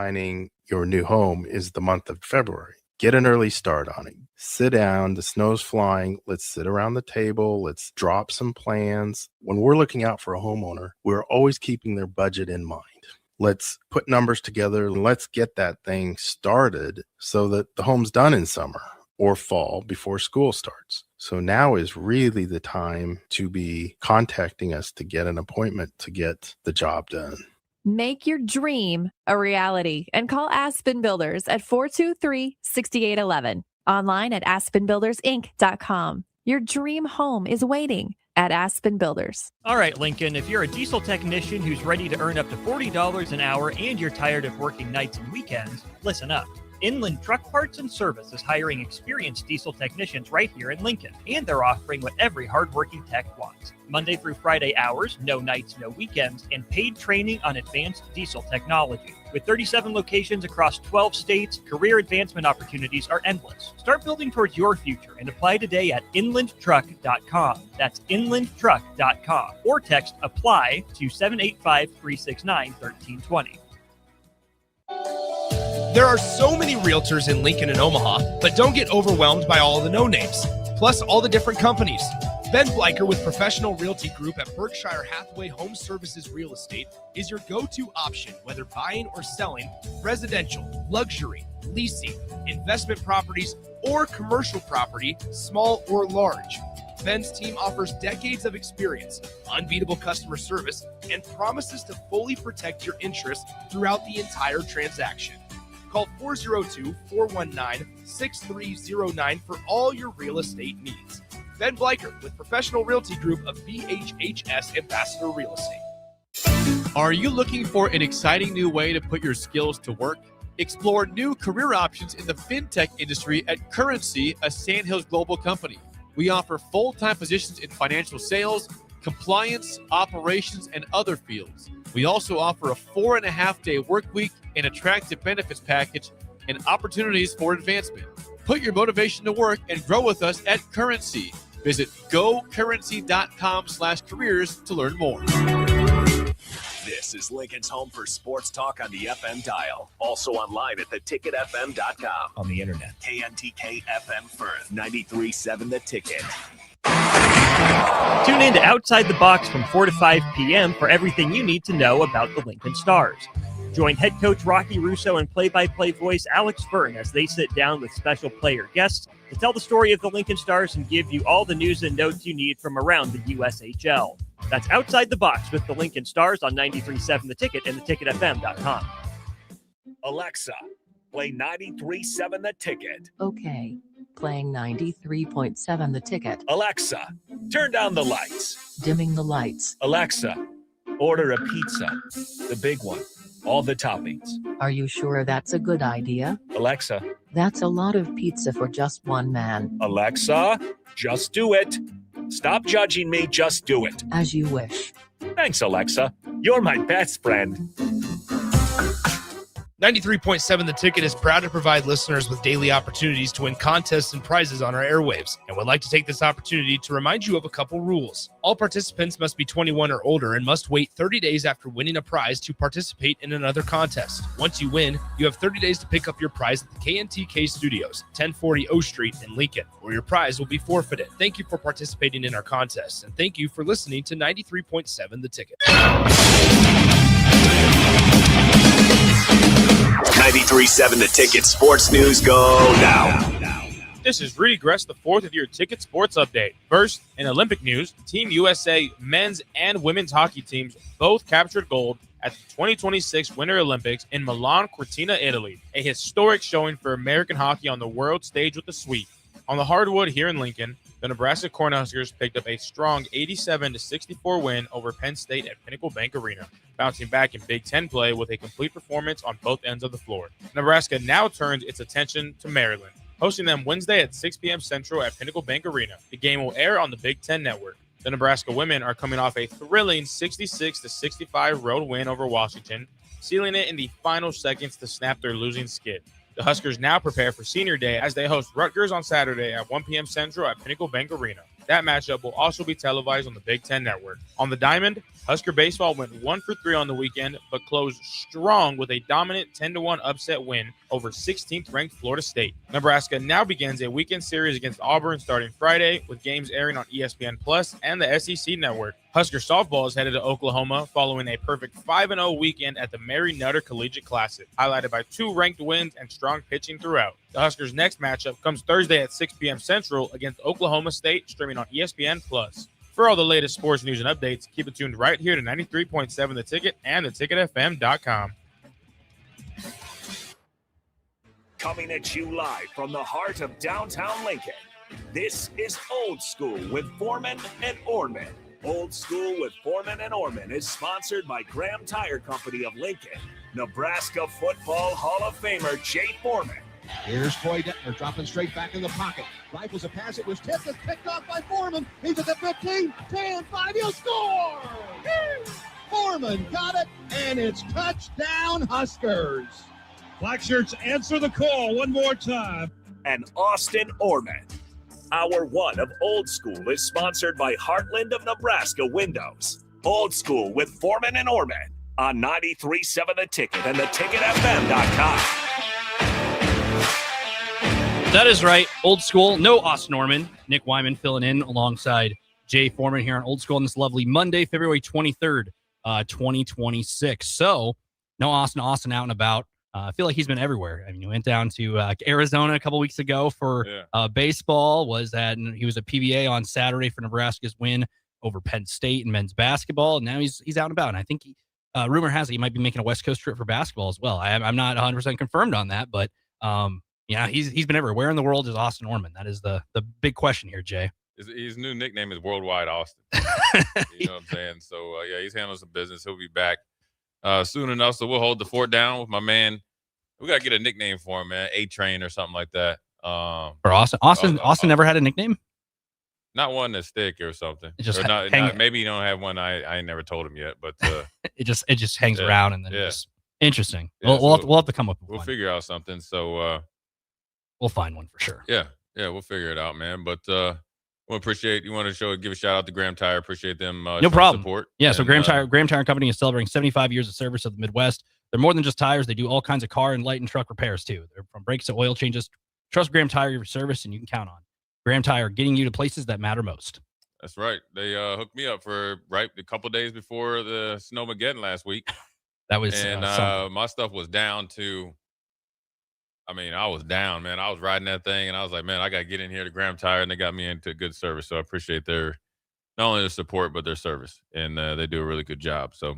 finding your new home is the month of February. Get an early start on it. Sit down. The snow's flying. Let's sit around the table. Let's drop some plans. When we're looking out for a homeowner, we're always keeping their budget in mind. Let's put numbers together and let's get that thing started so that the home's done in summer or fall before school starts. So now is really the time to be contacting us to get an appointment to get the job done. Make your dream a reality and call Aspen Builders at 423-6811. Online at aspenbuildersinc.com. Your dream home is waiting at Aspen Builders. All right, Lincoln, if you're a diesel technician who's ready to earn up to $40 an hour and you're tired of working nights and weekends, listen up. Inland Truck Parts and Service is hiring experienced diesel technicians right here in Lincoln, and they're offering what every hardworking tech wants. Monday through Friday hours, no nights, no weekends, and paid training on advanced diesel technology. With 37 locations across 12 states, career advancement opportunities are endless. Start building towards your future and apply today at inlandtruck.com. That's inlandtruck.com. Or text APPLY to 785-369-1320. There are so many realtors in Lincoln and Omaha, but don't get overwhelmed by all the no-names, plus all the different companies. Ben Bleicher with Professional Realty Group at Berkshire Hathaway Home Services Real Estate is your go-to option, whether buying or selling residential, luxury, leasing, investment properties, or commercial property, small or large. Ben's team offers decades of experience, unbeatable customer service, and promises to fully protect your interests throughout the entire transaction. Call 402-419-6309 for all your real estate needs. Ben Bleicher with Professional Realty Group of BHHS Ambassador Real Estate. Are you looking for an exciting new way to put your skills to work? Explore new career options in the fintech industry at Currency, a Sandhills Global company. We offer full-time positions in financial sales, compliance, operations, and other fields. We also offer a 4.5-day work week, an attractive benefits package, and opportunities for advancement. Put your motivation to work and grow with us at Currency. Visit gocurrency.com/careers to learn more. This is Lincoln's home for sports talk on the FM dial. Also online at theticketfm.com. On the internet. KNTK FM Firth, 93.7 The Ticket. Tune in to Outside the Box from 4 to 5 p.m. for everything you need to know about the Lincoln Stars. Join head coach Rocky Russo and play-by-play voice Alex Byrne as they sit down with special player guests to tell the story of the Lincoln Stars and give you all the news and notes you need from around the USHL. That's Outside the Box with the Lincoln Stars on 93.7 The Ticket and theticketfm.com. Alexa, play 93.7 The Ticket. Okay, playing 93.7 The Ticket. Alexa, turn down the lights. Dimming the lights. Alexa, order a pizza. The big one. All the toppings. Are you sure that's a good idea? Alexa. That's a lot of pizza for just one man. Alexa, just do it. Stop judging me, just do it. As you wish. Thanks, Alexa. You're my best friend. 93.7 The Ticket is proud to provide listeners with daily opportunities to win contests and prizes on our airwaves, and would like to take this opportunity to remind you of a couple rules. All participants must be 21 or older and must wait 30 days after winning a prize to participate in another contest. Once you win, you have 30 days to pick up your prize at the KNTK Studios, 1040 O Street in Lincoln, or your prize will be forfeited. Thank you for participating in our contest, and thank you for listening to 93.7 The Ticket. 93.7 The Ticket Sports News go now. This is Rudy Gress, the fourth of your Ticket Sports Update. First, in Olympic news, Team USA men's and women's hockey teams both captured gold at the 2026 Winter Olympics in Milan Cortina, Italy, a historic showing for American hockey on the world stage with a sweep. On the hardwood here in Lincoln, the Nebraska Cornhuskers picked up a strong 87-64 win over Penn State at Pinnacle Bank Arena, bouncing back in Big Ten play with a complete performance on both ends of the floor. Nebraska now turns its attention to Maryland, hosting them Wednesday at 6 p.m. Central at Pinnacle Bank Arena. The game will air on the Big Ten Network. The Nebraska women are coming off a thrilling 66-65 road win over Washington, sealing it in the final seconds to snap their losing skid. The Huskers now prepare for Senior Day as they host Rutgers on Saturday at 1 p.m. Central at Pinnacle Bank Arena. That matchup will also be televised on the Big Ten Network. On the diamond, Husker baseball went 1 for 3 on the weekend, but closed strong with a dominant 10-1 upset win over 16th-ranked Florida State. Nebraska now begins a weekend series against Auburn starting Friday, with games airing on ESPN Plus and the SEC Network. Husker softball is headed to Oklahoma following a perfect 5-0 weekend at the Mary Nutter Collegiate Classic, highlighted by 2 ranked wins and strong pitching throughout. The Huskers' next matchup comes Thursday at 6 p.m. Central against Oklahoma State, streaming on ESPN Plus. For all the latest sports news and updates, keep it tuned right here to 93.7 The Ticket and theticketfm.com. Coming at you live from the heart of downtown Lincoln, this is Old School with Foreman and Orman. Old School with Foreman and Orman is sponsored by Graham Tire Company of Lincoln, Nebraska Football Hall of Famer Jay Foreman. Here's Troy Detmer dropping straight back in the pocket. Rifles a pass. It was tipped and picked off by Foreman. He's at the 15, 10, 5. He'll score! Foreman got it, and it's touchdown Huskers. Black Shirts answer the call one more time. And Austin Orman. Hour 1 of Old School is sponsored by Heartland of Nebraska Windows. Old School with Foreman and Orman on 93.7 The Ticket and theticketfm.com. That is right. Old School. No Austin Norman. Nick Wyman filling in alongside Jay Foreman here on Old School on this lovely Monday, February 23rd, 2026. So, no Austin out and about. I feel like he's been everywhere. I mean, he went down to Arizona a couple weeks ago for baseball. He was at PBA on Saturday for Nebraska's win over Penn State in men's basketball. And now he's out and about. And I think rumor has it he might be making a West Coast trip for basketball as well. I'm not 100% confirmed on that, but yeah, he's been everywhere. Where in the world is Austin Orman? That is the big question here, Jay. His new nickname is Worldwide Austin. You know what I'm saying? So, yeah, he's handling some business. He'll be back soon enough. So we'll hold the fort down with my man. We got to get a nickname for him, man. A-Train or something like that. For Austin? Austin never had a nickname? Not one to stick or something. It just or not, maybe you don't have one. I ain't never told him yet, but it just hangs around and then just interesting. Yeah, we'll have to come up with we'll one. figure out something. So we'll find one for sure. Yeah, we'll figure it out, man. But we appreciate you want to give a shout out to Graham Tire. Appreciate them. No problem. Support. Yeah, so Graham Tire Company is celebrating 75 years of service of the Midwest. They're more than just tires. They do all kinds of car and light and truck repairs too. They're from brakes to oil changes. Trust Graham Tire your service, and you can count on Graham Tire getting you to places that matter most. That's right. They hooked me up for a couple days before the Snowmageddon last week. That was my stuff was down to. I mean, I was down, man. I was riding that thing, and I was like, man, I got to get in here to Graham Tire, and they got me into good service. So I appreciate not only their support, but their service, and they do a really good job. So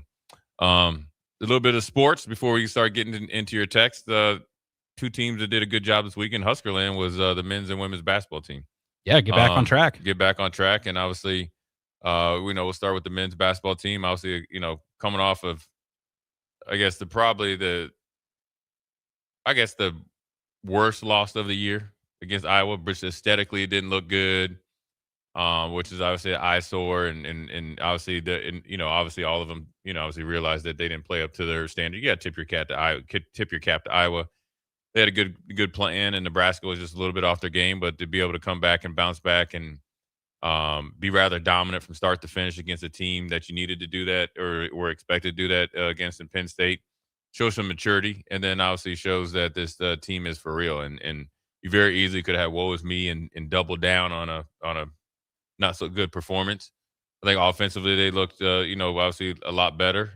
a little bit of sports before we start getting into your text. Two teams that did a good job this weekend, Huskerland, was the men's and women's basketball team. Yeah, get back on track. Get back on track, and obviously, we'll start with the men's basketball team. Obviously, coming off of, the worst loss of the year against Iowa, which aesthetically didn't look good, which is obviously an eyesore, and obviously obviously all of them, obviously realized that they didn't play up to their standard. You got to tip your cap to Iowa. They had a good plan, and Nebraska was just a little bit off their game, but to be able to come back and bounce back and be rather dominant from start to finish against a team that you needed to do that or were expected to do that against in Penn State shows some maturity, and then obviously shows that this team is for real. And you very easily could have woe is me and double down on a not so good performance. I think offensively they looked obviously a lot better.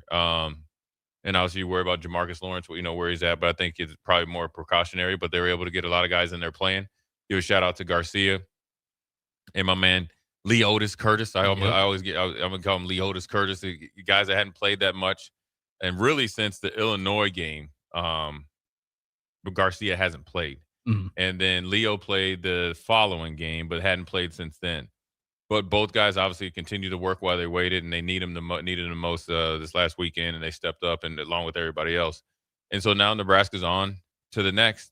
And obviously you worry about Jamarcus Lawrence, where he's at, but I think it's probably more precautionary. But they were able to get a lot of guys in there playing. Give a shout out to Garcia and my man Leotis Curtis. I'm gonna call him Leotis Curtis. The guys that hadn't played that much, and really since the Illinois game, but Garcia hasn't played. Mm-hmm. And then Leo played the following game, but hadn't played since then. But both guys obviously continued to work while they waited, and they needed them the most this last weekend, and they stepped up and along with everybody else. And so now Nebraska's on to the next,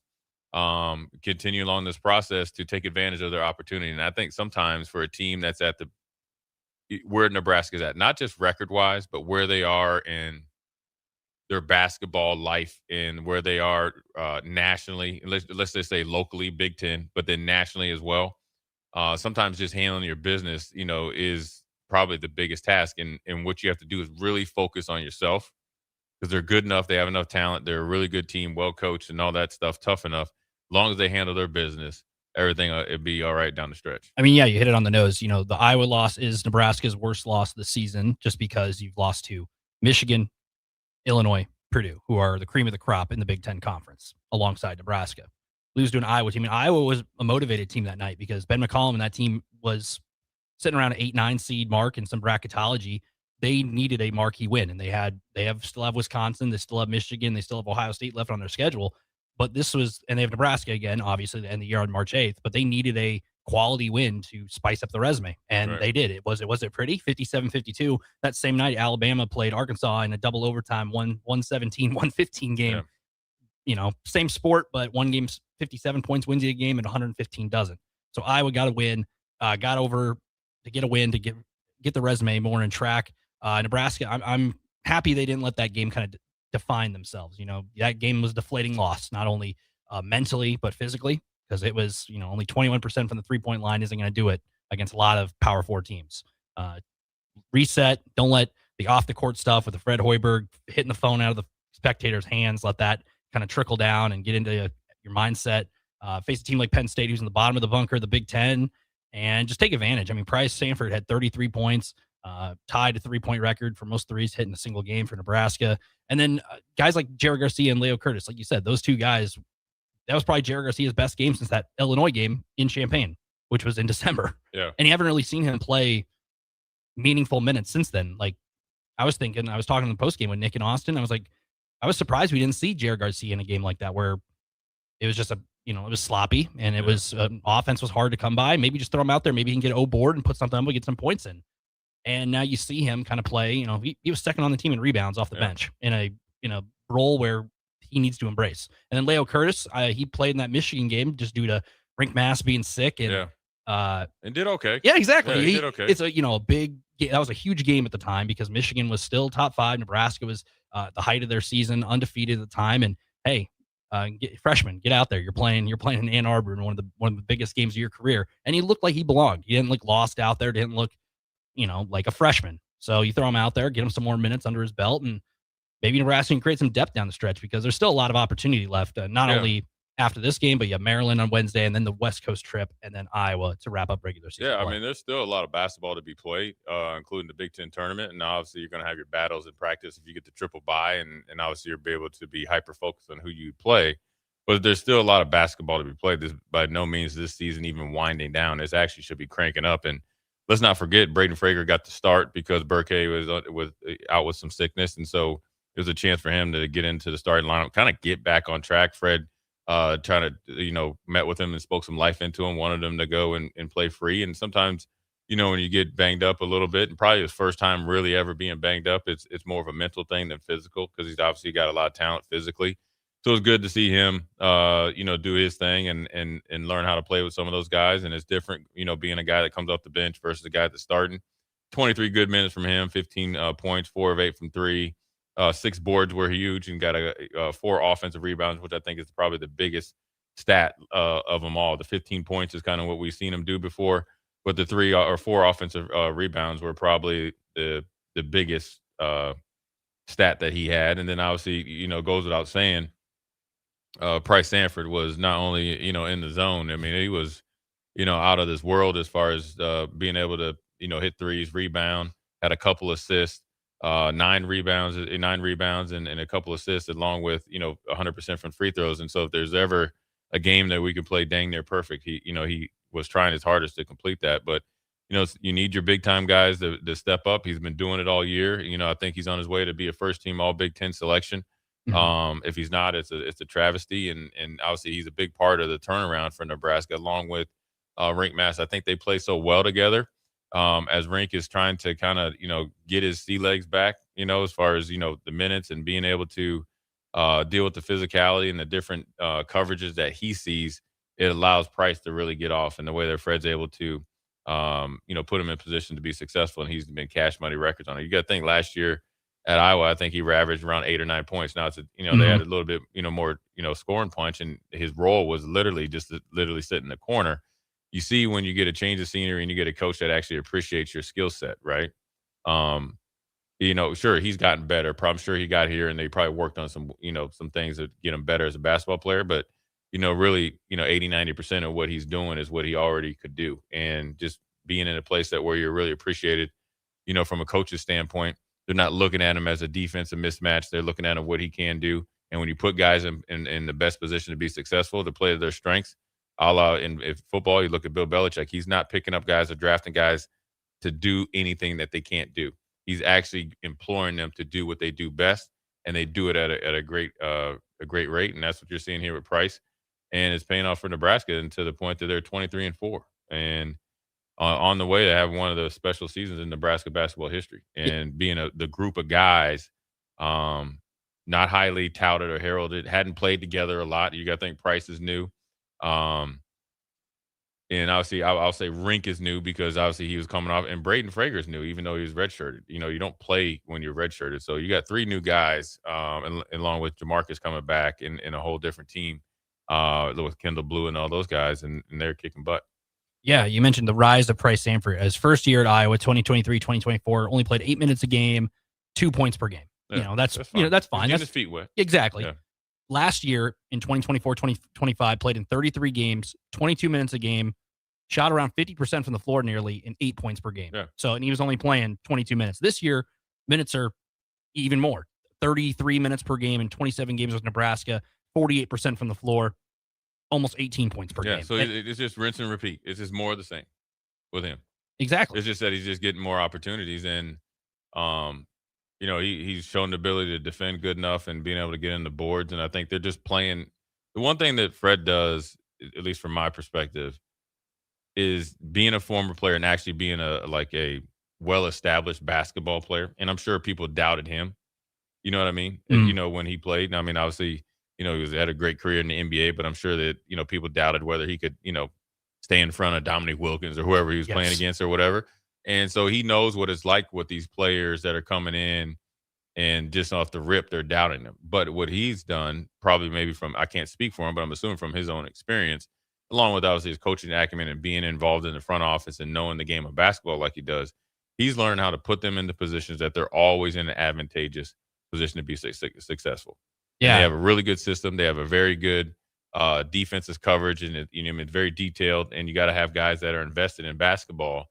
continue along this process to take advantage of their opportunity. And I think sometimes for a team that's at where Nebraska's at, not just record-wise, but where they are in their basketball life and where they are nationally, let's just say locally, Big Ten, but then nationally as well. Sometimes just handling your business, is probably the biggest task. And what you have to do is really focus on yourself because they're good enough. They have enough talent. They're a really good team, well coached and all that stuff, tough enough. As long as they handle their business, everything it'd be all right down the stretch. I mean, yeah, you hit it on the nose. You know, the Iowa loss is Nebraska's worst loss of the season just because you've lost to Michigan, Illinois, Purdue, who are the cream of the crop in the Big Ten Conference alongside Nebraska. Lose to an Iowa team. And Iowa was a motivated team that night because Ben McCollum and that team was sitting around an 8-9 seed mark in some bracketology. They needed a marquee win, and still have Wisconsin, they still have Michigan, they still have Ohio State left on their schedule. But and they have Nebraska again, obviously, to end the year on March 8th. But they needed a quality win to spice up the resume, and they did. Was it pretty? 57-52. That same night, Alabama played Arkansas in a double overtime, 117-115 game. Yeah. Same sport, but one game's 57 points wins you a game, and 115 doesn't. So Iowa got a win, got over to get a win to get the resume more in track. Nebraska, I'm happy they didn't let that game kind of define themselves. That game was deflating loss, not only mentally, but physically, because it was, only 21% from the 3-point line isn't going to do it against a lot of Power 4 teams. Reset. Don't let the off the court stuff with the Fred Hoiberg hitting the phone out of the spectators' hands. Let that kind of trickle down and get into your mindset. Face a team like Penn State, who's in the bottom of the bunker, the Big Ten, and just take advantage. I mean, Price Sanford had 33 points, tied a 3-point record for most threes hit in a single game for Nebraska. And then guys like Jared Garcia and Leo Curtis, like you said, those two guys, that was probably Jared Garcia's best game since that Illinois game in Champaign, which was in December. Yeah. And you haven't really seen him play meaningful minutes since then. Like, I was talking in the post game with Nick and Austin. I was like, I was surprised we didn't see Jared Garcia in a game like that where it was just it was sloppy and it was offense was hard to come by. Maybe just throw him out there. Maybe he can get board and put something up and get some points in. And now you see him kind of play. He was second on the team in rebounds off the bench in a role where he needs to embrace. And then Leo Curtis, he played in that Michigan game just due to Rink Mass being sick and did okay. Yeah, exactly. Yeah, he did okay. It's a big. That was a huge game at the time because Michigan was still top 5. Nebraska was the height of their season, undefeated at the time. And hey, freshmen, get out there. You're playing in Ann Arbor in one of the biggest games of your career. And he looked like he belonged. He didn't look lost out there. Didn't look, like a freshman. So you throw him out there, get him some more minutes under his belt, and maybe Nebraska can create some depth down the stretch because there's still a lot of opportunity left. Not only after this game, but you have Maryland on Wednesday and then the West Coast trip and then Iowa to wrap up regular season. Yeah, I mean, there's still a lot of basketball to be played, including the Big Ten tournament. And obviously you're going to have your battles in practice if you get the triple bye, and obviously you'll be able to be hyper-focused on who you play. But there's still a lot of basketball to be played. This, by no means this season even winding down. This actually should be cranking up. And let's not forget, Braden Frager got the start because Burkay was out with some sickness. And so it was a chance for him to get into the starting lineup, kind of get back on track. Fred trying to, met with him and spoke some life into him, wanted him to go and play free. And sometimes, when you get banged up a little bit, and probably his first time really ever being banged up, it's more of a mental thing than physical because he's obviously got a lot of talent physically. So it was good to see him, do his thing and learn how to play with some of those guys. And it's different, being a guy that comes off the bench versus a guy that's starting. 23 good minutes from him, 15 points, 4 of 8 from 3. 6 boards were huge and got 4 offensive rebounds, which I think is probably the biggest stat of them all. The 15 points is kind of what we've seen him do before, but the 3 or 4 offensive rebounds were probably the biggest stat that he had. And then obviously, goes without saying, Price Sanford was not only, in the zone. I mean, he was, out of this world as far as being able to, hit threes, rebound, had a couple assists. 9 rebounds and a couple assists along with 100% from free throws. And so if there's ever a game that we could play dang near perfect, he was trying his hardest to complete that. But you need your big time guys to step up. He's been doing it all year. I think he's on his way to be a first team all Big Ten selection. Mm-hmm. If he's not, it's a travesty. And obviously he's a big part of the turnaround for Nebraska along with Rink Mass. I think they play so well together. As Rink is trying to kind of, get his sea legs back, as far as, the minutes and being able to deal with the physicality and the different coverages that he sees, it allows Price to really get off. And the way that Fred's able to, put him in position to be successful, and he's been cash money records on it. You got to think last year at Iowa, I think he averaged around 8 or 9 points. Now it's, Mm-hmm. they had a little bit, more, scoring punch, and his role was literally just to sit in the corner. you see when you get a change of scenery and you get a coach that actually appreciates your skill set, right? Sure, he's gotten better. I'm sure he got here and they probably worked on some things that get him better as a basketball player. But, really, 80, 90% of what he's doing is what he already could do. And just being in a place where you're really appreciated, from a coach's standpoint, they're not looking at him as a defensive mismatch. They're looking at him what he can do. And when you put guys in the best position to be successful, to play to their strengths, a la in football, you look at Bill Belichick, he's not picking up guys or drafting guys to do anything that they can't do. He's actually imploring them to do what they do best, and they do it at a great rate, and that's what you're seeing here with Price, and it's paying off for Nebraska, and to the point that they're 23-4, and on the way to have one of the special seasons in Nebraska basketball history, and being the group of guys, not highly touted or heralded, hadn't played together a lot. You got to think Price is new. And obviously, I'll say Rink is new because obviously he was coming off, and Braden Frager is new, even though he was redshirted. You don't play when you're redshirted. So you got 3 new guys, and along with Jamarcus coming back in a whole different team with Kendall Blue and all those guys, and they're kicking butt. Yeah, you mentioned the rise of Price Sanford. As first year at Iowa, 2023, 2024, only played 8 minutes a game, 2 points per game. Yeah, That's fine. He's That's getting his feet wet. Exactly. Yeah. Last year in 2024, 2025, played in 33 games, 22 minutes a game, shot around 50% from the floor nearly, and 8 points per game. Yeah. So, and he was only playing 22 minutes. This year, minutes are even more. 33 minutes per game in 27 games with Nebraska, 48% from the floor, almost 18 points per game. Yeah, so it's just rinse and repeat. It's just more of the same with him. Exactly. It's just that he's just getting more opportunities, and he's shown the ability to defend good enough and being able to get in the boards. And I think they're just playing. The one thing that Fred does, at least from my perspective, is being a former player and actually being a well-established basketball player. And I'm sure people doubted him. You know what I mean? Mm. When he played. And I mean, obviously, he had a great career in the NBA, but I'm sure that, people doubted whether he could, stay in front of Dominique Wilkins or whoever he was playing against or whatever. And so he knows what it's like with these players that are coming in and just off the rip, they're doubting him. But what he's done, probably maybe I can't speak for him, but I'm assuming from his own experience, along with obviously his coaching acumen and being involved in the front office and knowing the game of basketball like he does, he's learned how to put them into positions that they're always in an advantageous position to be successful. Yeah. And they have a really good system. They have a very good defensive coverage, and it's very detailed, and you got to have guys that are invested in basketball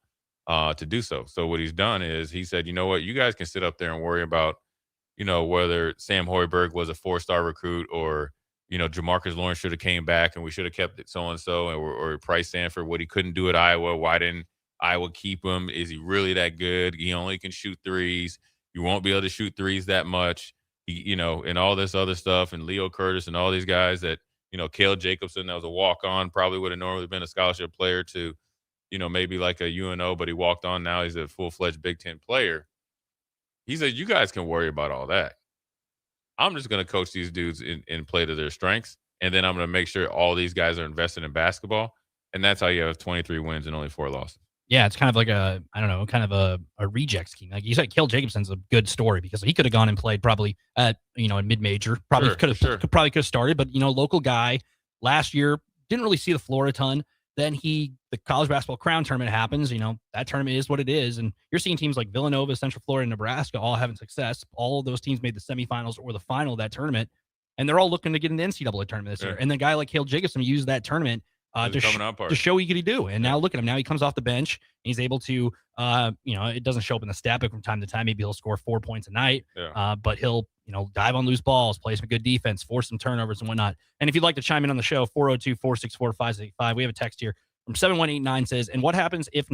to do so. So what he's done is he said, you know what, you guys can sit up there and worry about, whether Sam Hoiberg was a 4-star recruit or, Jamarcus Lawrence should have came back and we should have kept it so-and-so, or Price Sanford, what he couldn't do at Iowa. Why didn't Iowa keep him? Is he really that good? He only can shoot threes. You won't be able to shoot threes that much, and all this other stuff, and Leo Curtis and all these guys that, Cale Jacobson, that was a walk-on, probably would have normally been a scholarship player to, maybe like a UNO, but he walked on. Now he's a full-fledged Big Ten player. He said, you guys can worry about all that. I'm just going to coach these dudes and play to their strengths, and then I'm going to make sure all these guys are invested in basketball, and that's how you have 23 wins and only 4 losses. Yeah, it's kind of like a reject scheme. Like you said, Cale Jacobson's a good story because he could have gone and played probably at, a mid-major. Probably could have started, but, local guy last year, didn't really see the floor a ton. Then the college basketball crown tournament happens. That tournament is what it is. And you're seeing teams like Villanova, Central Florida, and Nebraska all having success. All of those teams made the semifinals or the final of that tournament. And they're all looking to get in the NCAA tournament this year. And the guy like Cale Jacobson used that tournament to show what he could do. And now look at him. Now he comes off the bench. And he's able to, it doesn't show up in the stat book from time to time. Maybe he'll score 4 points a night. Yeah. But he'll, dive on loose balls, play some good defense, force some turnovers and whatnot. And if you'd like to chime in on the show, 402-464-5685. We have a text here from 7189 says, and what happens if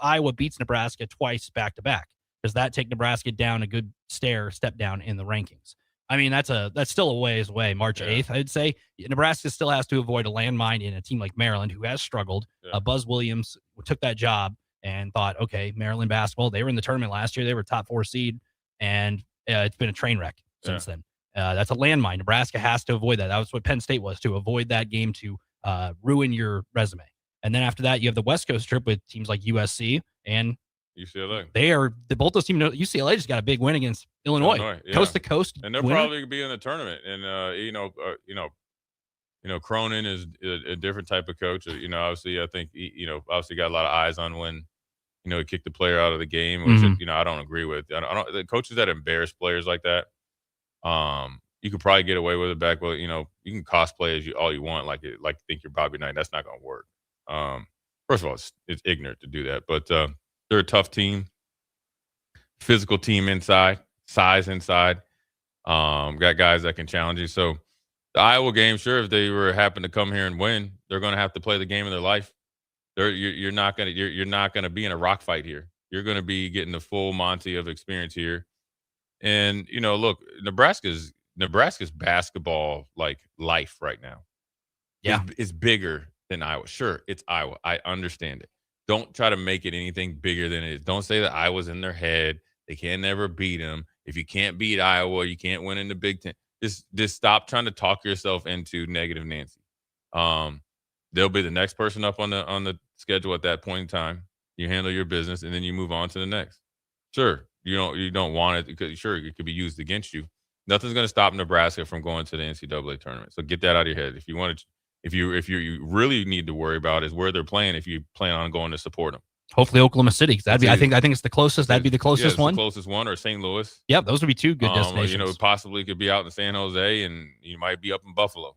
Iowa beats Nebraska twice back-to-back? Does that take Nebraska down a good step down in the rankings? I mean, that's still a ways away. March 8th, I'd say. Nebraska still has to avoid a landmine in a team like Maryland, who has struggled. Yeah. Buzz Williams took that job and thought, okay, Maryland basketball, they were in the tournament last year. They were top 4 seed, and it's been a train wreck since then. That's a landmine. Nebraska has to avoid that. That was what Penn State was, to avoid that game to ruin your resume. And then after that, you have the West Coast trip with teams like USC and UCLA. Both those teams. UCLA just got a big win against Illinois. Yeah. Coast to coast, and they'll probably be in the tournament. And Cronin is a different type of coach. Obviously, I think obviously got a lot of eyes on when he kicked the player out of the game, which I don't agree with. I don't the coaches that embarrass players like that. You could probably get away with it back, but you can cosplay all you want, like you think you're Bobby Knight. That's not going to work. First of all, it's ignorant to do that, but they're a tough team, physical team inside, size inside. Got guys that can challenge you. So the Iowa game, sure, if they happen to come here and win, they're going to have to play the game of their life. You're not gonna be in a rock fight here. You're going to be getting the full Monty of experience here. And look, Nebraska's basketball life right now. Yeah, is bigger than Iowa. Sure, it's Iowa. I understand it. Don't try to make it anything bigger than it is. Don't say that Iowa's in their head. They can never beat them. If you can't beat Iowa, you can't win in the Big Ten. Just stop trying to talk yourself into negative Nancy. They'll be the next person up on the schedule at that point in time. You handle your business, and then you move on to the next. Sure, you don't want it because sure it could be used against you. Nothing's going to stop Nebraska from going to the NCAA tournament. So get that out of your head. If you really need to worry about is where they're playing. If you plan on going to support them, hopefully Oklahoma City. That'd be I think it's the closest. That'd be the closest one. The closest one, or St. Louis. Yep, those would be two good destinations. Possibly could be out in San Jose, and you might be up in Buffalo.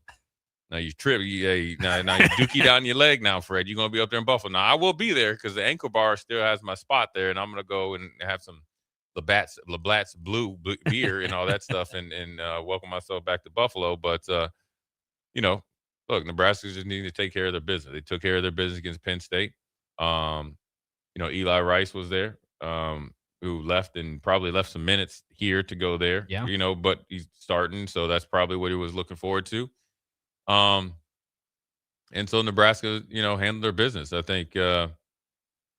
Now you trip, now you dookie down your leg now, Fred. You're gonna be up there in Buffalo. Now I will be there because the Ankle Bar still has my spot there, and I'm gonna go and have some Labatt's Blue beer and all that stuff, and welcome myself back to Buffalo. But look, Nebraska just needed to take care of their business. They took care of their business against Penn State. Eli Rice was there, who left and probably left some minutes here to go there. Yeah. But he's starting, so that's probably what he was looking forward to. And so Nebraska, handled their business. I think, they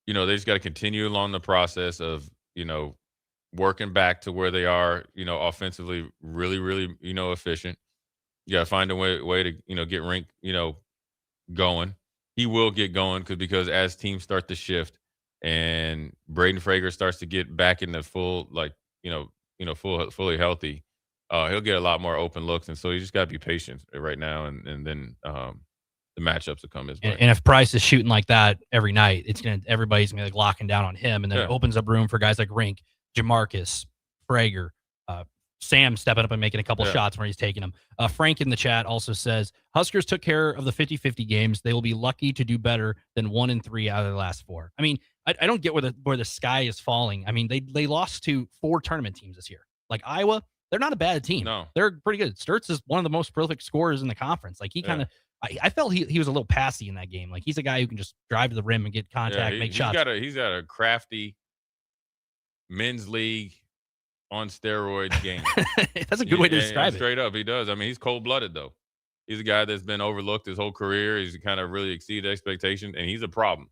just got to continue along the process of, working back to where they are, offensively, really, really, efficient. You got to find a way to, get Rink, going. He will get going because as teams start to shift and Braden Frager starts to get back in the full, fully healthy, he'll get a lot more open looks. And so you just got to be patient right now. And then the matchups will come his way. And if Price is shooting like that every night, everybody's going to be locking down on him. And then it opens up room for guys like Rink, Jamarcus, Frager, Sam stepping up and making a couple shots where he's taking them. Frank in the chat also says, Huskers took care of the 50-50 games. They will be lucky to do better than 1-3 out of the last 4. I mean, I don't get where the sky is falling. I mean, they lost to 4 tournament teams this year. Like Iowa, they're not a bad team. No. They're pretty good. Sturtz is one of the most prolific scorers in the conference. Like he kind of, I felt he was a little passy in that game. Like he's a guy who can just drive to the rim and get contact, make shots. He's got a crafty men's league on steroids game. That's a good way to describe it. Straight up, he does. I mean, he's cold-blooded, though. He's a guy that's been overlooked his whole career. He's kind of really exceeded expectations, and he's a problem.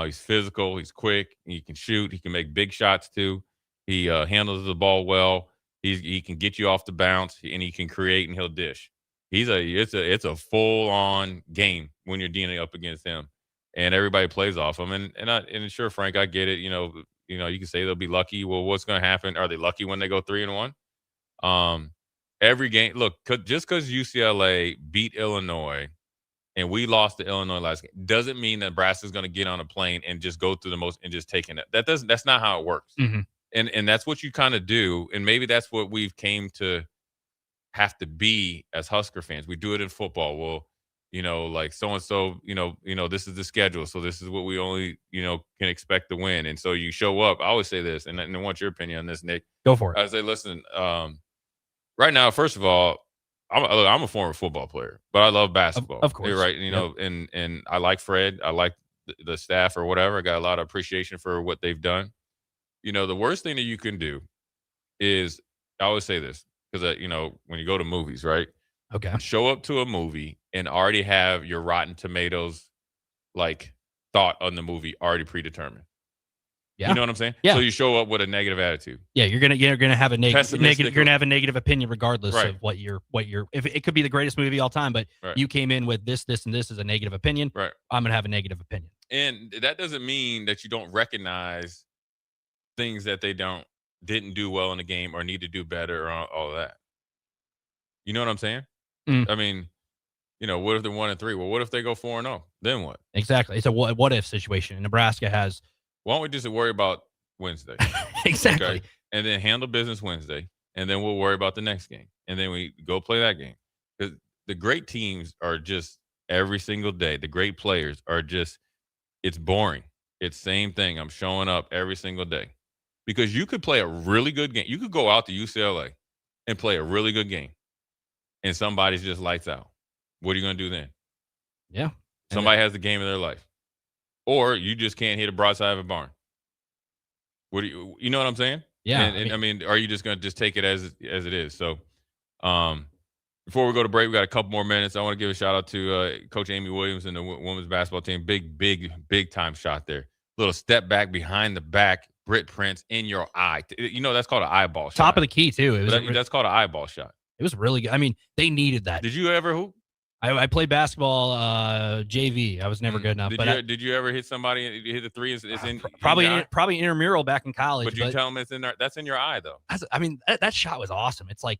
He's physical. He's quick. He can shoot. He can make big shots, too. He handles the ball well. He can get you off the bounce, and he can create, and he'll dish. It's a full-on game when you're dealing up against him, and everybody plays off him. And sure, Frank, I get it. You can say they'll be lucky. Well, what's going to happen? Are they lucky when they go 3-1? Every game, look, just because UCLA beat Illinois and we lost to Illinois last game doesn't mean that Nebraska's going to get on a plane and just go through the most and just taking it. That's not how it works. Mm-hmm. And that's what you kind of do. And maybe that's what we've came to have to be as Husker fans. We do it in football. Well, like so-and-so, this is the schedule. So this is what we only, can expect to win. And so you show up. I always say this, and I want your opinion on this, Nick. Go for it. I say, listen, right now, first of all, I'm a former football player, but I love basketball. Of course. Right. And I like Fred. I like the staff or whatever. I got a lot of appreciation for what they've done. The worst thing that you can do is, I always say this, because, when you go to movies, right? Okay. Show up to a movie and already have your Rotten Tomatoes thought on the movie already predetermined. Yeah. You know what I'm saying? Yeah. So you show up with a negative attitude. Yeah, you're gonna have a negative. You're gonna have a negative opinion regardless right. of what you're. If it could be the greatest movie of all time, but right. you came in with this, and this is a negative opinion. Right. I'm gonna have a negative opinion. And that doesn't mean that you don't recognize things that they didn't do well in the game or need to do better or all of that. You know what I'm saying? Mm. I mean, what if they're 1-3? Well, what if they go 4-0? Then what? Exactly. It's a what if situation. And Nebraska has. Why don't we just worry about Wednesday? Exactly. Okay? And then handle business Wednesday, and then we'll worry about the next game. And then we go play that game. Because the great teams are just every single day. The great players are just, it's boring. It's same thing. I'm showing up every single day. Because you could play a really good game. You could go out to UCLA and play a really good game, and somebody's just lights out. What are you going to do then? Yeah. Somebody has the game of their life. Or you just can't hit a broadside of a barn. What do you know what I'm saying? Yeah. And I mean, are you just going to just take it as it is? So, before we go to break, we got a couple more minutes. I want to give a shout out to Coach Amy Williams and the women's basketball team. Big time shot there. Little step back behind the back, Britt Prince in your eye. That's called an eyeball shot. Top of the key too. That's called an eyeball shot. It was really good. I mean, they needed that. Did you ever hoop? I played basketball JV. I was never good enough. Did you ever hit somebody and hit the three? It's in probably intramural back in college. But you tell them it's in there. That's in your eye though. That shot was awesome. It's like,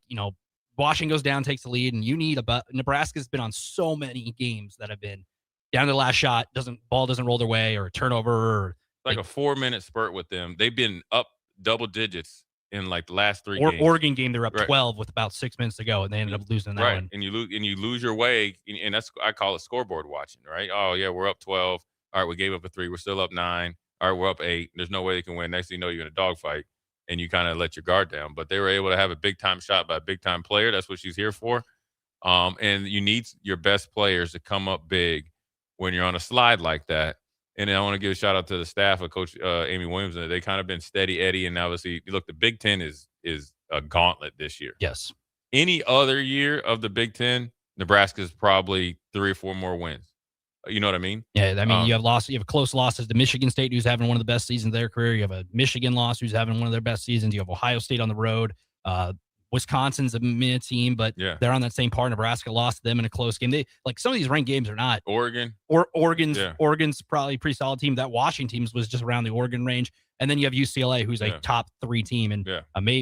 Washington goes down, takes the lead, and you need Nebraska's been on so many games that have been down to the last shot. Ball doesn't roll their way or a turnover. Or like a 4-minute spurt with them. They've been up double digits in like the last 3 games. Oregon game, they were up 12 with about 6 minutes to go, and they ended up losing that one. And you lose your way, and that's, I call it scoreboard watching, right? Oh yeah, we're up 12. All right, we gave up a 3. We're still up 9. All right, we're up 8. There's no way they can win. Next thing you know, you're in a dogfight, and you kind of let your guard down. But they were able to have a big time shot by a big time player. That's what she's here for. And you need your best players to come up big when you're on a slide like that. And then I want to give a shout out to the staff of Coach Amy Williams. They kind of been steady Eddie, and obviously, look, the Big Ten is a gauntlet this year. Yes. Any other year of the Big Ten, Nebraska's probably 3 or 4 more wins. You know what I mean? Yeah, I mean, you have close losses to Michigan State, who's having one of the best seasons of their career. You have a Michigan loss, who's having one of their best seasons. You have Ohio State on the road. Wisconsin's a mid team, but they're on that same par. Nebraska lost to them in a close game. They some of these ranked games are not. Oregon's probably a pretty solid team. That Washington team was just around the Oregon range. And then you have UCLA, who's a top 3 team and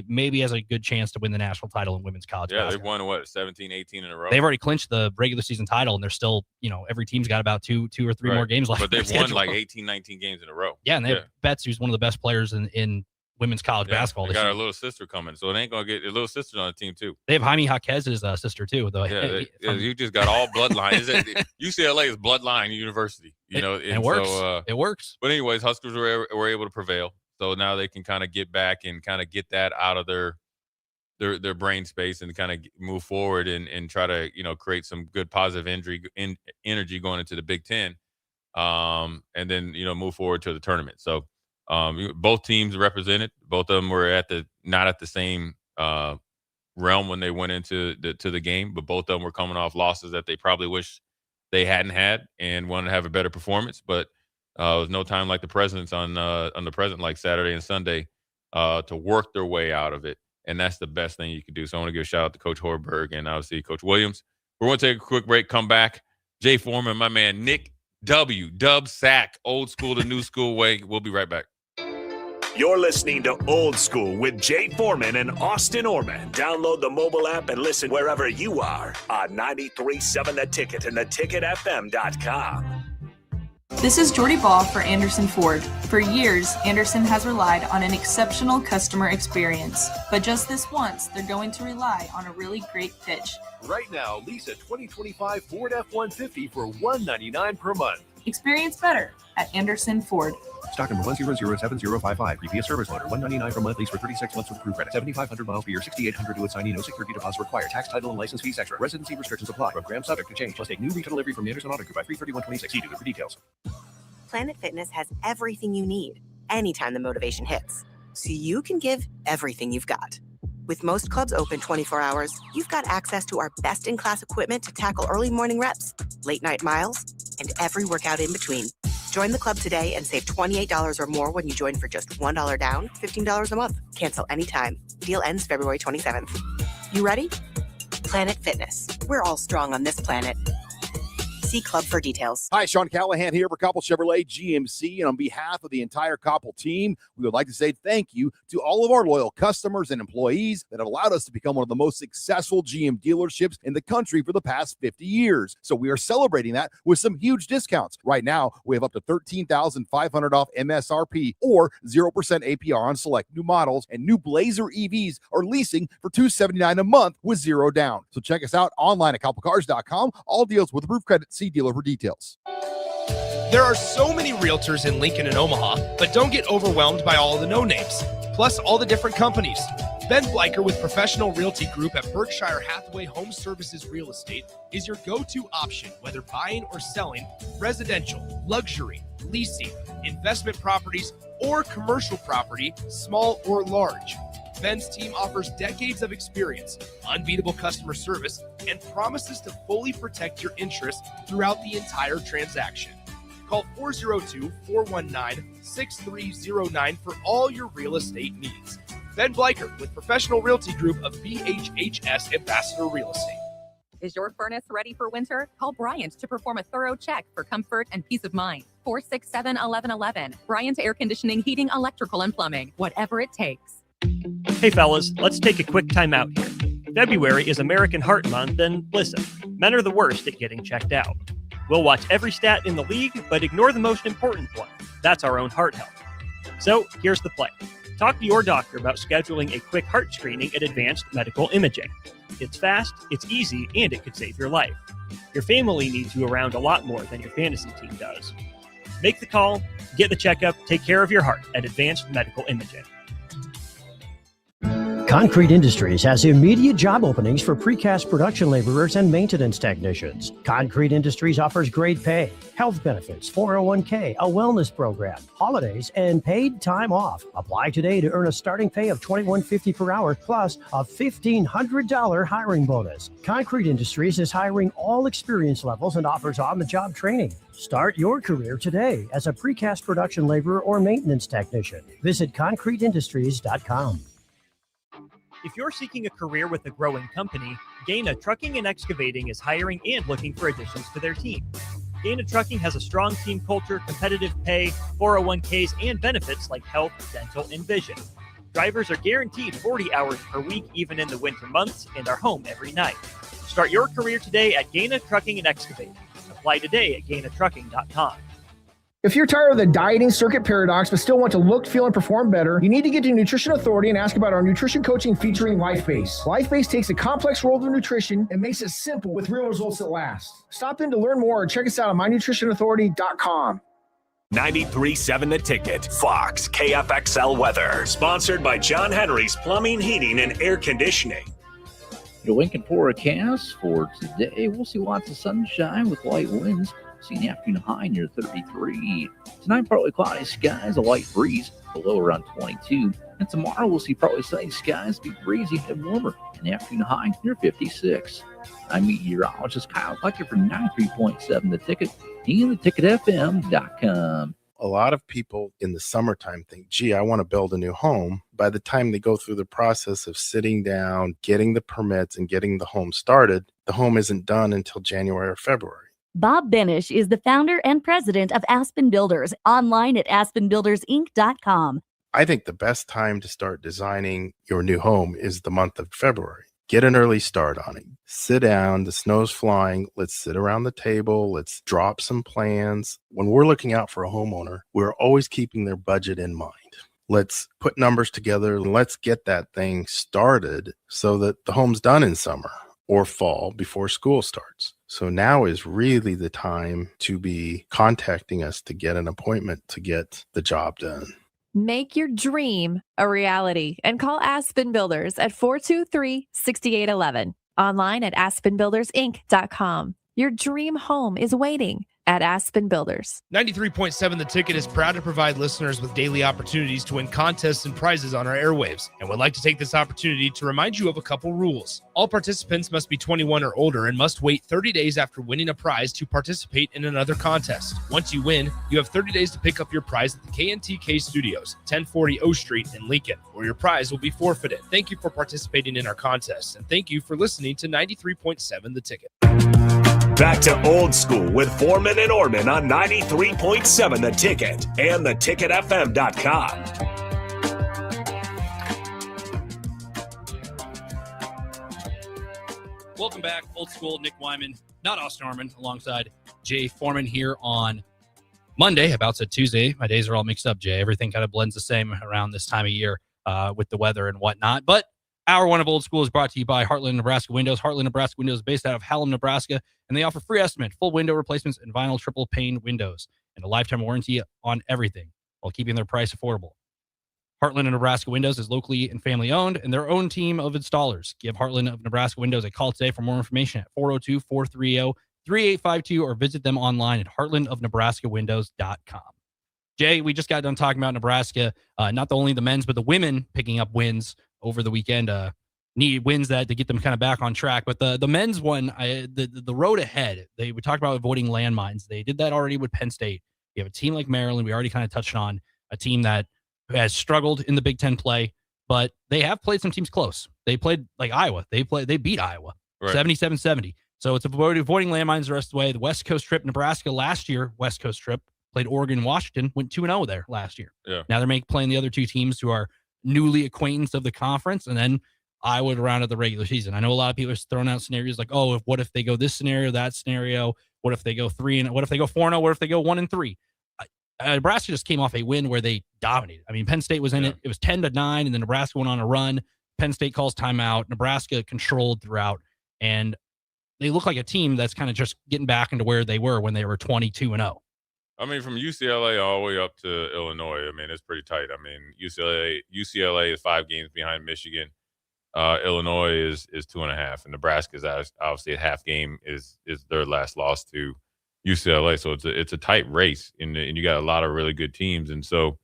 maybe has a good chance to win the national title in women's college basketball. They've won 17, 18 in a row. They've already clinched the regular season title, and they're still, every team's got about two or three more games left. But they've won like 18, 19 games in a row. Yeah, and they have Betts, who's one of the best players in women's college basketball. They got our little sister coming, so they ain't gonna get their little sister on the team too. They have Jaime Jaquez's sister too. Though. You just got all bloodline. UCLA is bloodline university, it works. So, it works. But anyways, Huskers were able to prevail, so now they can kind of get back and kind of get that out of their brain space and kind of move forward and try to create some good positive energy going into the Big Ten, and then move forward to the tournament. So. Both teams represented. Both of them were not at the same realm when they went into the game, but both of them were coming off losses that they probably wish they hadn't had and wanted to have a better performance. But it was no time like the Presidents on the present, like Saturday and Sunday, to work their way out of it, and that's the best thing you can do. So I want to give a shout out to Coach Horberg and obviously Coach Williams. We're going to take a quick break. Come back. Jay Foreman, my man Nick W. Dub Sack, old school to new school way. We'll be right back. You're listening to Old School with Jay Foreman and Austin Orman. Download the mobile app and listen wherever you are on 93.7 The Ticket and theticketfm.com. This is Jordy Ball for Anderson Ford. For years, Anderson has relied on an exceptional customer experience. But just this once, they're going to rely on a really great pitch. Right now, lease a 2025 Ford F-150 for $199 per month. Experience better at Anderson Ford. Stock number 1007055. Previous service loaner. $199 per month. Lease for 36 months with approved credit. 7,500 miles per year. 6,800 to its signing. No security deposit required. Tax, title, and license fees extra. Residency restrictions apply. Program subject to change. Must take new retail delivery from Anderson Auto Group by 3/31/26. See dealer for details. Planet Fitness has everything you need anytime the motivation hits, so you can give everything you've got. With most clubs open 24 hours, you've got access to our best-in-class equipment to tackle early morning reps, late-night miles, and every workout in between. Join the club today and save $28 or more when you join for just $1 down, $15 a month. Cancel anytime. Deal ends February 27th. You ready? Planet Fitness. We're all strong on this planet. See Club for details. Hi, Sean Callahan here for Koppel Chevrolet GMC. And on behalf of the entire Koppel team, we would like to say thank you to all of our loyal customers and employees that have allowed us to become one of the most successful GM dealerships in the country for the past 50 years. So we are celebrating that with some huge discounts. Right now, we have up to $13,500 off MSRP or 0% APR on select new models, and new Blazer EVs are leasing for $279 a month with zero down. So check us out online at koppelcars.com. All deals with approved credit. See dealer for details. There are so many realtors in Lincoln and Omaha, but don't get overwhelmed by all the no names, plus all the different companies. Ben Bleicher with Professional Realty Group at Berkshire Hathaway Home Services Real Estate is your go-to option, whether buying or selling residential, luxury, leasing, investment properties, or commercial property, small or large. Ben's team offers decades of experience, unbeatable customer service, and promises to fully protect your interests throughout the entire transaction. Call 402-419-6309 for all your real estate needs. Ben Bleicher with Professional Realty Group of BHHS Ambassador Real Estate. Is your furnace ready for winter? Call Bryant to perform a thorough check for comfort and peace of mind. 467-1111. Bryant Air Conditioning, Heating, Electrical, and Plumbing. Whatever it takes. Hey fellas, let's take a quick time out here. February is American Heart Month, and listen, men are the worst at getting checked out. We'll watch every stat in the league, but ignore the most important one. That's our own heart health. So here's the play. Talk to your doctor about scheduling a quick heart screening at Advanced Medical Imaging. It's fast, it's easy, and it could save your life. Your family needs you around a lot more than your fantasy team does. Make the call, get the checkup, take care of your heart at Advanced Medical Imaging. Concrete Industries has immediate job openings for precast production laborers and maintenance technicians. Concrete Industries offers great pay, health benefits, 401k, a wellness program, holidays, and paid time off. Apply today to earn a starting pay of $21.50 per hour plus a $1,500 hiring bonus. Concrete Industries is hiring all experience levels and offers on-the-job training. Start your career today as a precast production laborer or maintenance technician. Visit concreteindustries.com. If you're seeking a career with a growing company, Gaina Trucking and Excavating is hiring and looking for additions to their team. Gaina Trucking has a strong team culture, competitive pay, 401ks, and benefits like health, dental, and vision. Drivers are guaranteed 40 hours per week, even in the winter months, and are home every night. Start your career today at Gaina Trucking and Excavating. Apply today at GainaTrucking.com. If you're tired of the dieting circuit paradox but still want to look, feel, and perform better, you need to get to Nutrition Authority and ask about our nutrition coaching featuring LifeBase. LifeBase takes the complex world of nutrition and makes it simple with real results that last. Stop in to learn more or check us out on mynutritionauthority.com. 93.7 The Ticket, Fox, KFXL weather. Sponsored by John Henry's Plumbing, Heating, and Air Conditioning. Your Lincoln forecast for today, we'll see lots of sunshine with light winds. See an afternoon high near 33. Tonight, partly cloudy skies, a light breeze, below around 22. And tomorrow, we'll see partly sunny skies, be breezy and warmer. An afternoon high near 56. I'm meteorologist Kyle Tucker for 93.7 The Ticket and theticketfm.com. A lot of people in the summertime think, gee, I want to build a new home. By the time they go through the process of sitting down, getting the permits, and getting the home started, the home isn't done until January or February. Bob Benish is the founder and president of Aspen Builders, online at aspenbuildersinc.com. I think the best time to start designing your new home is the month of February. Get an early start on it. Sit down, the snow's flying. Let's sit around the table. Let's drop some plans. When we're looking out for a homeowner, we're always keeping their budget in mind. Let's put numbers together and let's get that thing started so that the home's done in summer or fall before school starts. So now is really the time to be contacting us to get an appointment to get the job done. Make your dream a reality and call Aspen Builders at 423-6811. Online at aspenbuildersinc.com. Your dream home is waiting at Aspen Builders. 93.7 The Ticket is proud to provide listeners with daily opportunities to win contests and prizes on our airwaves, and would like to take this opportunity to remind you of a couple rules. All participants must be 21 or older and must wait 30 days after winning a prize to participate in another contest. Once you win, you have 30 days to pick up your prize at the KNTK Studios, 1040 O Street in Lincoln, where your prize will be forfeited. Thank you for participating in our contest, and thank you for listening to 93.7 The Ticket. Back to Old School with Foreman and Orman on 93.7 The Ticket and theticketfm.com. Welcome back, Old School. Nick Wyman, not Austin Norman, alongside Jay Foreman here on Monday. About said Tuesday. My days are all mixed up, Jay. Everything kind of blends the same around this time of year with the weather and whatnot. But Hour 1 of Old School is brought to you by Heartland Nebraska Windows. Heartland Nebraska Windows is based out of Hallam, Nebraska, and they offer free estimate, full window replacements, and vinyl triple pane windows, and a lifetime warranty on everything while keeping their price affordable. Heartland of Nebraska Windows is locally and family owned, and their own team of installers. Give Heartland of Nebraska Windows a call today for more information at 402-430-3852 or visit them online at heartlandofnebraskawindows.com. Jay, we just got done talking about Nebraska, not only the men's, but the women picking up wins over the weekend. Needed wins that to get them kind of back on track. But the men's one, the road ahead, we talked about avoiding landmines. They did that already with Penn State. You have a team like Maryland. We already kind of touched on a team that has struggled in the Big Ten play, but they have played some teams close. They played like Iowa. They beat Iowa 77-70. So it's avoiding landmines the rest of the way. The West Coast trip, Nebraska last year, West Coast trip, played Oregon, Washington, went 2-0 there last year. Yeah. Now they're playing the other two teams who are newly acquaintance of the conference, and then Iowa to round out the regular season. I know a lot of people are throwing out scenarios like, oh, what if they go this scenario, that scenario? What if they go 3-0? What if they go 4-0? What if they go 1-3? Nebraska just came off a win where they dominated. I mean, Penn State was in it. It was 10-9, and then Nebraska went on a run. Penn State calls timeout. Nebraska controlled throughout, and they look like a team that's kind of just getting back into where they were when they were 22-0. I mean, from UCLA all the way up to Illinois, I mean, it's pretty tight. I mean, UCLA is 5 games behind Michigan. Illinois is 2.5, and Nebraska's obviously a half game is their last loss to UCLA. So it's a tight race, and you got a lot of really good teams. And so,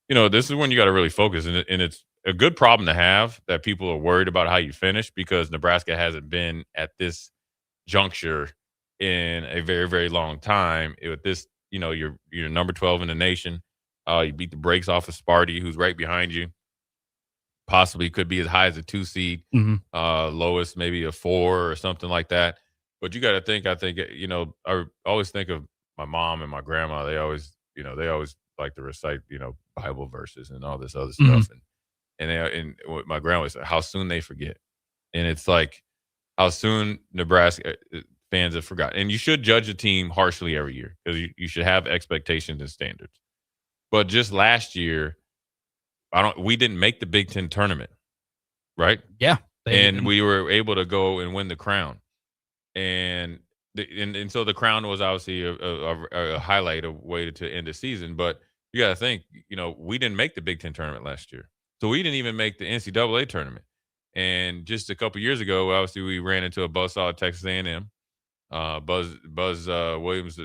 this is when you got to really focus, and it's a good problem to have that people are worried about how you finish, because Nebraska hasn't been at this juncture in a very, very long time. With this, you're number 12 in the nation. You beat the brakes off of Sparty, who's right behind you. Possibly could be as high as a 2 seed, lowest maybe a 4 or something like that. But you got to think. I think I always think of my mom and my grandma. They always like to recite Bible verses and all this other stuff. And my grandma said how soon they forget, and it's like how soon Nebraska fans have forgotten. And you should judge a team harshly every year, because you should have expectations and standards. But just last year, we didn't make the Big Ten tournament, right? Yeah. And we were able to go and win the crown. And so the crown was obviously a highlight, a way to end the season. But you got to think, we didn't make the Big Ten tournament last year. So we didn't even make the NCAA tournament. And just a couple years ago, obviously, we ran into a buzzsaw at Texas A&M. Buzz Williams,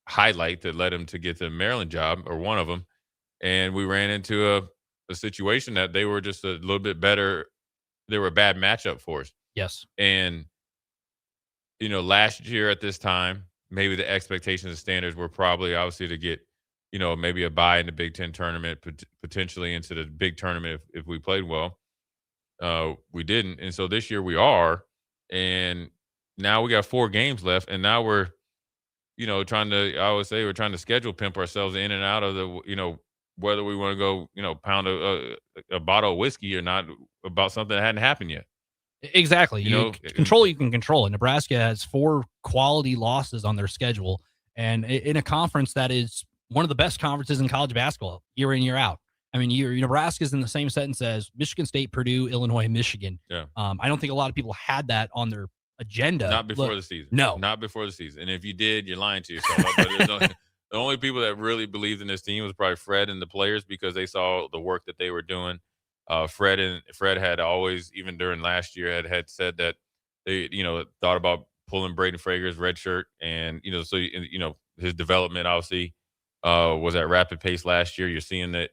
highlight that led him to get the Maryland job, or one of them. And we ran into a situation that they were just a little bit better. They were a bad matchup for us. Yes. And, last year at this time, maybe the expectations and standards were probably obviously to get, maybe a bye in the Big Ten tournament, potentially into the big tournament if we played well. We didn't. And so this year we are. And now we got 4 games left. And now we're, trying to schedule pimp ourselves in and out of the, whether we want to go, pound a bottle of whiskey or not about something that hadn't happened yet. Exactly. You can control. And Nebraska has 4 quality losses on their schedule, and in a conference that is one of the best conferences in college basketball year in, year out. I mean, Nebraska's in the same sentence as Michigan State, Purdue, Illinois, and Michigan. Yeah. I don't think a lot of people had that on their agenda. Not before the season. No. Not before the season. And if you did, you're lying to yourself. But the only people that really believed in this team was probably Fred and the players, because they saw the work that they were doing. Fred had always, even during last year, had said that they, thought about pulling Braden Frager's red shirt, and so his development obviously was at rapid pace last year. You're seeing that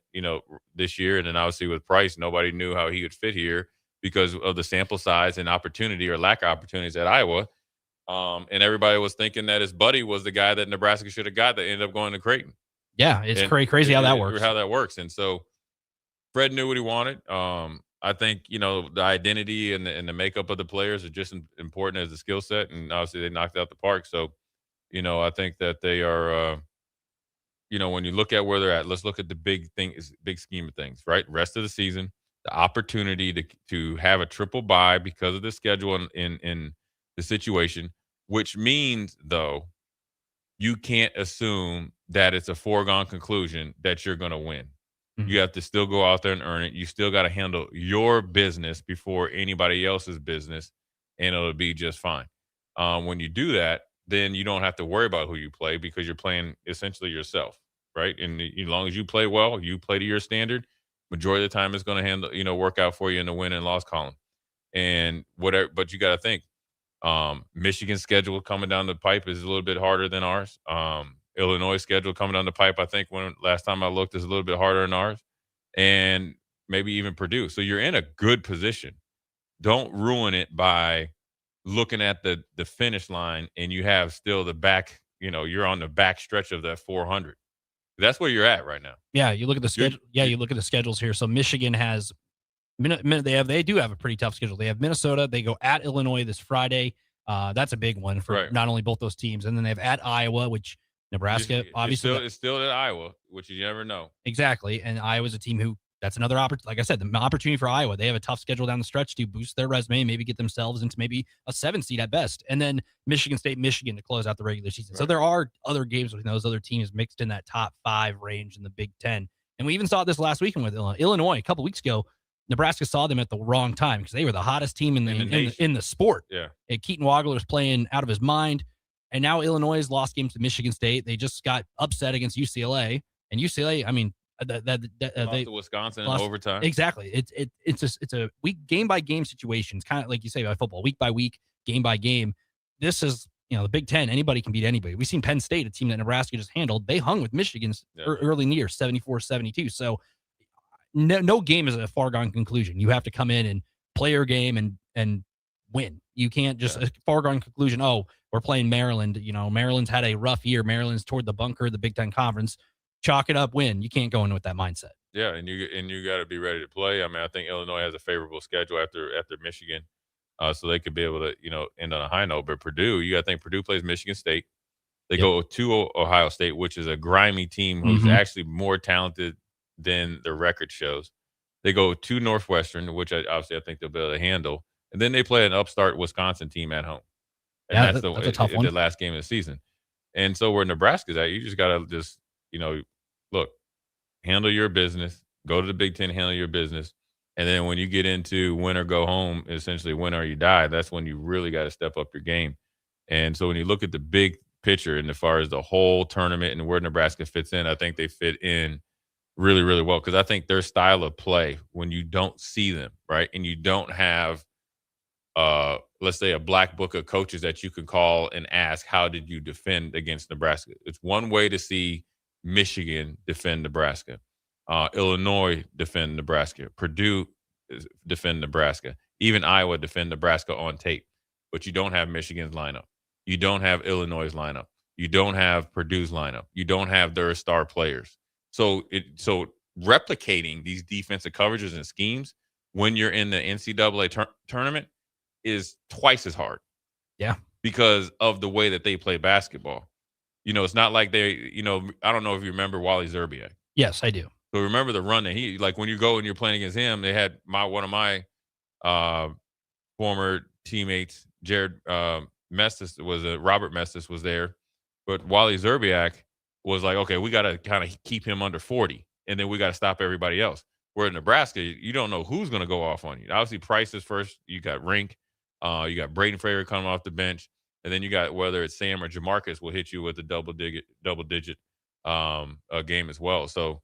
this year, and then obviously with Price, nobody knew how he would fit here because of the sample size and opportunity or lack of opportunities at Iowa. And everybody was thinking that his buddy was the guy that Nebraska should have got that ended up going to Creighton. Yeah, it's crazy how that works. And so Fred knew what he wanted. I think, the identity and the makeup of the players are just important as the skill set. And obviously they knocked out the park. So, I think that they are, when you look at where they're at, let's look at the big scheme of things, right? Rest of the season, the opportunity to have a triple bye because of the schedule in the situation, which means, though, you can't assume that it's a foregone conclusion that you're going to win. Mm-hmm. You have to still go out there and earn it. You still got to handle your business before anybody else's business, and it'll be just fine. When you do that, then you don't have to worry about who you play because you're playing essentially yourself, right? And as long as you play well, you play to your standard, majority of the time it's going to work out for you in the win and loss column. And whatever, but you got to think, Michigan's schedule coming down the pipe is a little bit harder than ours. Illinois' schedule coming down the pipe, I think last time I looked, is a little bit harder than ours, and maybe even Purdue. So you're in a good position. Don't ruin it by looking at the finish line and you have still the back, you're on the back stretch of that 400. That's where you're at right now. Yeah, you look at the schedule. You look at the schedules here. So Michigan has they do have a pretty tough schedule. They have Minnesota. They go at Illinois this Friday. That's a big one for not only both those teams. And then they have at Iowa, which Nebraska obviously it's still at Iowa, which you never know. Exactly. And Iowa's a team who that's another opportunity. Like I said, the opportunity for Iowa. They have a tough schedule down the stretch to boost their resume, maybe get themselves into maybe a 7 seed at best. And then Michigan State, Michigan to close out the regular season. Right. So there are other games with those other teams mixed in that top 5 range in the Big Ten. And we even saw this last weekend with Illinois a couple weeks ago. Nebraska saw them at the wrong time because they were the hottest team in the sport. Yeah. And Keaton Wagler's playing out of his mind. And now Illinois has lost games to Michigan State. They just got upset against UCLA. And UCLA, I mean, lost to Wisconsin in overtime. Exactly. It's a week game by game situation. It's kind of like you say about football, week by week, game by game. This is the Big Ten. Anybody can beat anybody. We've seen Penn State, a team that Nebraska just handled. They hung with Michigan's early in the year, 74-72. So no game is a foregone conclusion. You have to come in and play your game and win. You can't just a foregone conclusion. Oh, we're playing Maryland. Maryland's had a rough year. Maryland's toward the bunker of the Big Ten Conference. Chalk it up, win. You can't go in with that mindset. Yeah, and you got to be ready to play. I mean, I think Illinois has a favorable schedule after Michigan, so they could be able to end on a high note. But Purdue, you got to think Purdue plays Michigan State. They go to Ohio State, which is a grimy team who's actually more talented than their record shows. They go to Northwestern, which I think they'll be able to handle, and then they play an upstart Wisconsin team at home. And that's a tough one. The last game of the season. And so where Nebraska's at, you just got to just look, handle your business, go to the Big Ten, handle your business. And then when you get into win or go home, essentially win or you die, that's when you really got to step up your game. And so when you look at the big picture and as far as the whole tournament and where Nebraska fits in, I think they fit in really, really well because I think their style of play, when you don't see them, right, and you don't have, let's say, a black book of coaches that you can call and ask, how did you defend against Nebraska? It's one way to see Michigan defend Nebraska, Illinois defend Nebraska, Purdue defend Nebraska, even Iowa defend Nebraska on tape. But you don't have Michigan's lineup. You don't have Illinois' lineup. You don't have Purdue's lineup. You don't have their star players. So replicating these defensive coverages and schemes when you're in the NCAA tournament is twice as hard. Yeah. Because of the way that they play basketball. It's not like they, I don't know if you remember Wally Zerbiak. Yes, I do. So remember the run that he, like when you go and you're playing against him, they had one of my former teammates, Jared Mestis, Robert Mestis was there. But Wally Zerbiak was like, okay, we got to kind of keep him under 40, and then we got to stop everybody else. Where in Nebraska, you don't know who's going to go off on you. Obviously, Price is first. You got Rink. You got Braden Fraser coming off the bench. And then you got whether it's Sam or Jamarcus will hit you with a double digit game as well. So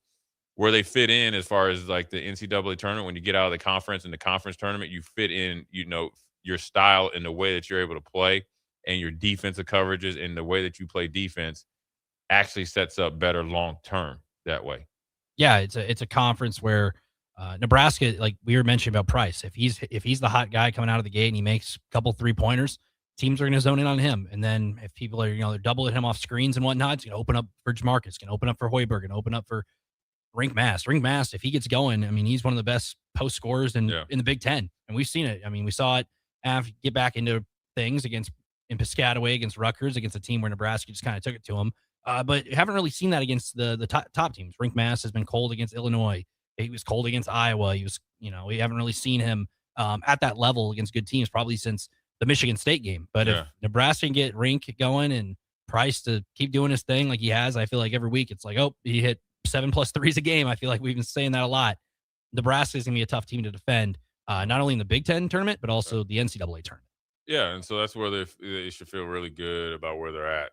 where they fit in as far as like the NCAA tournament, when you get out of the conference and the conference tournament, you fit in, your style and the way that you're able to play and your defensive coverages and the way that you play defense actually sets up better long term that way. Yeah, it's a conference where Nebraska, like we were mentioning about Price, if he's the hot guy coming out of the gate and he makes a couple 3-pointers, teams are going to zone in on him. And then if people are, they're doubling him off screens and whatnot, it's going to open up for Jamarcus, going to open up for Hoiberg, and open up for Rink Mast, if he gets going, I mean, he's one of the best post scorers in the Big Ten. And we've seen it. I mean, we saw it get back into things in Piscataway against Rutgers, against a team where Nebraska just kind of took it to him. But you haven't really seen that against the top teams. Rink Mast has been cold against Illinois. He was cold against Iowa. We haven't really seen him at that level against good teams probably since the Michigan State game. But if Nebraska can get Rink going and Price to keep doing his thing like he has, I feel like every week it's like, oh, he hit 7+ threes a game. I feel like we've been saying that a lot. Nebraska is going to be a tough team to defend, not only in the Big Ten tournament, but also the NCAA tournament. Yeah, and so that's where they should feel really good about where they're at,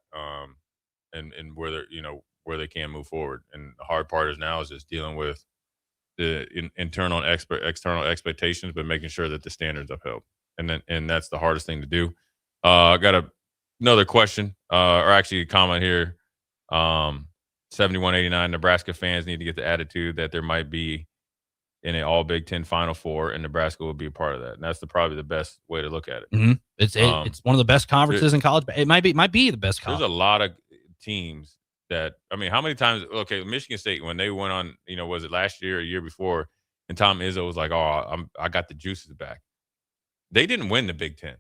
and where they're where they can move forward. And the hard part is now is just dealing with the internal and external expectations, but making sure that the standards upheld. And that's the hardest thing to do. I got another question, or actually a comment here. 7189 Nebraska fans need to get the attitude that there might be in an all Big Ten Final Four, and Nebraska will be a part of that. And that's probably the best way to look at it. Mm-hmm. It's one of the best conferences in college. It might be the best conference. There's a lot of teams that, I mean, how many times? Okay, Michigan State, when they went on, was it last year or a year before? And Tom Izzo was like, "Oh, I got the juices back." They didn't win the Big Ten.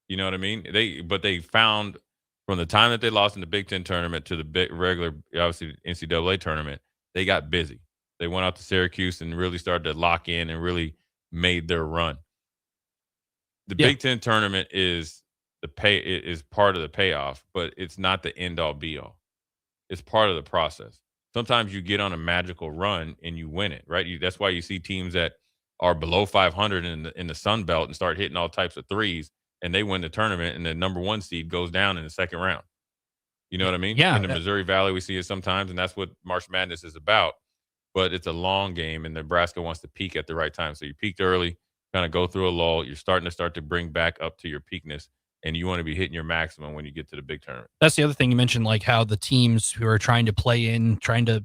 You know what I mean? But they found from the time that they lost in the Big Ten tournament to the regular, obviously NCAA tournament, they got busy. They went out to Syracuse and really started to lock in and really made their run. The Big Ten tournament is part of the payoff, but it's not the end all be all. It's part of the process. Sometimes you get on a magical run and you win it, right? That's why you see teams that are below 500 in the Sun Belt and start hitting all types of threes, and they win the tournament, and the number 1 seed goes down in the second round. You know what I mean? Yeah. In the Missouri Valley, we see it sometimes, and that's what March Madness is about. But it's a long game, and Nebraska wants to peak at the right time. So you peaked early, kind of go through a lull. You're starting to bring back up to your peakness, and you want to be hitting your maximum when you get to the big tournament. That's the other thing you mentioned, like how the teams who are trying to play in,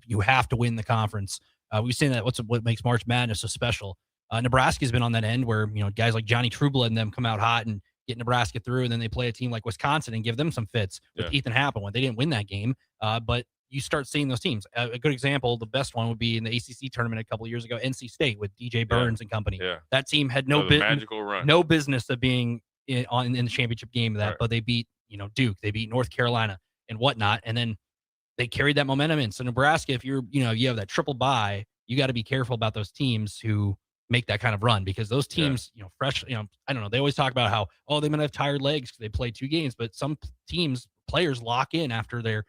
you have to win the conference. We've seen that. What makes March Madness so special? Nebraska's been on that end where, guys like Johnny Trubla and them come out hot and get Nebraska through, and then they play a team like Wisconsin and give them some fits with Ethan Happen when they didn't win that game. But you start seeing those teams. A good example, the best one would be in the ACC tournament a couple of years ago, NC State with DJ Burns and company. Yeah. That team had magical run. No business of being in the championship game of that, but they beat, Duke, they beat North Carolina and whatnot. And then they carried that momentum in. So Nebraska, if you have that triple bye, you got to be careful about those teams who make that kind of run, because those teams, fresh, I don't know. They always talk about how, they might have tired legs because they played 2 games, but some teams, players lock in after they're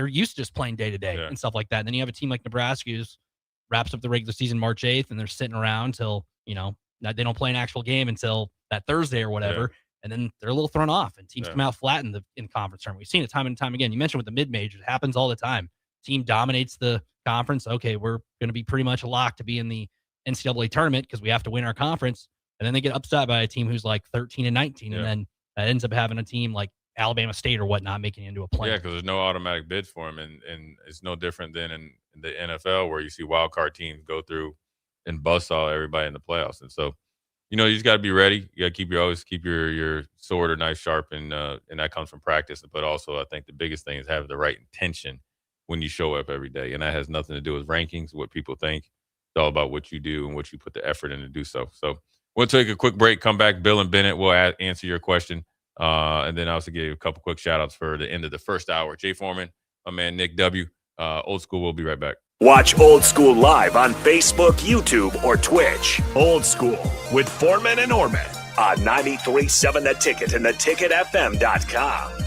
used to just playing day to day and stuff like that. And then you have a team like Nebraska who wraps up the regular season March 8th, and they're sitting around till, they don't play an actual game until that Thursday or whatever. And then they're a little thrown off, and teams come out flat in conference tournament. We've seen it time and time again. You mentioned with the mid-majors, it happens all the time. Team dominates the conference. Okay, we're going to be pretty much a lock to be in the NCAA tournament because we have to win our conference. And then they get upset by a team who's like 13-19. And then that ends up having a team like Alabama State or whatnot making it into a play. Yeah, because there's no automatic bids for them. And it's no different than in the NFL where you see wild card teams go through and buzzsaw everybody in the playoffs. And so, you just got to be ready. You got to always keep your sword or knife sharp, and that comes from practice. But also, I think the biggest thing is having the right intention when you show up every day. And that has nothing to do with rankings, what people think. It's all about what you do and what you put the effort in to do so. So we'll take a quick break, come back. Bill and Bennett will answer your question. And then I also give you a couple quick shout outs for the end of the first hour. Jay Foreman, my man, Nick W. Old School, we'll be right back. Watch Old School live on Facebook, YouTube, or Twitch. Old School with Foreman and Orman on 93.7 The Ticket and theticketfm.com.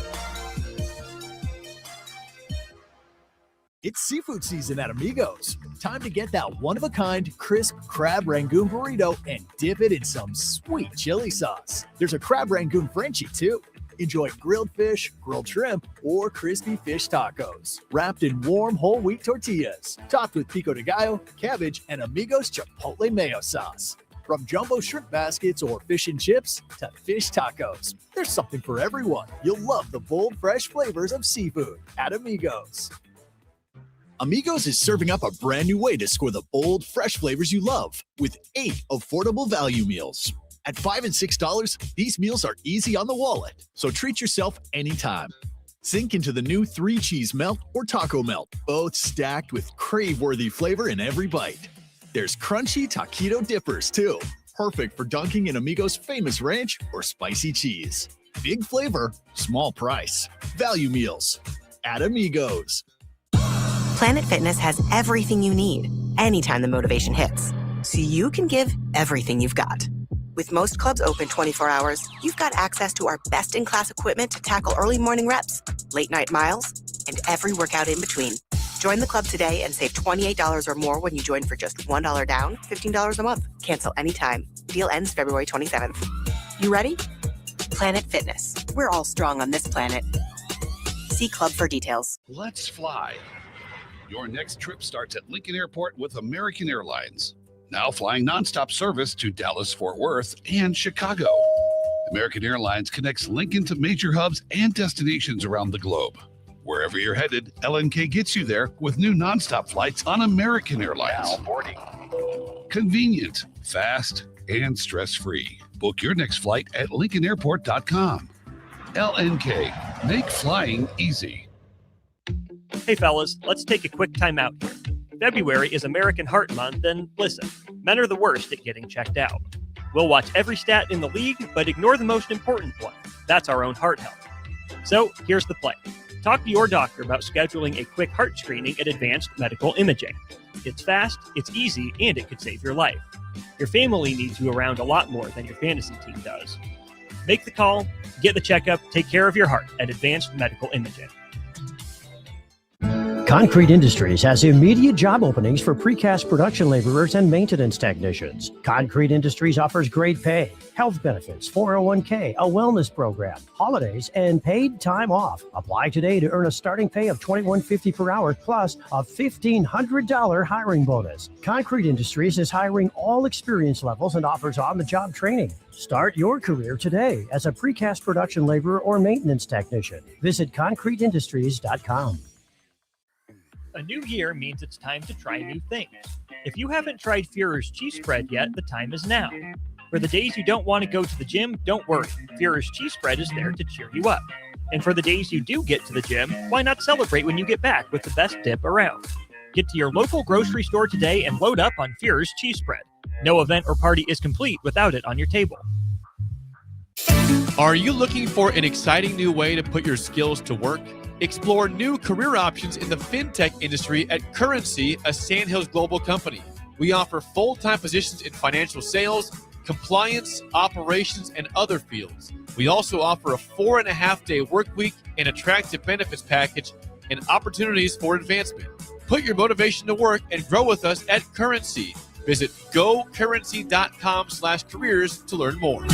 It's seafood season at Amigos. Time to get that one-of-a-kind, crisp crab rangoon burrito and dip it in some sweet chili sauce. There's a crab rangoon Frenchie, too. Enjoy grilled fish, grilled shrimp, or crispy fish tacos, wrapped in warm whole wheat tortillas, topped with pico de gallo, cabbage, and Amigos Chipotle mayo sauce. From jumbo shrimp baskets or fish and chips to fish tacos, there's something for everyone. You'll love the bold, fresh flavors of seafood at Amigos. Amigos is serving up a brand new way to score the bold, fresh flavors you love with 8 affordable value meals. At $5 and $6, these meals are easy on the wallet, so treat yourself anytime. Sink into the new 3-cheese melt or taco melt, both stacked with crave-worthy flavor in every bite. There's crunchy taquito dippers, too. Perfect for dunking in Amigos' famous ranch or spicy cheese. Big flavor, small price. Value meals at Amigos. Planet Fitness has everything you need anytime the motivation hits, so you can give everything you've got. With most clubs open 24 hours, you've got access to our best-in-class equipment to tackle early morning reps, late-night miles, and every workout in between. Join the club today and save $28 or more when you join for just $1 down, $15 a month. Cancel anytime. Deal ends February 27th. You ready? Planet Fitness. We're all strong on this planet. See club for details. Let's fly. Your next trip starts at Lincoln Airport with American Airlines. Now flying nonstop service to Dallas, Fort Worth, and Chicago. American Airlines connects Lincoln to major hubs and destinations around the globe. Wherever you're headed, LNK gets you there with new nonstop flights on American Airlines. Now boarding. Convenient, fast, and stress-free. Book your next flight at LincolnAirport.com. LNK, make flying easy. Hey fellas, let's take a quick time out here. February is American Heart Month, and listen, men are the worst at getting checked out. We'll watch every stat in the league, but ignore the most important one. That's our own heart health. So here's the play. Talk to your doctor about scheduling a quick heart screening at Advanced Medical Imaging. It's fast, it's easy, and it could save your life. Your family needs you around a lot more than your fantasy team does. Make the call, get the checkup, take care of your heart at Advanced Medical Imaging. Concrete Industries has immediate job openings for precast production laborers and maintenance technicians. Concrete Industries offers great pay, health benefits, 401k, a wellness program, holidays, and paid time off. Apply today to earn a starting pay of $21.50 per hour plus a $1,500 hiring bonus. Concrete Industries is hiring all experience levels and offers on-the-job training. Start your career today as a precast production laborer or maintenance technician. Visit concreteindustries.com. A new year means it's time to try new things. If you haven't tried Februrary cheese spread yet, the time is now. For the days you don't want to go to the gym, don't worry. Februrary cheese spread is there to cheer you up. And for the days you do get to the gym, why not celebrate when you get back with the best dip around? Get to your local grocery store today and load up on Februrary cheese spread. No event or party is complete without it on your table. Are you looking for an exciting new way to put your skills to work? Explore new career options in the fintech industry at Currency, a Sandhills global company. We offer full-time positions in financial sales, compliance, operations, and other fields. We also offer a 4.5-day work week, an attractive benefits package, and opportunities for advancement. Put your motivation to work and grow with us at Currency. Visit gocurrency.com/careers to learn more.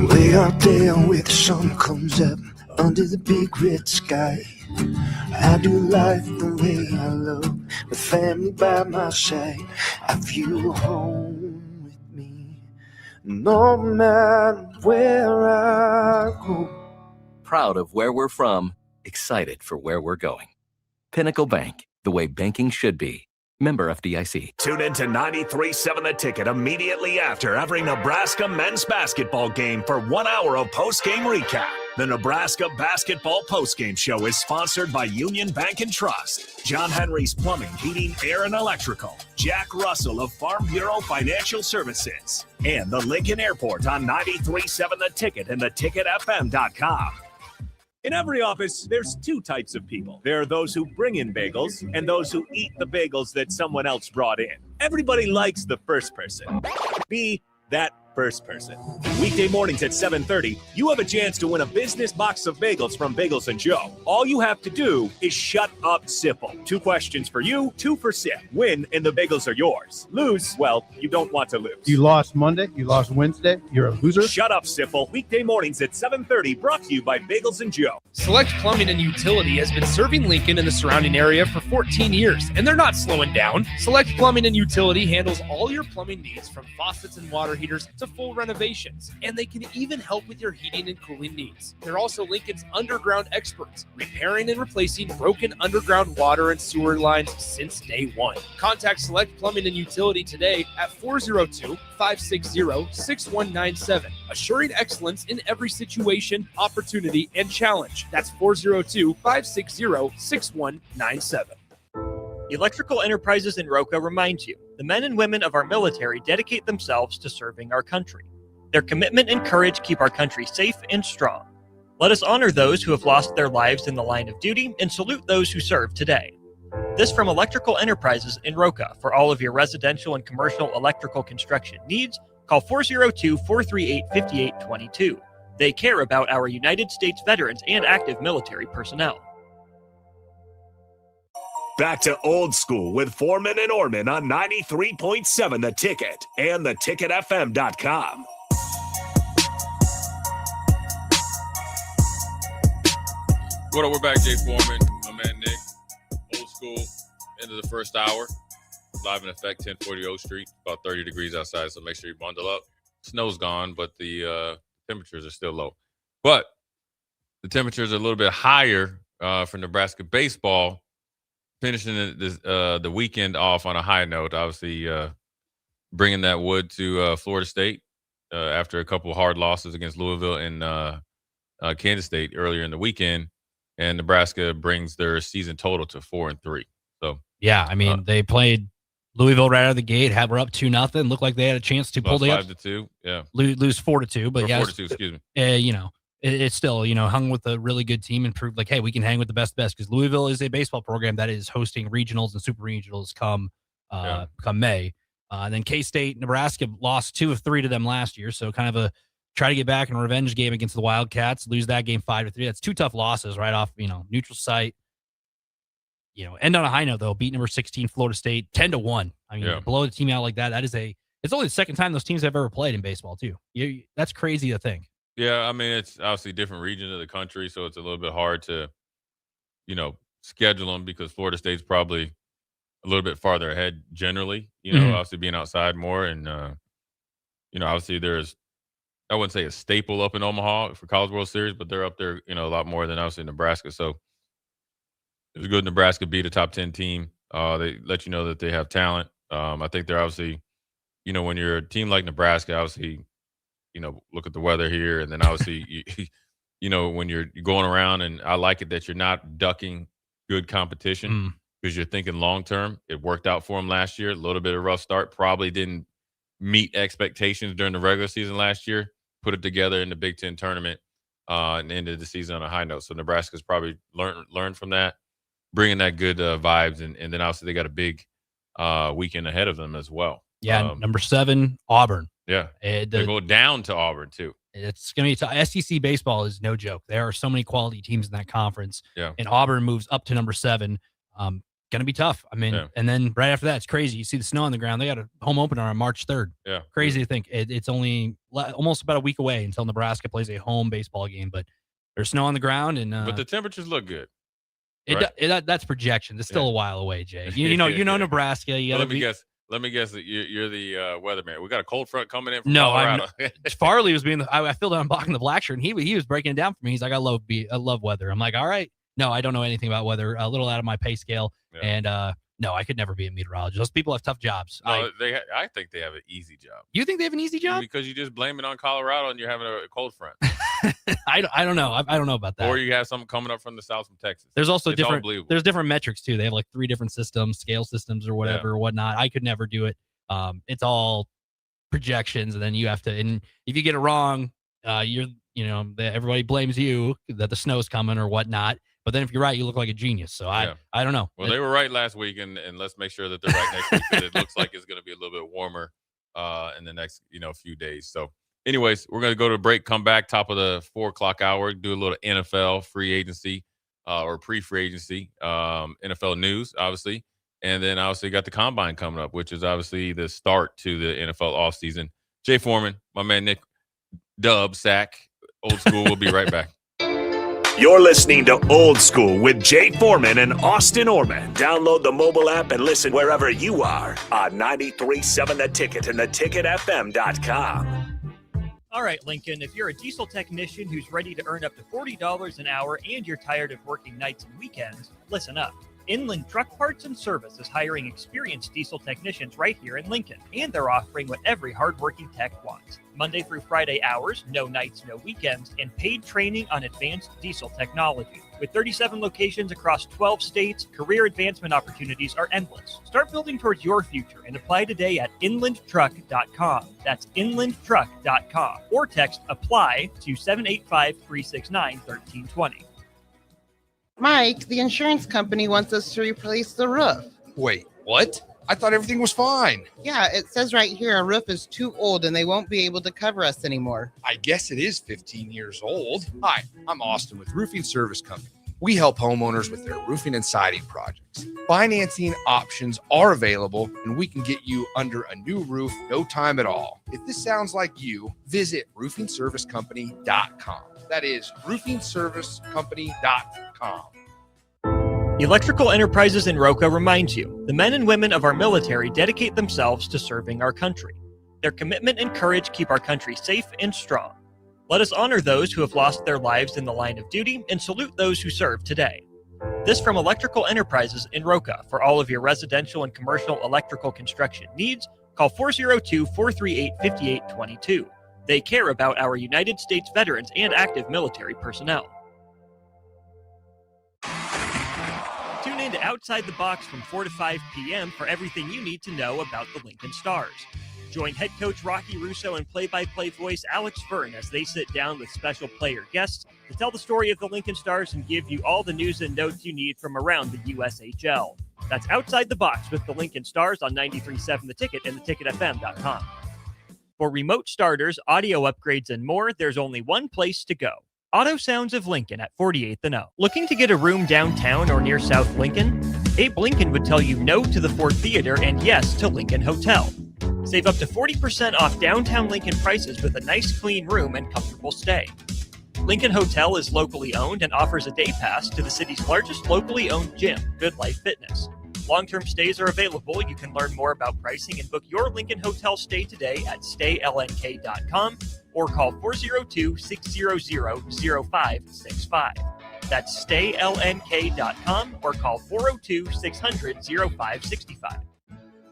Way out there where the sun comes up under the big red sky, I do life the way I love, with family by my side. I feel home with me, no matter where I go. Proud of where we're from, excited for where we're going. Pinnacle Bank, the way banking should be. Member FDIC. Tune in to 93.7 The Ticket immediately after every Nebraska men's basketball game for 1 hour of post-game recap. The Nebraska Basketball Postgame Show is sponsored by Union Bank and Trust, John Henry's Plumbing, Heating, Air, and Electrical, Jack Russell of Farm Bureau Financial Services, and the Lincoln Airport on 93.7 The Ticket and theticketfm.com. In every office, there's two types of people. There are those who bring in bagels and those who eat the bagels that someone else brought in. Everybody likes the first person. Be that first person. Weekday mornings at 7:30, you have a chance to win a business box of bagels from Bagels & Joe. All you have to do is shut up, Sipple. 2 questions for you, 2 for Sip. Win and the bagels are yours. Lose, well, you don't want to lose. You lost Monday, you lost Wednesday, you're a loser. Shut up, Sipple. Weekday mornings at 7:30, brought to you by Bagels & Joe. Select Plumbing and Utility has been serving Lincoln and the surrounding area for 14 years, and they're not slowing down. Select Plumbing and Utility handles all your plumbing needs, from faucets and water heaters to of full renovations, and they can even help with your heating and cooling needs. They're also Lincoln's underground experts, repairing and replacing broken underground water and sewer lines since day one. Contact Select Plumbing and Utility today at 402-560-6197, assuring excellence in every situation, opportunity, and challenge. That's 402-560-6197. Electrical Enterprises in Roca reminds you, the men and women of our military dedicate themselves to serving our country. Their commitment and courage keep our country safe and strong. Let us honor those who have lost their lives in the line of duty and salute those who serve today. This from Electrical Enterprises in Roca. For all of your residential and commercial electrical construction needs, call 402-438-5822. They care about our United States veterans and active military personnel. Back to Old School with Foreman and Orman on 93.7 The Ticket and theticketfm.com. What up, we're back, Jay Foreman, my man Nick. Old School, end of the first hour. Live in effect, 1040 O Street. About 30 degrees outside, so make sure you bundle up. Snow's gone, but the temperatures are still low. But the temperatures are a little bit higher for Nebraska baseball. Finishing the weekend off on a high note, obviously bringing that wood to Florida State after a couple of hard losses against Louisville and Kansas State earlier in the weekend, and Nebraska brings their season total to 4-3. So yeah, I mean they played Louisville right out of the gate, were up 2-0, looked like they had a chance to pull the 5-2, yeah, lose 4-2, but 4-2, excuse me. It's still, hung with a really good team and proved like, hey, we can hang with the best because Louisville is a baseball program that is hosting regionals and super regionals come May. And then K-State, Nebraska lost 2 of 3 to them last year. So kind of try to get back in a revenge game against the Wildcats, lose that game 5-3. That's 2 tough losses right off, neutral site. End on a high note though, beat number 16 Florida State 10-1. I mean, blow the team out like that. It's only the second time those teams have ever played in baseball too. That's crazy to think. Yeah, I mean, it's obviously different regions of the country, so it's a little bit hard to, schedule them because Florida State's probably a little bit farther ahead generally, obviously being outside more. And, obviously there's, I wouldn't say a staple up in Omaha for College World Series, but they're up there, a lot more than obviously Nebraska. So it was good Nebraska beat a top 10 team. They let you know that they have talent. I think they're obviously, when you're a team like Nebraska, obviously, look at the weather here. And then obviously, when you're going around, and I like it that you're not ducking good competition because you're thinking long-term. It worked out for them last year. A little bit of a rough start. Probably didn't meet expectations during the regular season last year. Put it together in the Big Ten tournament and ended the season on a high note. So Nebraska's probably learned from that, bringing that good vibes. And then obviously they got a big weekend ahead of them as well. Yeah, number 7, Auburn. Yeah, they go down to Auburn, too. It's going to be SEC baseball is no joke. There are so many quality teams in that conference. Yeah. And Auburn moves up to number 7. Going to be tough. I mean, and then right after that, it's crazy. You see the snow on the ground. They got a home opener on March 3rd. Yeah. Crazy to think. It's only almost about a week away until Nebraska plays a home baseball game. But there's snow on the ground. But the temperatures look good. That's projection. It's still a while away, Jay. You know Nebraska. Let me guess that you're the weatherman. We got a cold front coming in from No, Colorado. Farley was being I filled out blocking the black shirt, and he was breaking it down for me. He's like, I love weather. I'm like, all right. No, I don't know anything about weather. A little out of my pay scale. Yeah. And no, I could never be a meteorologist. Those people have tough jobs. No, I think they have an easy job. You think they have an easy job? Because you just blame it on Colorado and you're having a cold front. I don't know. I don't know about that. Or you have something coming up from the south from Texas. There's also there's different metrics too. They have like 3 different systems, scale systems or whatever or whatnot. I could never do it. It's all projections, and then you have to. And if you get it wrong, everybody blames you that the snow's coming or whatnot. But then if you're right, you look like a genius. So I don't know. Well, they were right last week, and let's make sure that they're right next week. Because it looks like it's going to be a little bit warmer in the next few days. So, anyways, we're going to go to a break. Come back top of the 4:00 hour. Do a little NFL free agency or pre-free agency NFL news, obviously. And then obviously got the combine coming up, which is obviously the start to the NFL offseason. Jay Foreman, my man Nick Dub Sack, Old School. We'll be right back. You're listening to Old School with Jay Foreman and Austin Orman. Download the mobile app and listen wherever you are on 93.7 The Ticket and theticketfm.com. All right, Lincoln, if you're a diesel technician who's ready to earn up to $40 an hour and you're tired of working nights and weekends, listen up. Inland Truck Parts and Service is hiring experienced diesel technicians right here in Lincoln, and they're offering what every hardworking tech wants. Monday through Friday hours, no nights, no weekends, and paid training on advanced diesel technology. With 37 locations across 12 states, career advancement opportunities are endless. Start building towards your future and apply today at inlandtruck.com. That's inlandtruck.com. Or text APPLY to 785-369-1320. Mike, the insurance company wants us to replace the roof. Wait, what? I thought everything was fine. Yeah, it says right here our roof is too old and they won't be able to cover us anymore. I guess it is 15 years old. Hi, I'm Austin with Roofing Service Company. We help homeowners with their roofing and siding projects. Financing options are available, and we can get you under a new roof no time at all. If this sounds like you, visit roofingservicecompany.com. That is roofingservicecompany.com. Electrical Enterprises in Roca reminds you, the men and women of our military dedicate themselves to serving our country. Their commitment and courage keep our country safe and strong. Let us honor those who have lost their lives in the line of duty and salute those who serve today. This from Electrical Enterprises in Roca. For all of your residential and commercial electrical construction needs, call 402-438-5822. They care about our United States veterans and active military personnel. Tune in to Outside the Box from 4 to 5 p.m. for everything you need to know about the Lincoln Stars. Join head coach Rocky Russo and play-by-play voice Alex Fern as they sit down with special player guests to tell the story of the Lincoln Stars and give you all the news and notes you need from around the USHL. That's Outside the Box with the Lincoln Stars on 93.7 The Ticket and theticketfm.com. For remote starters, audio upgrades, and more, there's only one place to go. Auto Sounds of Lincoln at 48th and O. Looking to get a room downtown or near South Lincoln? Abe Lincoln would tell you no to the Ford Theater and yes to Lincoln Hotel. Save up to 40% off downtown Lincoln prices with a nice clean room and comfortable stay. Lincoln Hotel is locally owned and offers a day pass to the city's largest locally owned gym, Good Life Fitness. Long-term stays are available. You can learn more about pricing and book your Lincoln Hotel stay today at staylnk.com or call 402-600-0565. That's staylnk.com or call 402-600-0565.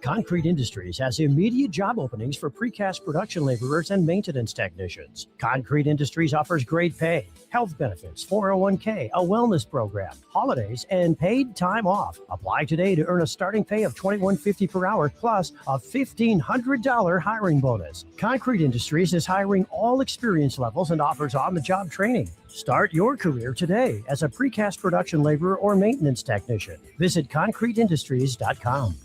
Concrete Industries has immediate job openings for precast production laborers and maintenance technicians. Concrete Industries offers great pay, health benefits, 401k, a wellness program, holidays, and paid time off. Apply today to earn a starting pay of $21.50 per hour plus a $1,500 hiring bonus. Concrete Industries is hiring all experience levels and offers on-the-job training. Start your career today as a precast production laborer or maintenance technician. Visit concreteindustries.com.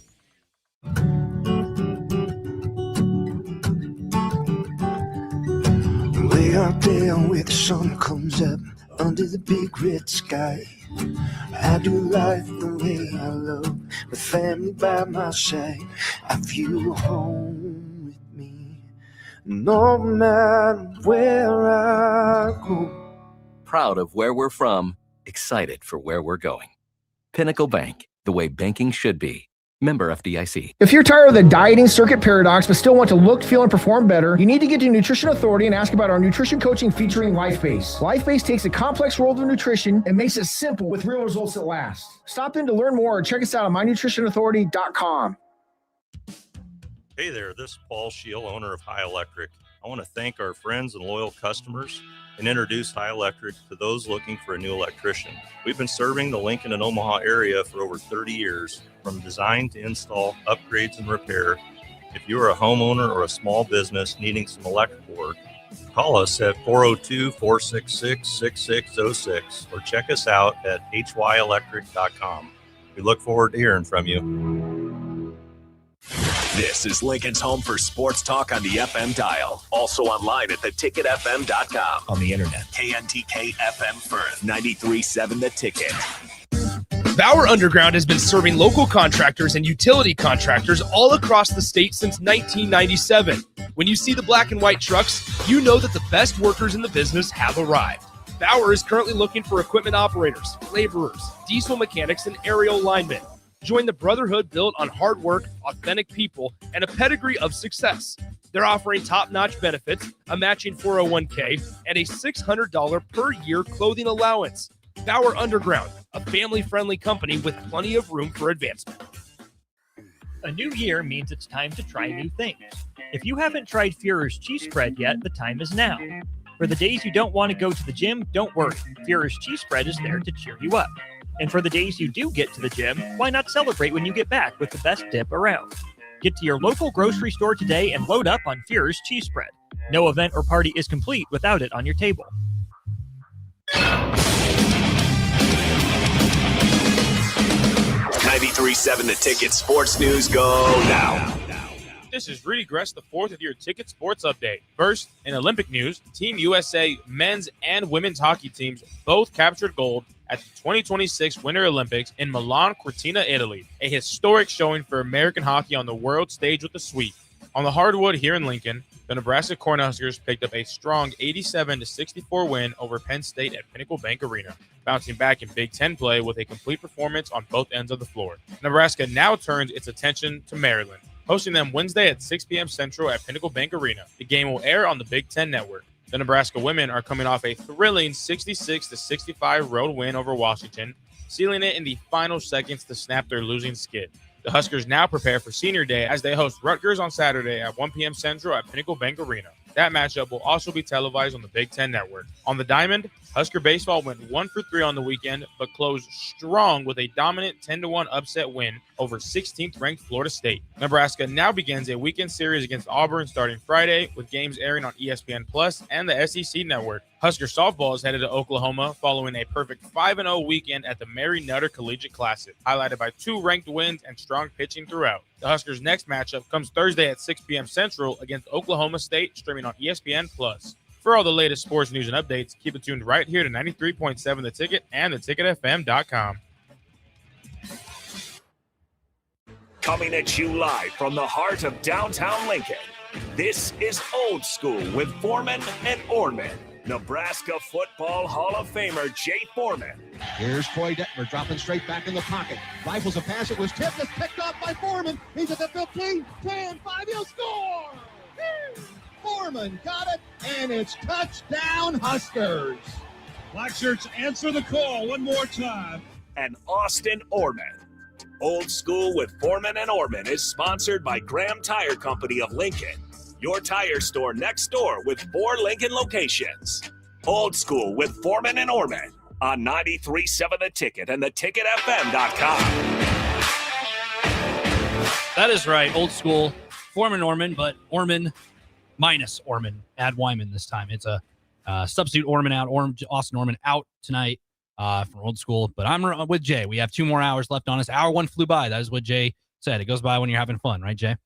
Way out there where the sun comes up under the big red sky, I do life the way I love, with family by my side. I feel home with me, no matter where I go. Proud of where we're from, excited for where we're going. Pinnacle Bank, the way banking should be. Member FDIC. If you're tired of the dieting circuit paradox but still want to look, feel, and perform better, you need to get to Nutrition Authority and ask about our nutrition coaching featuring LifeBase. LifeBase takes the complex world of nutrition and makes it simple with real results that last. Stop in to learn more or check us out at mynutritionauthority.com. Hey there, this is Paul Scheel, owner of High Electric. I want to thank our friends and loyal customers and introduce High Electric to those looking for a new electrician. We've been serving the Lincoln and Omaha area for over 30 years, from design to install, upgrades, and repair. If you are a homeowner or a small business needing some electrical work, call us at 402-466-6606 or check us out at hyelectric.com. We look forward to hearing from you. This is Lincoln's home for sports talk on the FM dial. Also online at theticketfm.com. On the internet, KNTK FM Firth, 93.7 The Ticket. Bauer Underground has been serving local contractors and utility contractors all across the state since 1997. When you see the black and white trucks, you know that the best workers in the business have arrived. Bauer is currently looking for equipment operators, laborers, diesel mechanics, and aerial linemen. Join the brotherhood built on hard work, authentic people, and a pedigree of success. They're offering top-notch benefits, a matching 401k, and a $600 per year clothing allowance. Bauer Underground, a family-friendly company with plenty of room for advancement. A new year means it's time to try new things. If you haven't tried Führer's cheese spread yet, the time is now. For the days you don't want to go to the gym, don't worry. Führer's cheese spread is there to cheer you up. And for the days you do get to the gym, why not celebrate when you get back with the best dip around? Get to your local grocery store today and load up on Führer's cheese spread. No event or party is complete without it on your table. 93.7 The Ticket Sports News go now. This is Rudy Gress, the fourth of your Ticket Sports Update. First, in Olympic news, Team USA men's and women's hockey teams both captured gold at the 2026 Winter Olympics in Milan Cortina, Italy. A historic showing for American hockey on the world stage with a sweep. On the hardwood here in Lincoln, the Nebraska Cornhuskers picked up a strong 87-64 win over Penn State at Pinnacle Bank Arena, bouncing back in Big Ten play with a complete performance on both ends of the floor. Nebraska now turns its attention to Maryland, hosting them Wednesday at 6 p.m. Central at Pinnacle Bank Arena. The game will air on the Big Ten Network. The Nebraska women are coming off a thrilling 66-65 road win over Washington, sealing it in the final seconds to snap their losing skid. The Huskers now prepare for Senior Day as they host Rutgers on Saturday at 1 p.m. Central at Pinnacle Bank Arena. That matchup will also be televised on the Big Ten Network. On the diamond, Husker baseball went 1 for 3 on the weekend, but closed strong with a dominant 10-1 upset win over 16th-ranked Florida State. Nebraska now begins a weekend series against Auburn starting Friday, with games airing on ESPN Plus and the SEC Network. Husker softball is headed to Oklahoma following a perfect 5-0 weekend at the Mary Nutter Collegiate Classic, highlighted by 2 ranked wins and strong pitching throughout. The Huskers' next matchup comes Thursday at 6 p.m. Central against Oklahoma State, streaming on ESPN Plus. For all the latest sports news and updates, keep it tuned right here to 93.7 The Ticket and theticketfm.com. Coming at you live from the heart of downtown Lincoln, this is Old School with Foreman and Orman. Nebraska Football Hall of Famer Jay Foreman. Here's Troy Detmer dropping straight back in the pocket. Rifles a pass. It was tipped. It's picked off by Foreman. He's at the 15, 10, 5. He'll score. Foreman got it, and it's touchdown Huskers. Black shirts answer the call one more time. And Austin Orman. Old School with Foreman and Orman is sponsored by Graham Tire Company of Lincoln, your tire store next door with 4 Lincoln locations. Old School with Foreman and Orman on 93.7 The Ticket and theticketfm.com. That is right. Old School, Foreman Orman, but Orman minus Orman. Add Wyman this time. It's a substitute Orman out. Austin Orman out tonight from Old School. But I'm with Jay. We have 2 more hours left on us. Hour 1 flew by. That is what Jay said. It goes by when you're having fun, right, Jay?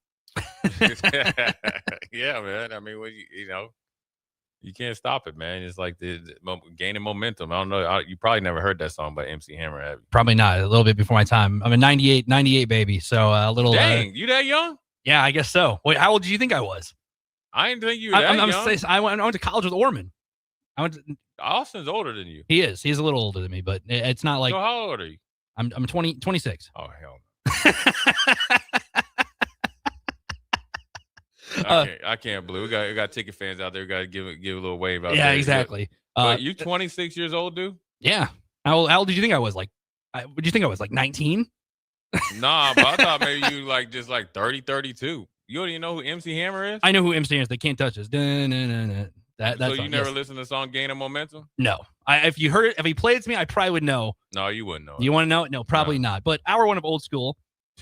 Yeah, man. I mean, you know, you can't stop it, man. It's like the gaining momentum. I don't know. You probably never heard that song by MC Hammer, have you? Probably not. A little bit before my time. I'm a 98 baby. So a little. Dang, you that young? Yeah, I guess so. Wait, how old do you think I was? I didn't think you were that young. I went to college with Orman. Austin's older than you. He is. He's a little older than me, but it's not like. So how old are you? I'm 26. Oh, hell no. I can't believe we got ticket fans out there. We got to give a little wave out there. Yeah, exactly. But you 26 years old, dude? Yeah. How old did you think I was? Like, would you think I was like 19? Nah, but I thought maybe you just 30, 32. You don't even know who MC Hammer is? I know who MC Hammer is. They can't touch us. That's so you never listened to the song Gaining Momentum? No. If you heard it, if he played it to me, I probably would know. No, you wouldn't know. You want to know it? No, probably not. But hour 1 of Old School.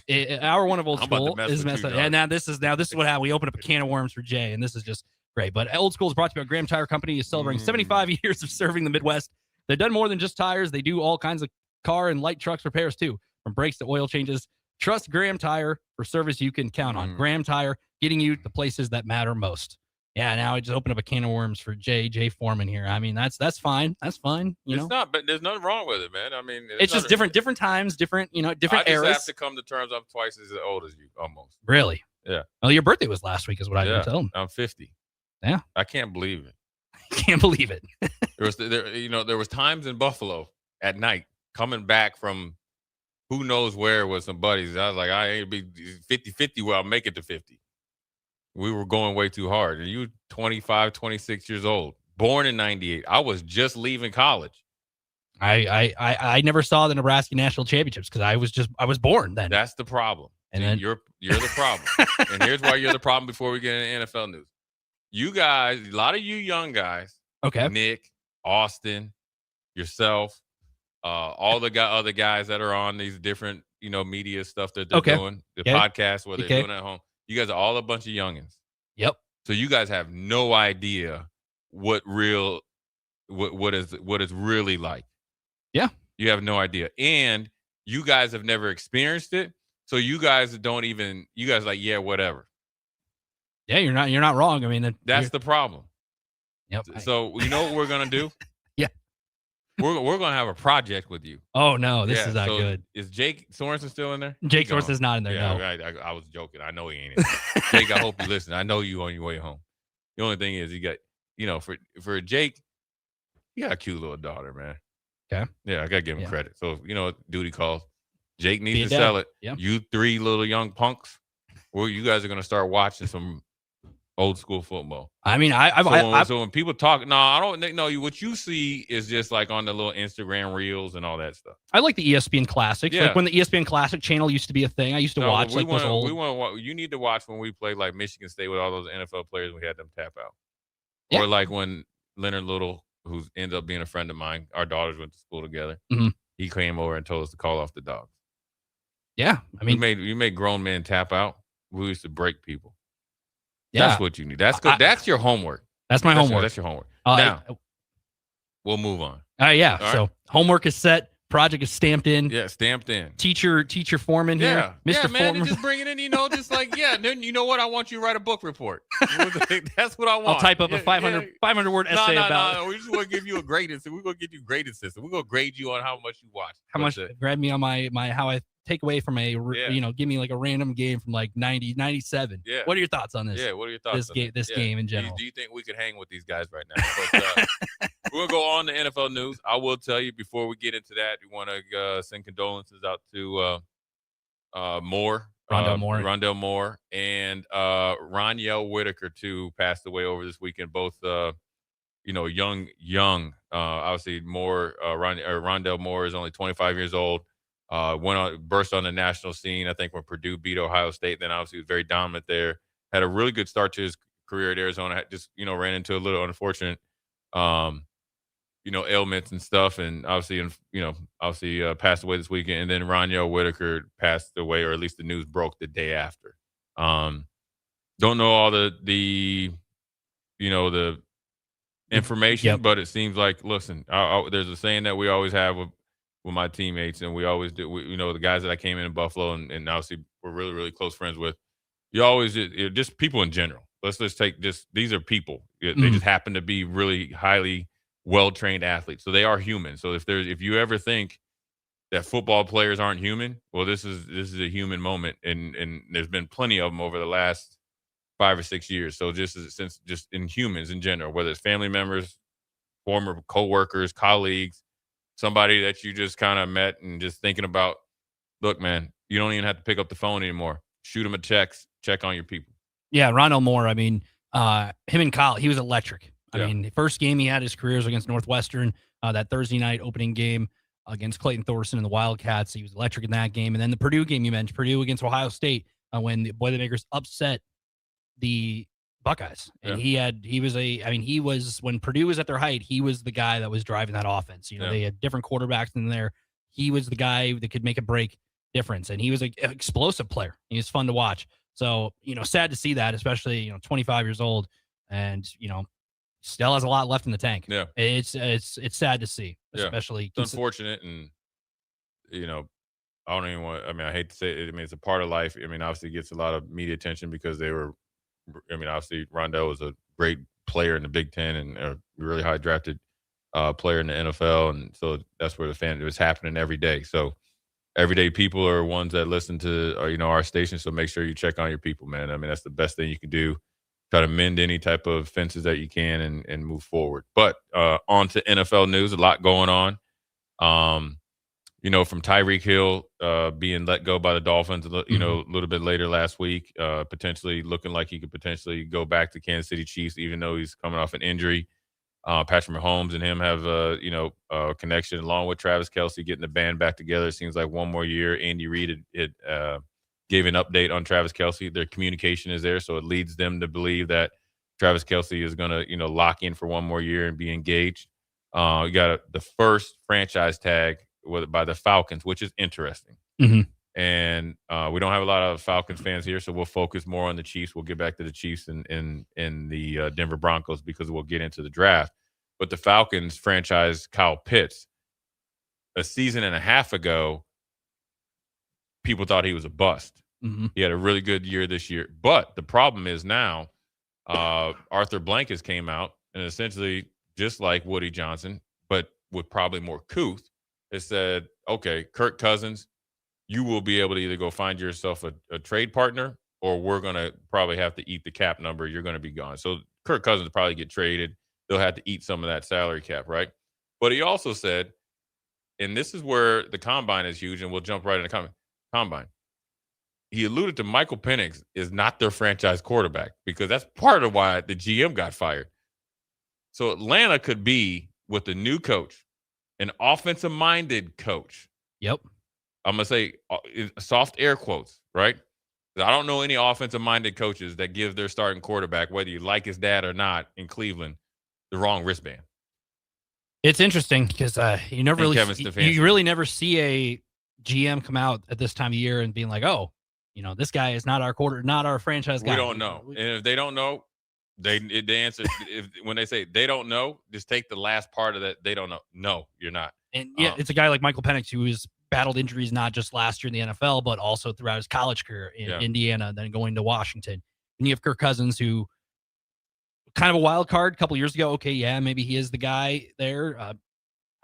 Hour 1 of Old School is messed up. And now this is what happened. We opened up a can of worms for Jay, and this is just great. But Old School is brought to you by Graham Tire Company. Is celebrating 75 years of serving the Midwest. They've done more than just tires. They do all kinds of car and light trucks repairs too, from brakes to oil changes. Trust Graham Tire for service you can count on. Graham Tire, getting you to places that matter most. Yeah, now I just opened up a can of worms for Jay Foreman here. I mean, that's fine. That's fine. It's not, but there's nothing wrong with it, man. I mean, it's just different times, different eras. I just have to come to terms. I'm twice as old as you, almost. Really? Yeah. Well, your birthday was last week, is what I didn't tell him. I'm 50. Yeah. I can't believe it. Can't believe it. there was times in Buffalo at night coming back from who knows where with some buddies. I was like, I ain't be 50-50 where I'll make it to 50. We were going way too hard. And you 25, 26 years old, born in 98. I was just leaving college. I never saw the Nebraska national championships because I was born then. That's the problem. And See, then you're the problem. And here's why you're the problem before we get into NFL news. You guys, a lot of you young guys, okay, Nick, Austin, yourself, all the other guys that are on these different, media stuff that they're doing, the podcast, where they're doing it at home. You guys are all a bunch of youngins. Yep. So you guys have no idea what is really like. Yeah. You have no idea. And you guys have never experienced it. So you guys like, yeah, whatever. Yeah, you're not wrong. I mean, that's the problem. Yep. So you know what we're gonna do? Yeah. We're gonna have a project with you. Oh no, this is not good. Is Jake Sorensen still in there? Jake Sorensen's not in there. Yeah, no. I was joking. I know he ain't in there. Jake, I hope you listen. I know you on your way home. The only thing is, you got, for Jake, you got a cute little daughter, man. Okay. Yeah, I gotta give him credit. So duty calls. Jake needs Be a to dad. sell it. Yeah. You three little young punks, you guys are gonna start watching some old school football. I mean, so when people talk, I don't know. What you see is just like on the little Instagram reels and all that stuff. I like the ESPN Classics. Yeah. Like when the ESPN Classic channel used to be a thing, I used to watch those old. You need to watch when we played like Michigan State with all those NFL players. We had them tap out, or like when Leonard Little, who ended up being a friend of mine, our daughters went to school together. Mm-hmm. He came over and told us to call off the dogs. Yeah, I mean, you made grown men tap out. We used to break people. Yeah. That's what you need. That's good. That's your homework. That's my homework. That's your homework. Now, we'll move on. Yeah. All so right. homework is set. Project is stamped in. Yeah, stamped in. Teacher foreman here. Yeah, Mr. man, Foreman. just bring it in, just like, then you know what? I want you to write a book report. That's what I want. I'll type up a 500 word essay about No, we just want to give you a grading system. We're going to give you a grading system. We're going to grade you on how much you watch. how much grab me on my how I take away from give me like a random game from like 90, 97. Yeah. What are your thoughts on this? Yeah, what are your thoughts on this game in general? Do you think we could hang with these guys right now? But, we're going to go on to NFL news. I will tell you before we get into that, we want to send condolences out to Rondell Moore, and Roniel Whitaker too passed away over this weekend. Both young. Obviously, Rondell Moore is only 25 years old. Burst on the national scene, I think, when Purdue beat Ohio State. Then obviously was very dominant there. Had a really good start to his career at Arizona. Just ran into a little unfortunate ailments and stuff, and obviously passed away this weekend. And then Roniel Whitaker passed away, or at least the news broke the day after. Don't know all the information, but it seems like, listen, there's a saying that we always have with my teammates, and we always do. The guys that I came in Buffalo, and obviously we're really, really close friends with. You always just people in general. Let's just take these are people. They just happen to be really highly well-trained athletes, so they are human. So if you ever think that football players aren't human, well, this is a human moment, and there's been plenty of them over the last 5 or 6 years. So just in humans in general, whether it's family members, former coworkers, colleagues, somebody that you just kind of met and just thinking about, look, man, you don't even have to pick up the phone anymore. Shoot them a text, check on your people. Yeah, Rondell Moore, I mean, him in college, he was electric. I Yeah. mean, the first game he had his career was against Northwestern, that Thursday night opening game against Clayton Thorson and the Wildcats. He was electric in that game. And then the Purdue game you mentioned, Purdue against Ohio State, when the Boilermakers upset the Buckeyes. And when Purdue was at their height, he was the guy that was driving that offense. They had different quarterbacks in there. He was the guy that could make a break difference. And he was an explosive player. He was fun to watch. So, sad to see that, especially, 25 years old, and, still has a lot left in the tank. Yeah. It's sad to see, especially. It's unfortunate. And, I don't even I hate to say it. I mean, it's a part of life. I mean, obviously it gets a lot of media attention because obviously Rondell was a great player in the Big Ten and a really high drafted player in the NFL. And so that's where it was happening every day. So everyday people are ones that listen to, our station. So make sure you check on your people, man. I mean, that's the best thing you can do. Try to mend any type of fences that you can and move forward. But on to NFL news, a lot going on. from Tyreek Hill being let go by the Dolphins, a little bit later last week, potentially looking like he could potentially go back to Kansas City Chiefs, even though he's coming off an injury. Patrick Mahomes and him have a connection, along with Travis Kelce getting the band back together. It seems like one more year. Andy Reid gave an update on Travis Kelce. Their communication is there, so it leads them to believe that Travis Kelce is going to lock in for one more year and be engaged. You got the first franchise tag by the Falcons, which is interesting. Mm-hmm. And we don't have a lot of Falcons fans here, so we'll focus more on the Chiefs. We'll get back to the Chiefs and the Denver Broncos because we'll get into the draft. But the Falcons franchise Kyle Pitts, a season and a half ago, people thought he was a bust. Mm-hmm. He had a really good year this year. But the problem is now Arthur Blank has came out and essentially, just like Woody Johnson, but with probably more couth, has said, okay, Kirk Cousins, you will be able to either go find yourself a trade partner, or we're going to probably have to eat the cap number. You're going to be gone. So Kirk Cousins will probably get traded. They'll have to eat some of that salary cap, right? But he also said, and this is where the combine is huge, and we'll jump right into combine. He alluded to Michael Penix is not their franchise quarterback, because that's part of why the GM got fired. So Atlanta could be, with the new coach, an offensive-minded coach. Yep. I'm going to say soft air quotes, right? I don't know any offensive-minded coaches that give their starting quarterback, whether you like his dad or not, in Cleveland, the wrong wristband. It's interesting because you really never see a GM come out at this time of year and being like, oh, this guy is not our franchise guy. We don't know. And if they don't know, they answer. When they say they don't know, just take the last part of that. They don't know. No, you're not. And it's a guy like Michael Penix who has battled injuries not just last year in the NFL, but also throughout his college career in Indiana, then going to Washington. And you have Kirk Cousins, who kind of a wild card a couple years ago. Okay, yeah, maybe he is the guy there.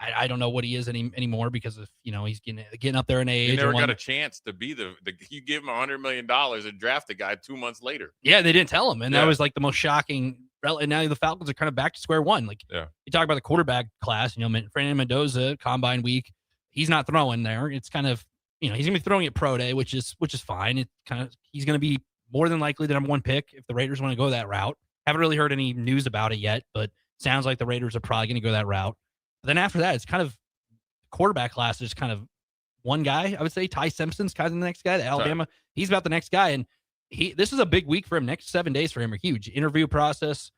I don't know what he is anymore because of he's getting up there in age. He never got a chance to be the you give him $100 million and draft the guy 2 months later. Yeah, they didn't tell him, and that was like the most shocking. And now the Falcons are kind of back to square one. Like you talk about the quarterback class, Fernando Mendoza, combine week, he's not throwing there. It's kind of he's gonna be throwing at pro day, which is fine. It kind of he's gonna be more than likely the number one pick if the Raiders want to go that route. Haven't really heard any news about it yet, but sounds like the Raiders are probably gonna go that route. But then after that, it's kind of quarterback class is kind of one guy. I would say Ty Simpson's kind of the next guy. The Alabama, he's about the next guy, and this is a big week for him. Next 7 days for him are huge. Interview process,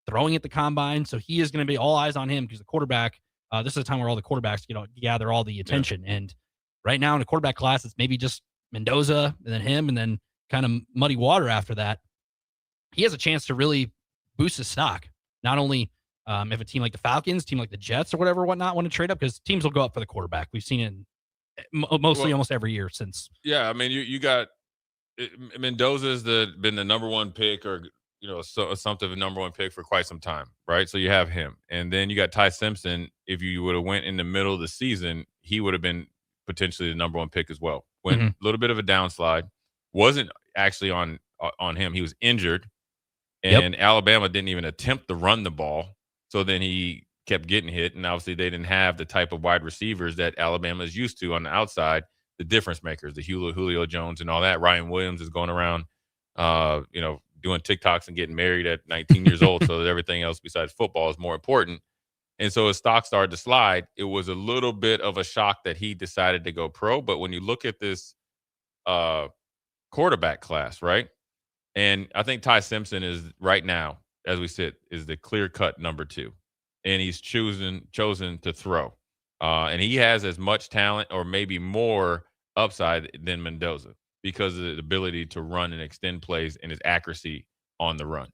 throwing at the combine, so he is going to be all eyes on him because the quarterback. This is a time where all the quarterbacks gather all the attention, and right now in the quarterback class, it's maybe just Mendoza and then him, and then kind of muddy water after that. He has a chance to really boost his stock, not only. If a team like the Falcons, team like the Jets or whatnot want to trade up, because teams will go up for the quarterback. We've seen it almost every year since. Yeah, I mean, you got Mendoza's been the number one pick, or assumptive number one pick for quite some time, right? So you have him, and then you got Ty Simpson. If you would have went in the middle of the season, he would have been potentially the number one pick as well. Went a little bit of a downslide. Wasn't actually on him. He was injured, and Alabama didn't even attempt to run the ball. So then he kept getting hit, and obviously they didn't have the type of wide receivers that Alabama is used to on the outside, the difference makers, the Julio Jones and all that. Ryan Williams is going around, doing TikToks and getting married at 19 years old, so that everything else besides football is more important. And so his stock started to slide. It was a little bit of a shock that he decided to go pro. But when you look at this quarterback class, right, and I think Ty Simpson is right now, as we sit, is the clear-cut number 2. And he's chosen to throw. And he has as much talent or maybe more upside than Mendoza because of the ability to run and extend plays and his accuracy on the run.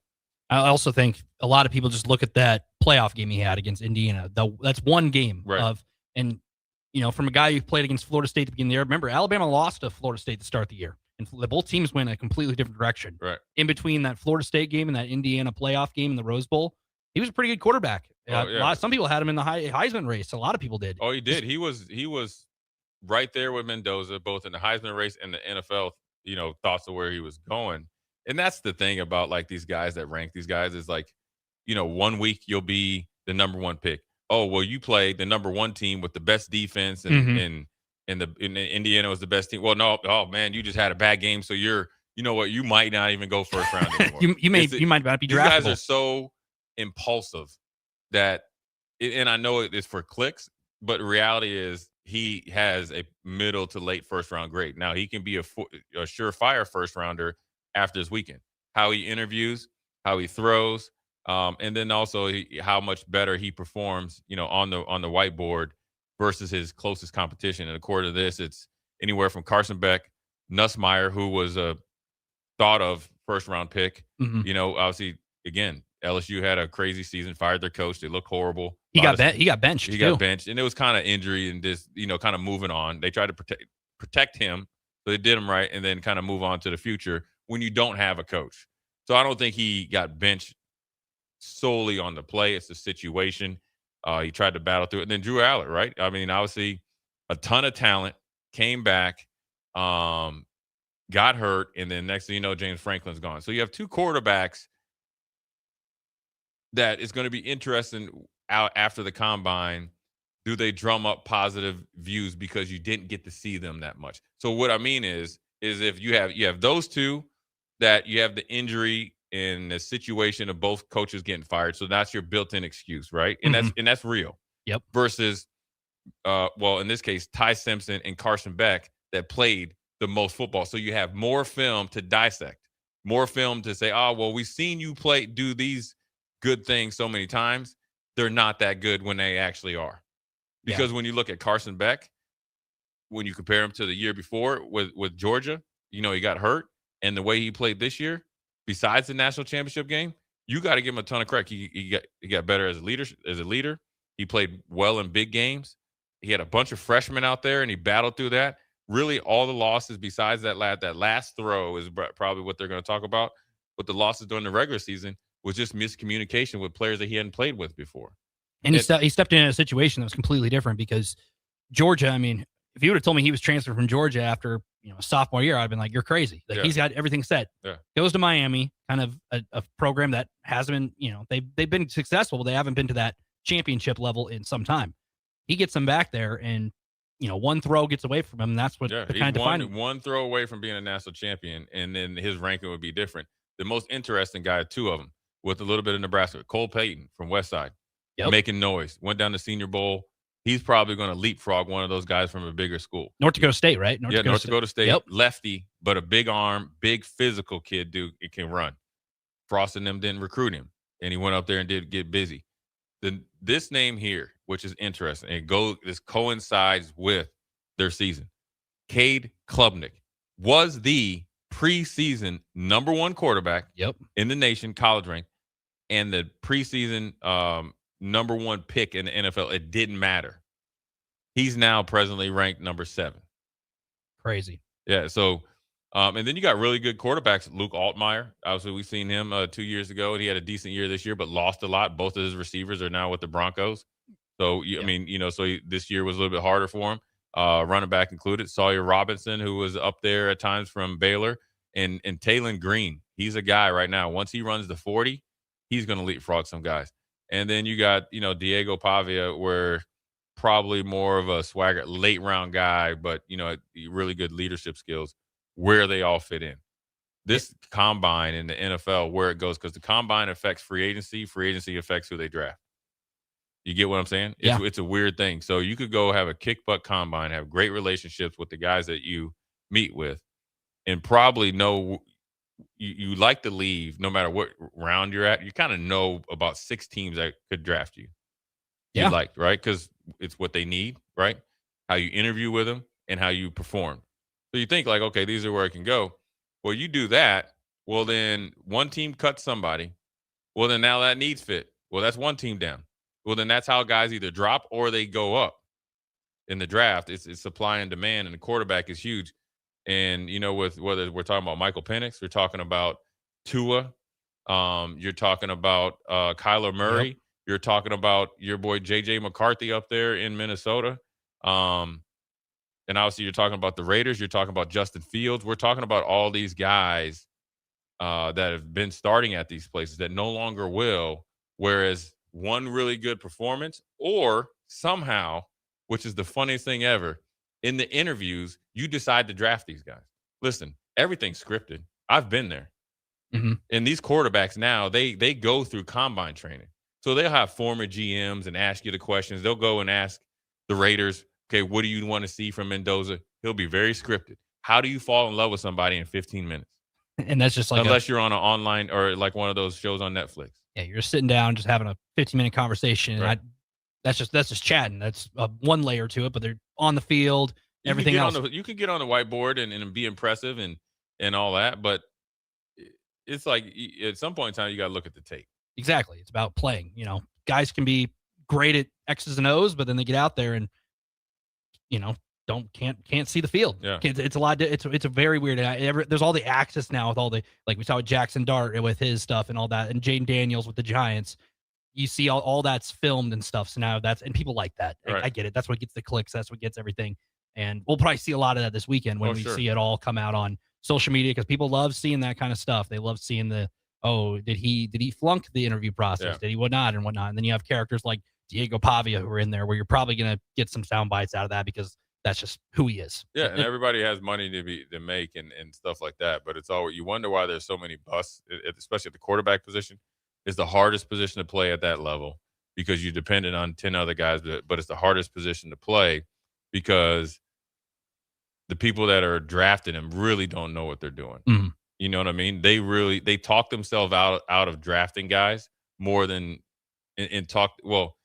I also think a lot of people just look at that playoff game he had against Indiana. That's one game from a guy who played against Florida State at the beginning of the year. Remember, Alabama lost to Florida State to start the year. And both teams went a completely different direction. Right. In between that Florida State game and that Indiana playoff game in the Rose Bowl, he was a pretty good quarterback. Some people had him in the Heisman race. A lot of people did. Oh, he did. He was right there with Mendoza, both in the Heisman race and the NFL, thoughts of where he was going. And that's the thing about like these guys that rank these guys is like, 1 week you'll be the number one pick. Oh, well, you play the number one team with the best defense and and Indiana was the best team. Well, no, oh man, you just had a bad game, so you know what, you might not even go first round anymore. you might not be These draftable. guys are so impulsive that, and I know it's for clicks, but the reality is he has a middle to late first round grade. Now he can be a surefire first rounder after this weekend. How he interviews, how he throws, and then also how much better he performs, on the whiteboard versus his closest competition. And according to this, it's anywhere from Carson Beck, Nussmeier, who was a thought of first round pick. Mm-hmm. Obviously, again, LSU had a crazy season, fired their coach. They look horrible. He got benched. He got benched, and it was kind of injury and just, kind of moving on. They tried to protect him, so they did him right, and then kind of move on to the future when you don't have a coach. So I don't think he got benched solely on the play. It's the situation. He tried to battle through it. And then Drew Allard, right? I mean, obviously, a ton of talent, came back, got hurt, and then next thing you know, James Franklin's gone. So you have two quarterbacks that is going to be interesting out after the combine. Do they drum up positive views because you didn't get to see them that much? So what I mean is if you have those two, that you have the injury and the situation of both coaches getting fired, so that's your built-in excuse, right? And that's real. Yep. Versus, in this case, Ty Simpson and Carson Beck that played the most football, so you have more film to dissect, more film to say, oh, well, we've seen you do these good things so many times. They're not that good when they actually are. Because when you look at Carson Beck, when you compare him to the year before with Georgia, he got hurt, and the way he played this year, besides the national championship game, you got to give him a ton of credit. He got better as a leader. He played well in big games. He had a bunch of freshmen out there, and he battled through that. Really, all the losses besides that last throw is probably what they're going to talk about. But the losses during the regular season was just miscommunication with players that he hadn't played with before. And he stepped in a situation that was completely different because Georgia, I mean, if you would have told me he was transferred from Georgia after a sophomore year, I'd been like, you're crazy. Like he's got everything set. Yeah. Goes to Miami, kind of a program that hasn't been, they've been successful, but they haven't been to that championship level in some time. He gets them back there, and one throw gets away from him. And that's what kind of one throw away from being a national champion, and then his ranking would be different. The most interesting guy, two of them, with a little bit of Nebraska, Cole Payton from Westside, making noise, went down to Senior Bowl. He's probably going to leapfrog one of those guys from a bigger school. North Dakota State, right? North Dakota State. Yep. Lefty, but a big arm, big physical kid, dude. It can run. Frost and them didn't recruit him, and he went up there and did get busy. This name here, which is interesting, this coincides with their season. Cade Klubnik was the preseason number one quarterback in the nation, college rank, and the preseason number one pick in the NFL. It didn't matter. He's now presently ranked number 7. Crazy. Yeah. So, and then you got really good quarterbacks. Luke Altmaier. Obviously, we've seen him 2 years ago, and he had a decent year this year, but lost a lot. Both of his receivers are now with the Broncos. So, I mean, this year was a little bit harder for him. Running back included. Sawyer Robinson, who was up there at times from Baylor, and Taylon Green. He's a guy right now. Once he runs the 40, he's going to leapfrog some guys. And then you got, Diego Pavia, where probably more of a swagger, late round guy, but, really good leadership skills, where they all fit in. This combine in the NFL, where it goes, because the combine affects free agency affects who they draft. You get what I'm saying? It's a weird thing. So you could go have a kick butt combine, have great relationships with the guys that you meet with, and probably know you like to leave no matter what round you're at. You kind of know about 6 teams that could draft you. Yeah. You like, right? Because it's what they need, right? How you interview with them and how you perform. So you think like, okay, these are where I can go. Well, you do that. Well, then one team cuts somebody. Well, then now that needs fit. Well, that's one team down. Well, then that's how guys either drop or they go up in the draft. It's supply and demand, and the quarterback is huge. And, with whether we're talking about Michael Penix, we're talking about Tua, you're talking about Kyler Murray, Yep. You're talking about your boy J.J. McCarthy up there in Minnesota. And obviously you're talking about the Raiders. You're talking about Justin Fields. We're talking about all these guys that have been starting at these places that no longer will, whereas one really good performance or somehow, which is the funniest thing ever, In the interviews, you decide to draft these guys. Listen, everything's scripted. I've been there. Mm-hmm. And these quarterbacks now, they go through combine training. So they'll have former GMs and ask you the questions. They'll go and ask the Raiders, okay, what do you want to see from Mendoza? He'll be very scripted. How do you fall in love with somebody in 15 minutes? And that's just like unless you're on an online or like one of those shows on Netflix. Yeah, you're sitting down, just having a 15-minute conversation. Right. And that's just chatting. That's one layer to it, but they're on the field, everything else. You can get on the whiteboard and be impressive and all that, but it's like at some point in time, you got to look at the tape. Exactly. It's about playing. You know, guys can be great at X's and O's, but then they get out there and, you know, can't see the field. Yeah. It's a lot. It's a very weird. There's all the access now with all the, like we saw with Jackson Dart with his stuff and all that, and Jaden Daniels with the Giants. You see all that's filmed and stuff. So now and people like that. Right. I get it. That's what gets the clicks. That's what gets everything. And we'll probably see a lot of that this weekend when we see it all come out on social media, because people love seeing that kind of stuff. They love seeing did he flunk the interview process? Yeah. Did he whatnot? And then you have characters like Diego Pavia who are in there, where you're probably going to get some sound bites out of that because that's just who he is. Yeah, and everybody has money to make and stuff like that. But it's all, you wonder why there's so many busts, especially at the quarterback position. It's the hardest position to play at that level because you're dependent on 10 other guys. But it's the hardest position to play because the people that are drafting him really don't know what they're doing. Mm-hmm. You know what I mean? They talk themselves out of drafting guys more than and talk. Well,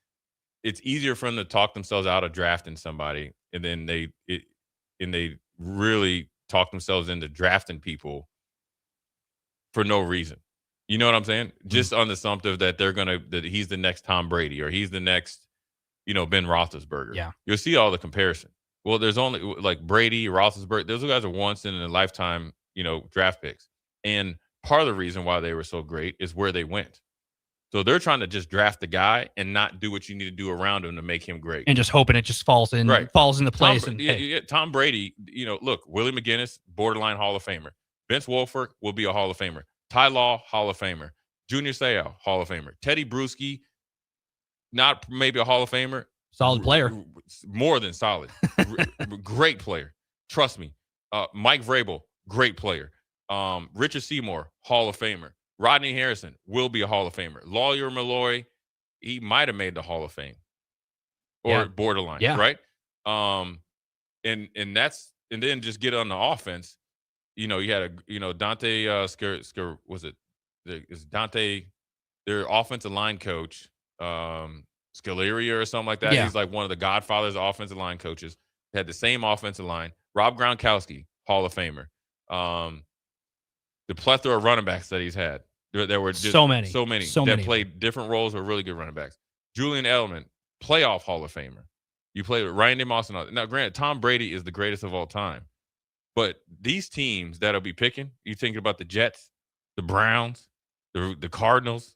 it's easier for them to talk themselves out of drafting somebody, and then they really talk themselves into drafting people for no reason. You know what I'm saying? Mm-hmm. Just on the assumptive that that he's the next Tom Brady or he's the next, Ben Roethlisberger. Yeah, you'll see all the comparison. Well, there's only like Brady, Roethlisberger. Those guys are once in a lifetime, draft picks. And part of the reason why they were so great is where they went. So they're trying to just draft the guy and not do what you need to do around him to make him great. And just hoping it just falls into place. Tom Brady, look, Willie McGinnis, borderline Hall of Famer. Vince Wilfork will be a Hall of Famer. Ty Law, Hall of Famer. Junior Seau, Hall of Famer. Teddy Bruschi, not maybe a Hall of Famer. Solid player. More than solid. Great player. Trust me. Mike Vrabel, great player. Richard Seymour, Hall of Famer. Rodney Harrison will be a Hall of Famer. Lawyer Malloy, he might have made the Hall of Fame. Or borderline, right? And then just get on the offense. You had Dante is Dante their offensive line coach, Scaleria or something like that. Yeah. He's like one of the godfathers of offensive line coaches. Had the same offensive line. Rob Gronkowski, Hall of Famer. The plethora of running backs that he's had. There were just so many that played different roles, were really good running backs. Julian Edelman, playoff Hall of Famer. You played with Ryan DeMoss and all. Now, granted, Tom Brady is the greatest of all time. But these teams that'll be picking, you thinking about the Jets, the Browns, the Cardinals,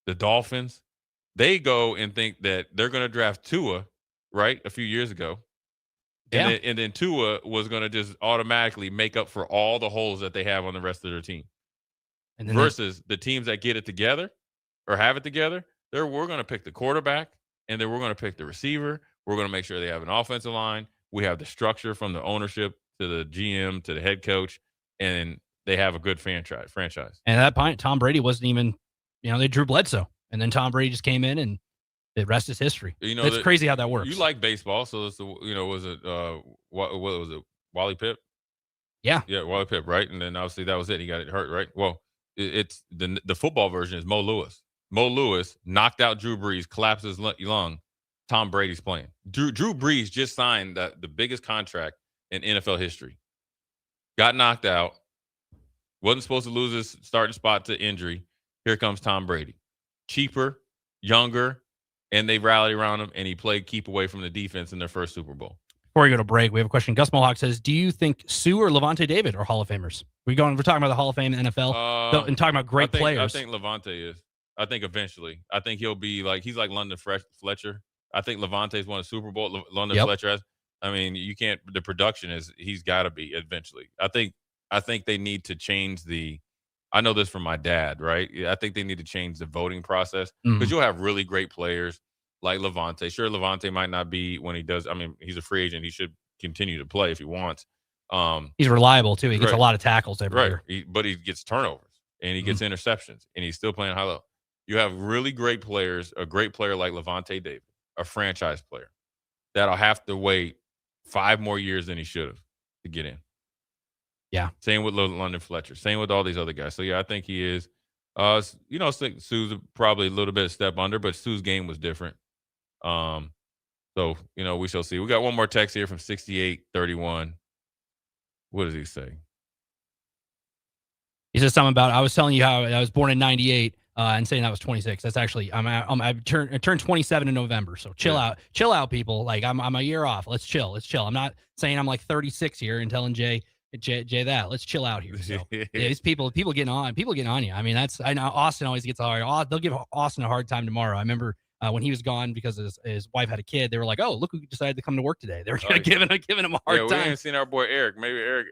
the Dolphins, they go and think that they're going to draft Tua, right, a few years ago. Yeah. And then Tua was going to just automatically make up for all the holes that they have on the rest of their team. And then versus the teams that get it together or have it together, we're going to pick the quarterback, and then we're going to pick the receiver. We're going to make sure they have an offensive line. We have the structure from the ownership to the GM to the head coach, and they have a good franchise. And at that point, Tom Brady wasn't even, they Drew Bledsoe. And then Tom Brady just came in, and the rest is history. It's crazy how that works. You like baseball, so it's was it what was it, Wally Pipp? Yeah, Wally Pipp, right? And then obviously that was it. He got it hurt, right? Well, it's the football version is Mo Lewis. Mo Lewis knocked out Drew Brees, collapsed his lung. Tom Brady's playing. Drew Brees just signed the biggest contract in NFL history. Got knocked out. Wasn't supposed to lose his starting spot to injury. Here comes Tom Brady. Cheaper, younger, and they rallied around him, and he played keep away from the defense in their first Super Bowl. Before we go to break, we have a question. Gus Mohawk says, do you think Sue or Levante David are Hall of Famers? We're talking about the Hall of Fame in the NFL and talking about great players. I think Levante is. I think eventually. I think he'll be he's like London Fletcher. I think Levante's won a Super Bowl. London Fletcher has. I mean, you can't. The production he's got to be eventually. I think they need to change I know this from my dad, right? I think they need to change the voting process because you'll have really great players like Levante. Sure, Levante might not be when he does. I mean, he's a free agent. He should continue to play if he wants. He's reliable too. He gets Right. a lot of tackles every Right. year. But he gets turnovers and he gets interceptions and he's still playing high level. You have really great players, a great player like Levante David, a franchise player that'll have to wait 5 more years than he should have to get in. Yeah. Same with London Fletcher. Same with all these other guys. So, yeah, I think he is. Sue's probably a little bit of step under, but Sue's game was different. So, we shall see. We got one more text here from 6831. What does he say? He says something about, I was telling you how I was born in 98 and saying that was 26. That's actually, I turned 27 in November. So chill out, people. Like I'm a year off. Let's chill. I'm not saying I'm like 36 here and telling Jay that. Let's chill out here. So yeah, these people getting on you. I mean, I know Austin always gets hard. They'll give Austin a hard time tomorrow. I remember when he was gone because his wife had a kid, they were like, "Oh, look who decided to come to work today." They were giving him a hard time. We haven't seen our boy Eric. Maybe Eric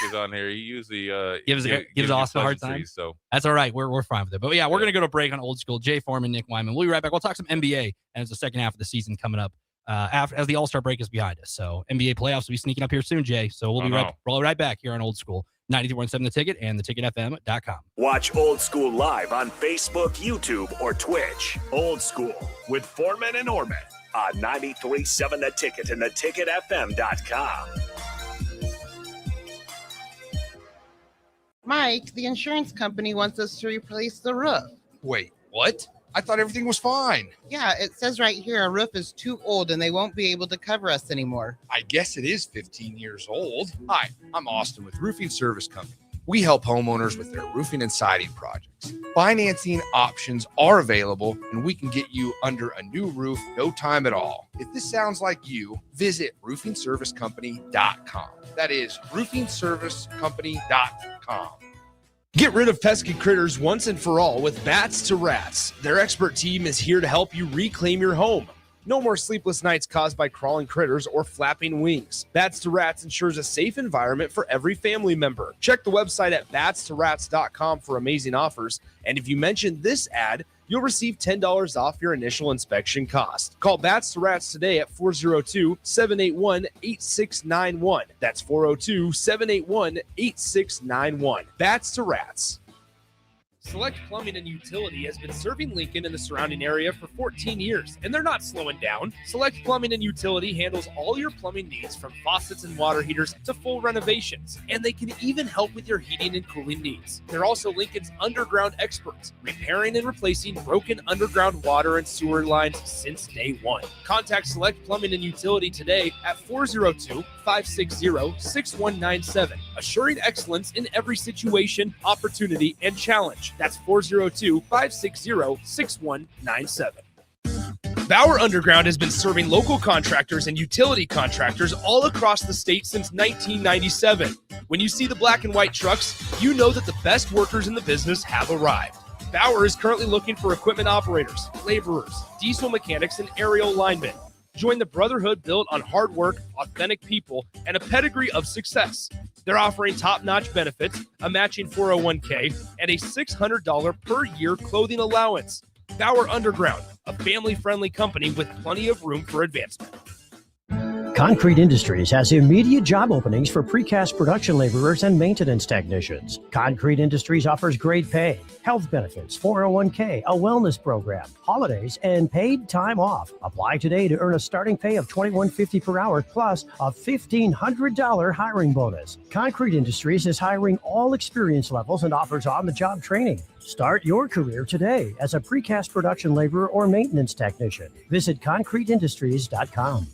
is on here. He usually gives Austin a hard time. So that's all right. We're fine with it. But yeah, we're gonna go to break on Old School. Jay Foreman, Nick Wyman. We'll be right back. We'll talk some NBA as the second half of the season coming up. As the All-Star break is behind us. So NBA playoffs will be sneaking up here soon, Jay. So we'll be right back here on Old School. 92.7 The Ticket and theticketfm.com. Watch Old School live on Facebook, YouTube, or Twitch. Old School with Foreman and Orman on 93.7 The Ticket and theticketfm.com. Mike, the insurance company wants us to replace the roof. Wait, what? I thought everything was fine. Yeah, it says right here our roof is too old and they won't be able to cover us anymore. I guess it is 15 years old. Hi, I'm Austin with Roofing Service Company. We help homeowners with their roofing and siding projects. Financing options are available and we can get you under a new roof no time at all. If this sounds like you, visit roofingservicecompany.com. That is roofingservicecompany.com. Get rid of pesky critters once and for all with Bats to Rats. Their expert team is here to help you reclaim your home. No more sleepless nights caused by crawling critters or flapping wings. Bats to Rats ensures a safe environment for every family member. Check the website at batstorats.com for amazing offers. And if you mention this ad, you'll receive $10 off your initial inspection cost. Call Bats to Rats today at 402-781-8691. That's 402-781-8691. Bats to Rats. Select Plumbing and Utility has been serving Lincoln and the surrounding area for 14 years, and they're not slowing down. Select Plumbing and Utility handles all your plumbing needs from faucets and water heaters to full renovations, and they can even help with your heating and cooling needs. They're also Lincoln's underground experts, repairing and replacing broken underground water and sewer lines since day one. Contact Select Plumbing and Utility today at 402-560-6197, assuring excellence in every situation, opportunity, and challenge. That's 402-560-6197. Bauer Underground has been serving local contractors and utility contractors all across the state since 1997. When you see the black and white trucks, you know that the best workers in the business have arrived. Bauer is currently looking for equipment operators, laborers, diesel mechanics, and aerial linemen. Join the brotherhood built on hard work, authentic people, and a pedigree of success. They're offering top-notch benefits, a matching 401k, and a $600 per year clothing allowance. Bauer Underground, a family-friendly company with plenty of room for advancement. Concrete Industries has immediate job openings for precast production laborers and maintenance technicians. Concrete Industries offers great pay, health benefits, 401k, a wellness program, holidays, and paid time off. Apply today to earn a starting pay of $21.50 per hour plus a $1,500 hiring bonus. Concrete Industries is hiring all experience levels and offers on-the-job training. Start your career today as a precast production laborer or maintenance technician. Visit concreteindustries.com.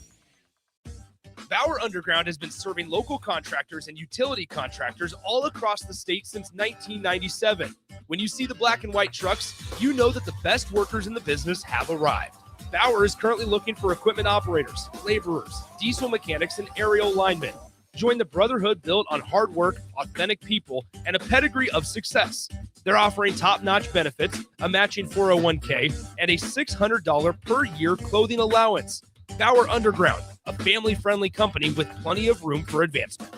Bauer Underground has been serving local contractors and utility contractors all across the state since 1997. When you see the black and white trucks, you know that the best workers in the business have arrived. Bauer is currently looking for equipment operators, laborers, diesel mechanics, and aerial linemen. Join the brotherhood built on hard work, authentic people, and a pedigree of success. They're offering top-notch benefits, a matching 401k, and a $600 per year clothing allowance. Bauer Underground, a family-friendly company with plenty of room for advancement.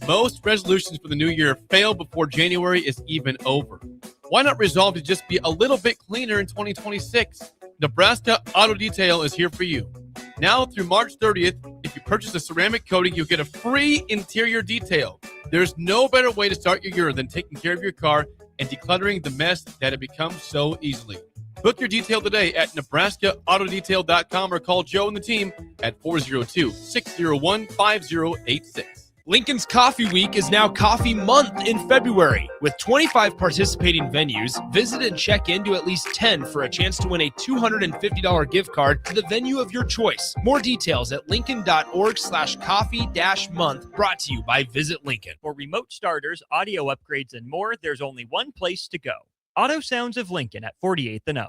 Most resolutions for the new year fail before January is even over. Why not resolve to just be a little bit cleaner in 2026? Nebraska Auto Detail is here for you. Now through March 30th, if you purchase a ceramic coating, you'll get a free interior detail. There's no better way to start your year than taking care of your car and decluttering the mess that it becomes so easily. Book your detail today at NebraskaAutoDetail.com or call Joe and the team at 402-601-5086. Lincoln's Coffee Week is now Coffee Month in February. With 25 participating venues, visit and check into at least 10 for a chance to win a $250 gift card to the venue of your choice. More details at lincoln.org/coffee-month, brought to you by Visit Lincoln. For remote starters, audio upgrades, and more, there's only one place to go. Auto Sounds of Lincoln at 48th and O.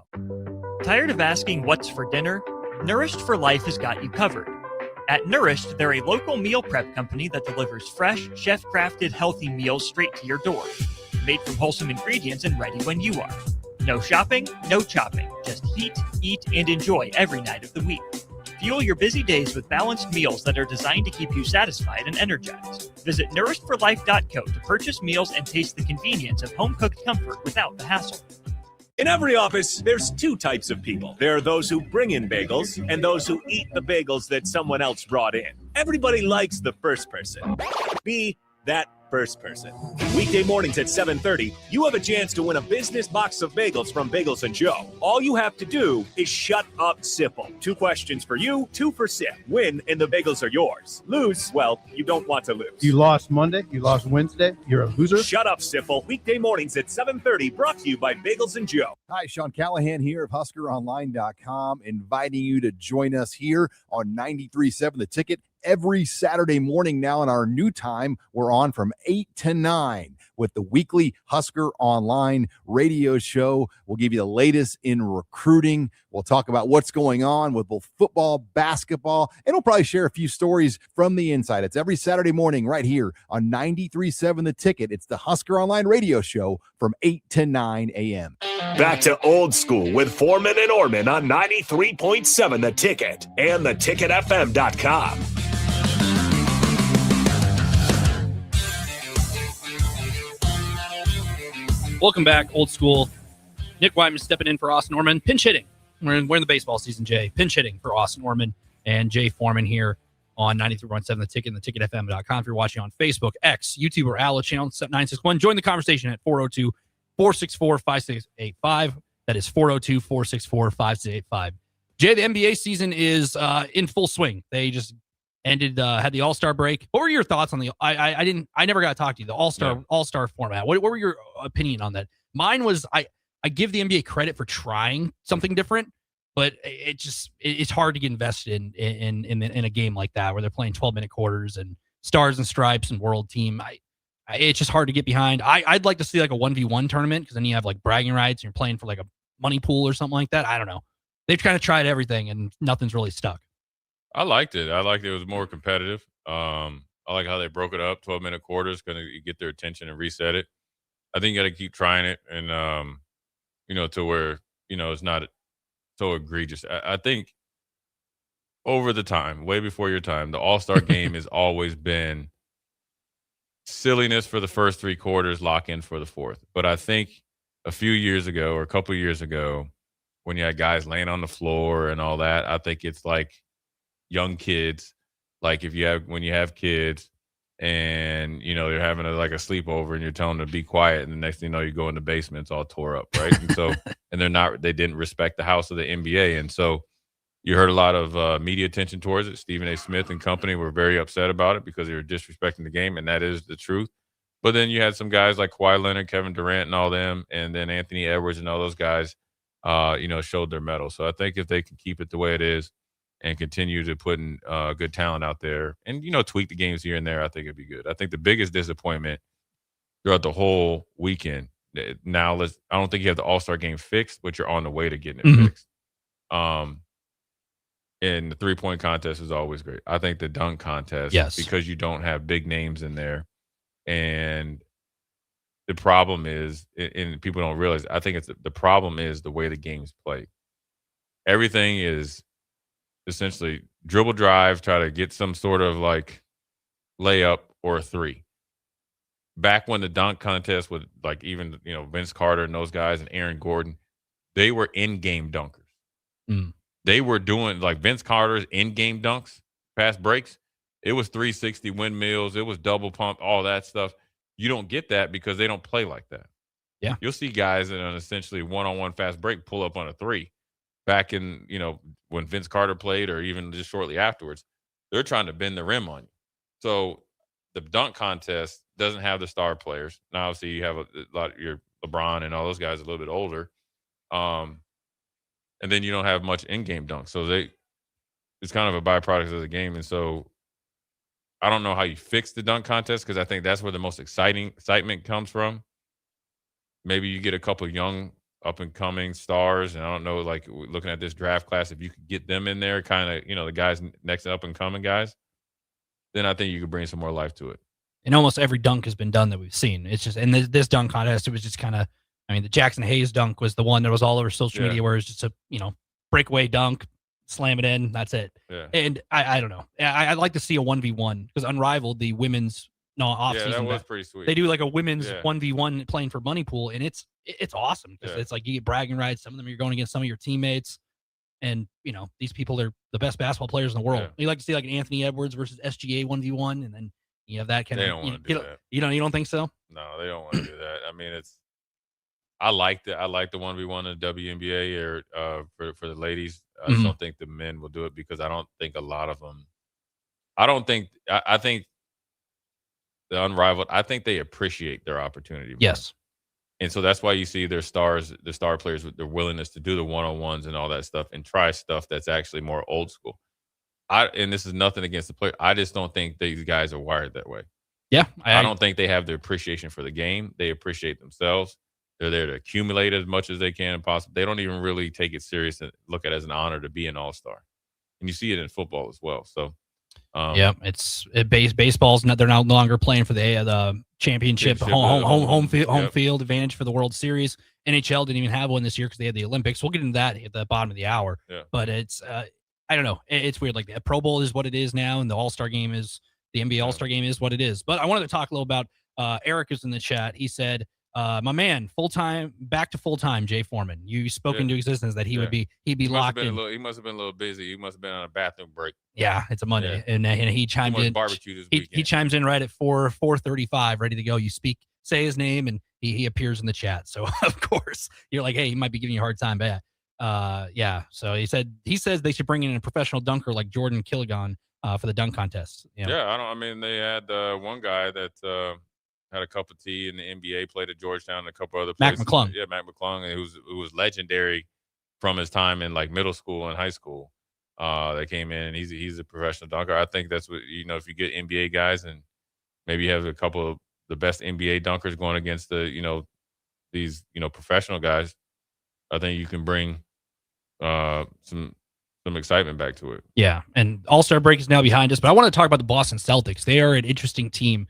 Tired of asking what's for dinner? Nourished for Life has got you covered. At Nourished, they're a local meal prep company that delivers fresh, chef-crafted, healthy meals straight to your door. Made from wholesome ingredients and ready when you are. No shopping, no chopping. Just heat, eat, and enjoy every night of the week. Fuel your busy days with balanced meals that are designed to keep you satisfied and energized. Visit nourishedforlife.co to purchase meals and taste the convenience of home-cooked comfort without the hassle. In every office, there's two types of people. There are those who bring in bagels and those who eat the bagels that someone else brought in. Everybody likes the first person. Be that first person. Weekday mornings at 7:30, you have a chance to win a business box of bagels from Bagels & Joe. All you have to do is shut up, Sipple. 2 questions for you, 2 for Sip. Win, and the bagels are yours. Lose, well, you don't want to lose. You lost Monday. You lost Wednesday. You're a loser. Shut up, Sipple. Weekday mornings at 7:30, brought to you by Bagels & Joe. Hi, Sean Callahan here of HuskerOnline.com, inviting you to join us here on 93.7 The Ticket. Every Saturday morning now in our new time, we're on from 8 to 9 with the weekly Husker Online radio show. We'll give you the latest in recruiting. We'll talk about what's going on with both football, basketball, and we'll probably share a few stories from the inside. It's every Saturday morning right here on 93.7 The Ticket. It's the Husker Online radio show from 8 to 9 a.m. Back to old school with Foreman and Orman on 93.7 The Ticket and theticketfm.com. Welcome back, old school. Nick Wyman stepping in for Austin Orman. Pinch hitting. We're in the baseball season, Jay. Pinch hitting for Austin Orman and Jay Foreman here on 93.7 The Ticket and theticketfm.com. If you're watching on Facebook, X, YouTube, or ALA channel 961, join the conversation at 402-464-5685. That is 402-464-5685. Jay, the NBA season is in full swing. They just ended, had the All-Star break. What were your thoughts on the? I never got to talk to you. The All-Star format. What were your opinion on that? Mine was I give the NBA credit for trying something different, but it's hard to get invested in a game like that where they're playing 12-minute quarters and stars and stripes and world team. It's just hard to get behind. I'd like to see like a 1v1 tournament because then you have like bragging rights and you're playing for like a money pool or something like that. I don't know. They've kind of tried everything and nothing's really stuck. I liked it. It was more competitive. I like how they broke it up, 12-minute quarters, going to get their attention and reset it. I think you got to keep trying it and, to where, it's not so egregious. I think over the time, way before your time, the All-Star game has always been silliness for the first 3 quarters, lock in for the 4th. But I think a few years ago or a couple of years ago, when you had guys laying on the floor and all that, I think it's like young kids, like when you have kids and they're having a sleepover and you're telling them to be quiet and the next thing you know you go in the basement, it's all tore up, right? And so and they didn't respect the house of the NBA, and so you heard a lot of media attention towards it. Stephen A. Smith and company were very upset about it because they were disrespecting the game, and that is the truth. But then you had some guys like Kawhi Leonard, Kevin Durant, and all them, and then Anthony Edwards and all those guys showed their mettle. So I think if they can keep it the way it is and continue to put in good talent out there and, tweak the games here and there, I think it'd be good. I think the biggest disappointment throughout the whole weekend, now I don't think you have the All-Star game fixed, but you're on the way to getting it fixed. And the 3-point contest is always great. I think the dunk contest, because you don't have big names in there. And the problem is, and people don't realize, I think the problem is the way the game's played. Everything is essentially dribble drive, try to get some sort of like layup or a 3. Back when the dunk contest with like even, Vince Carter and those guys and Aaron Gordon, they were in-game dunkers. they were doing like Vince Carter's in-game dunks, fast breaks. It was 360 windmills. It was double pump, all that stuff. You don't get that because they don't play like that. Yeah. You'll see guys in an essentially one-on-one fast break pull up on a three. Back in, when Vince Carter played or even just shortly afterwards, they're trying to bend the rim on you. So the dunk contest doesn't have the star players. Now, obviously, you have a lot of your LeBron and all those guys a little bit older. And then you don't have much in-game dunks. So it's kind of a byproduct of the game. And so I don't know how you fix the dunk contest because I think that's where the most excitement comes from. Maybe you get a couple young up-and-coming stars, and I don't know, like looking at this draft class, if you could get them in there, kind of, the guys next up-and-coming guys, then I think you could bring some more life to it. And almost every dunk has been done that we've seen. It's just, and this dunk contest, it was just kind of, the Jackson Hayes dunk was the one that was all over social media where it's just a, breakaway dunk, slam it in, that's it. Yeah. And I don't know. I'd like to see a 1v1 because Unrivaled, the women's off-season. Yeah, that was pretty sweet. They do like a women's 1v1 playing for money pool, and it's awesome because it's like you get bragging rights. Some of them you're going against some of your teammates, and these people are the best basketball players in the world. You like to see like an Anthony Edwards versus SGA 1v1, and then you have that kind they of. Don't want to do that. You don't think so? No, they don't want to do that. I mean, I like the 1v1 in the WNBA or for the ladies. I just don't think the men will do it because I don't think a lot of them. I think the Unrivaled. I think they appreciate their opportunity more. Yes. And so that's why you see their stars, the star players with their willingness to do the one-on-ones and all that stuff and try stuff that's actually more old school. And this is nothing against the player. I just don't think these guys are wired that way. Yeah. I don't think they have the appreciation for the game. They appreciate themselves. They're there to accumulate as much as they can possibly. They don't even really take it serious and look at it as an honor to be an all-star. And you see it in football as well. So, baseball's not. They're no longer playing for the championship home field advantage for the World Series. NHL didn't even have one this year because they had the Olympics. We'll get into that at the bottom of the hour. Yeah. But it's I don't know. It's weird. Like the Pro Bowl is what it is now, and the All-Star game is the NBA All-Star game is what it is. But I wanted to talk a little about Eric is in the chat. He said, my man, back to full-time, Jay Foreman. You spoke into existence that he'd be locked in. He must have been a little busy. He must have been on a bathroom break. Yeah, it's a Monday, and he chimed in. He chimes in right at 4:35, ready to go. You say his name, and he appears in the chat. So of course you're like, hey, he might be giving you a hard time back. So he says they should bring in a professional dunker like Jordan Killigan for the dunk contest. They had one guy that had a cup of tea in the NBA, played at Georgetown and a couple other places. Mac McClung. Yeah, Mac McClung, who was legendary from his time in like middle school and high school. That came in, and he's a professional dunker. I think that's what, if you get NBA guys and maybe you have a couple of the best NBA dunkers going against these professional guys, I think you can bring some excitement back to it. Yeah, and All-Star break is now behind us, but I want to talk about the Boston Celtics. They are an interesting team.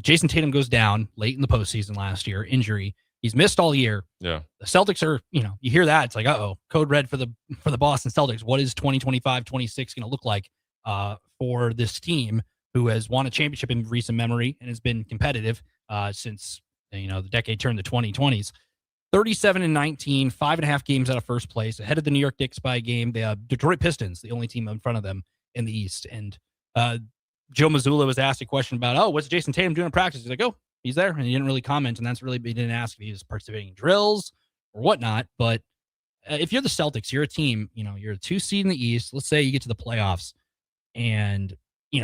Jason Tatum goes down late in the postseason last year, injury. He's missed all year. Yeah. The Celtics are, you hear that. It's like, code red for the Boston Celtics. What is 2025, 26 going to look like for this team who has won a championship in recent memory and has been competitive since, the decade turned the 2020s. 37-19, 5.5 games out of first place, ahead of the New York Knicks by a game. The Detroit Pistons, the only team in front of them in the East. And Joe Mazzulla was asked a question about, what's Jason Tatum doing in practice? He's like, he's there. And he didn't really comment. And he didn't ask if he was participating in drills or whatnot. But if you're the Celtics, you're a team, you're a 2 seed in the East. Let's say you get to the playoffs and,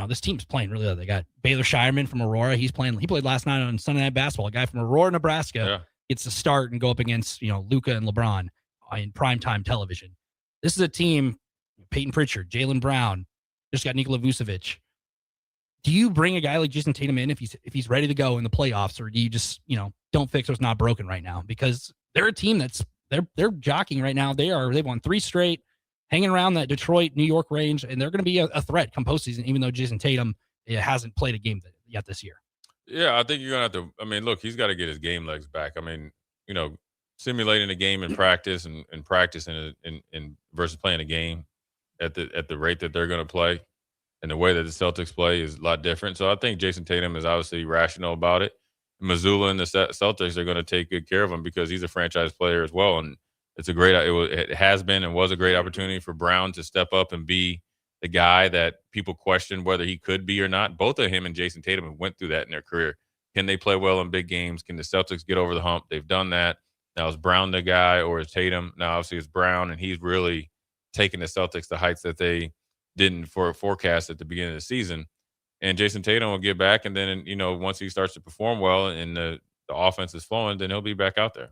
this team's playing really well. They got Baylor Shireman from Aurora. He played last night on Sunday Night Basketball. A guy from Aurora, Nebraska gets to start and go up against, Luka and LeBron in primetime television. This is a team, Peyton Pritchard, Jaylen Brown, just got Nikola Vucevic. Do you bring a guy like Jason Tatum in if he's ready to go in the playoffs, or do you just, don't fix what's not broken right now? Because they're a team that's they're jockeying right now. They've won 3 straight, hanging around that Detroit, New York range, and they're going to be a threat come postseason, even though Jason Tatum hasn't played a game yet this year. Yeah, I think you're going to have to, look, he's got to get his game legs back. Simulating a game in practice and practicing in versus playing a game at the rate that they're going to play and the way that the Celtics play is a lot different. So I think Jason Tatum is obviously rational about it. Mazzulla and the Celtics are going to take good care of him because he's a franchise player as well. And It has been and was a great opportunity for Brown to step up and be the guy that people questioned whether he could be or not. Both of him and Jason Tatum went through that in their career. Can they play well in big games? Can the Celtics get over the hump? They've done that. Now, is Brown the guy or is Tatum? Now, obviously, it's Brown, and he's really taking the Celtics to heights that they didn't forecast at the beginning of the season. And Jason Tatum will get back, and then, once he starts to perform well and the offense is flowing, then he'll be back out there.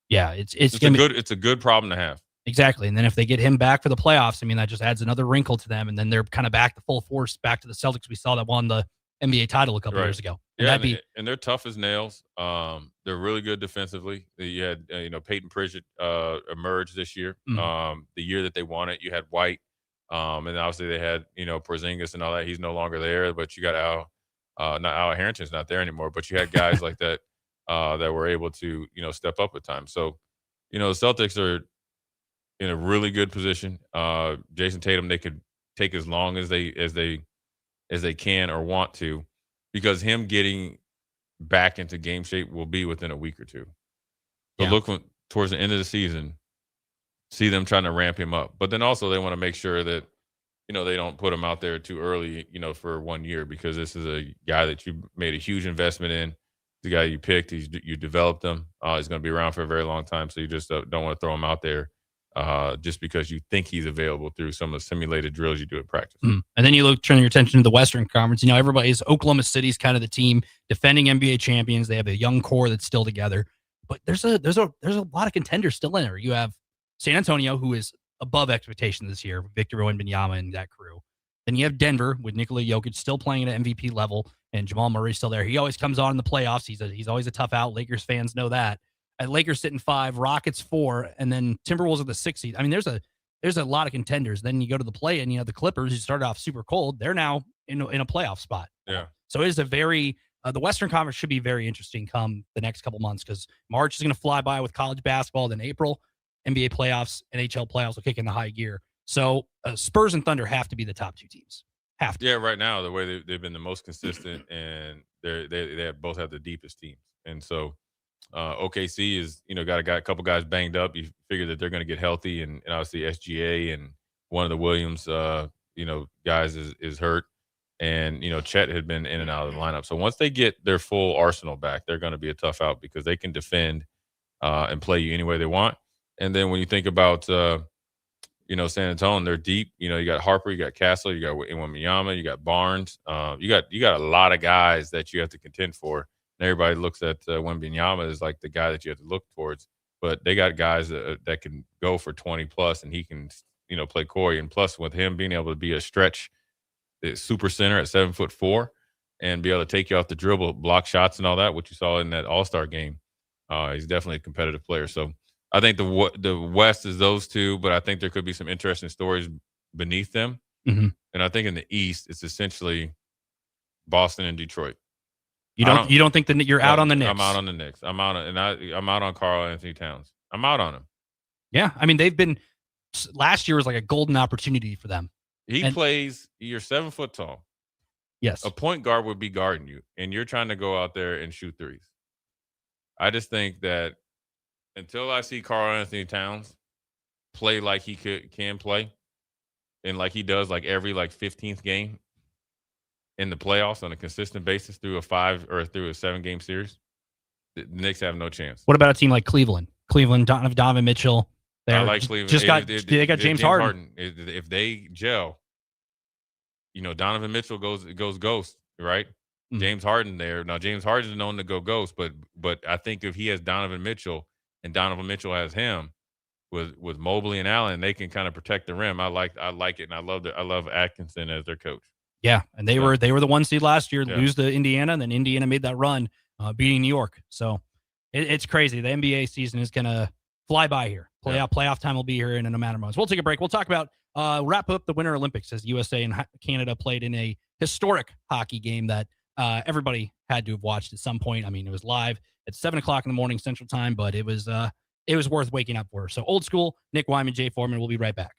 Yeah, it's a good problem to have. Exactly. And then if they get him back for the playoffs, I mean, that just adds another wrinkle to them. And then they're kind of back to full force, back to the Celtics we saw that won the NBA title a couple years ago. And and they're tough as nails. They're really good defensively. You had, Peyton Pritchard emerge this year. Mm-hmm. The year that they won it, you had White. And obviously they had, Porzingis and all that. He's no longer there, but you got Al Harrington's not there anymore, but you had guys like that that were able to, step up at times. So, the Celtics are in a really good position. Jason Tatum, they could take as long as they can or want to, because him getting back into game shape will be within a week or two. So look towards the end of the season, see them trying to ramp him up. But then also they want to make sure that, they don't put him out there too early, for 1 year, because this is a guy that you made a huge investment in. The guy you picked, you developed him. He's going to be around for a very long time. So you just don't want to throw him out there just because you think he's available through some of the simulated drills you do at practice. And then you turn your attention to the Western Conference. Everybody's Oklahoma City's kind of the team defending NBA champions. They have a young core that's still together, but there's a lot of contenders still in there. You have San Antonio, who is above expectation this year, Victor Wembanyama and that crew. Then you have Denver with Nikola Jokic still playing at MVP level, and Jamal Murray still there. He always comes on in the playoffs. He's always a tough out. Lakers fans know that. Lakers sitting 5, Rockets 4, and then Timberwolves are the 6th seed. I mean, there's a lot of contenders. Then you go to the play, and the Clippers, who started off super cold, they're now in a playoff spot. Yeah. So it is a very the Western Conference should be very interesting come the next couple months, because March is going to fly by with college basketball. Then April, NBA playoffs, NHL playoffs will kick into high gear. So Spurs and Thunder have to be the top 2 teams. Have to. Yeah, right now the way they've been the most consistent, and they both have the deepest teams, and so. OKC is, got a couple guys banged up. You figure that they're going to get healthy, and obviously SGA and one of the Williams, guys is hurt, and Chet had been in and out of the lineup. So once they get their full arsenal back, they're going to be a tough out, because they can defend and play you any way they want. And then when you think about San Antonio, they're deep. You got Harper, you got Castle, you got Wembanyama, you got Barnes. You got a lot of guys that you have to contend for. And everybody looks at Wembanyama as like the guy that you have to look towards, but they got guys that can go for 20 plus, and he can, play Corey. And plus, with him being able to be a stretch super center at 7'4" and be able to take you off the dribble, block shots and all that, what you saw in that All-Star game, he's definitely a competitive player. So I think the West is those two, but I think there could be some interesting stories beneath them. Mm-hmm. And I think in the East, it's essentially Boston and Detroit. You don't think that you're out on the Knicks? I'm out on the Knicks. I'm out on Karl Anthony Towns. I'm out on him. Yeah, I mean, they've been last year was like a golden opportunity for them. Plays. You're 7 foot tall. Yes, a point guard would be guarding you, and you're trying to go out there and shoot threes. I just think that until I see Karl Anthony Towns play like he can play, and like he does, like every 15th game in the playoffs on a consistent basis through a 5 or through a 7-game series, the Knicks have no chance. What about a team like Cleveland? Donovan Mitchell. I like Cleveland. They got James Harden. If they gel, Donovan Mitchell goes ghost, right? Mm-hmm. James Harden there. Now, James Harden's known to go ghost, but I think if he has Donovan Mitchell and Donovan Mitchell has him with Mobley and Allen, they can kind of protect the rim. I like it, and I love Atkinson as their coach. Yeah, and they were the 1 seed last year, lose to Indiana, and then Indiana made that run, beating New York. So it's crazy. The NBA season is going to fly by here. Playoff time will be here in a matter of months. We'll take a break. We'll talk about wrap up the Winter Olympics as USA and Canada played in a historic hockey game that everybody had to have watched at some point. I mean, it was live at 7 o'clock in the morning Central Time, but it was worth waking up for. So Old School, Nick Wyman, Jay Foreman. We'll be right back.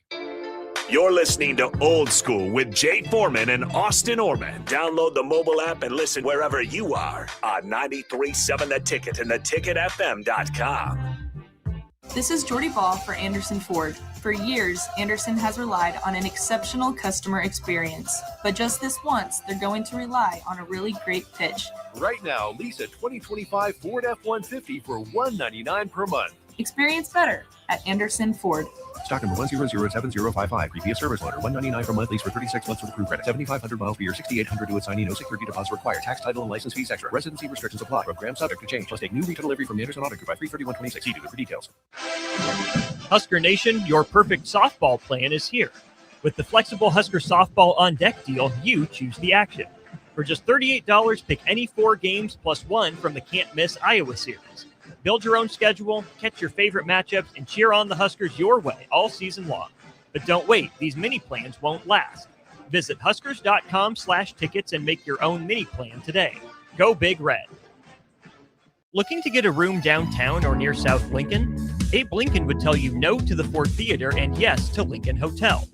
You're listening to Old School with Jay Foreman and Austin Orman. Download the mobile app and listen wherever you are on 93.7 The Ticket and theticketfm.com. This is Jordy Ball for Anderson Ford. For years, Anderson has relied on an exceptional customer experience. But just this once, they're going to rely on a really great pitch. Right now, lease a 2025 Ford F-150 for $199 per month. Experience better at Anderson Ford. Stock number 1007055. Previous service loader. $199 per month. Lease for 36 months with approved credit. 7,500 miles per year. 6,800 to its signing. No security deposit required. Tax, title, and license fees extra. Residency restrictions apply. Program subject to change. Must take new retail delivery from Anderson Auto Group by 3/31/26. See dealer for details. Husker Nation, your perfect softball plan is here. With the flexible Husker softball on deck deal, you choose the action. For just $38, pick any 4 games plus 1 from the Can't Miss Iowa series. Build your own schedule, catch your favorite matchups, and cheer on the Huskers your way all season long. But don't wait, these mini plans won't last. Visit huskers.com/tickets and make your own mini plan today. Go Big Red. Looking to get a room downtown or near South Lincoln? Abe Lincoln would tell you no to the Ford Theater and yes to Lincoln Hotel.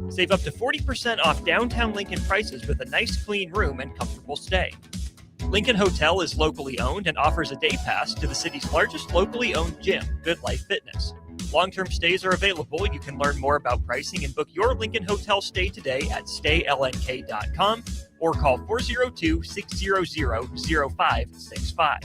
Save up to 40% off downtown Lincoln prices with a nice clean room and comfortable stay. Lincoln Hotel is locally owned and offers a day pass to the city's largest locally owned gym, Good Life Fitness. Long-term stays are available. You can learn more about pricing and book your Lincoln Hotel stay today at staylnk.com or call 402-600-0565.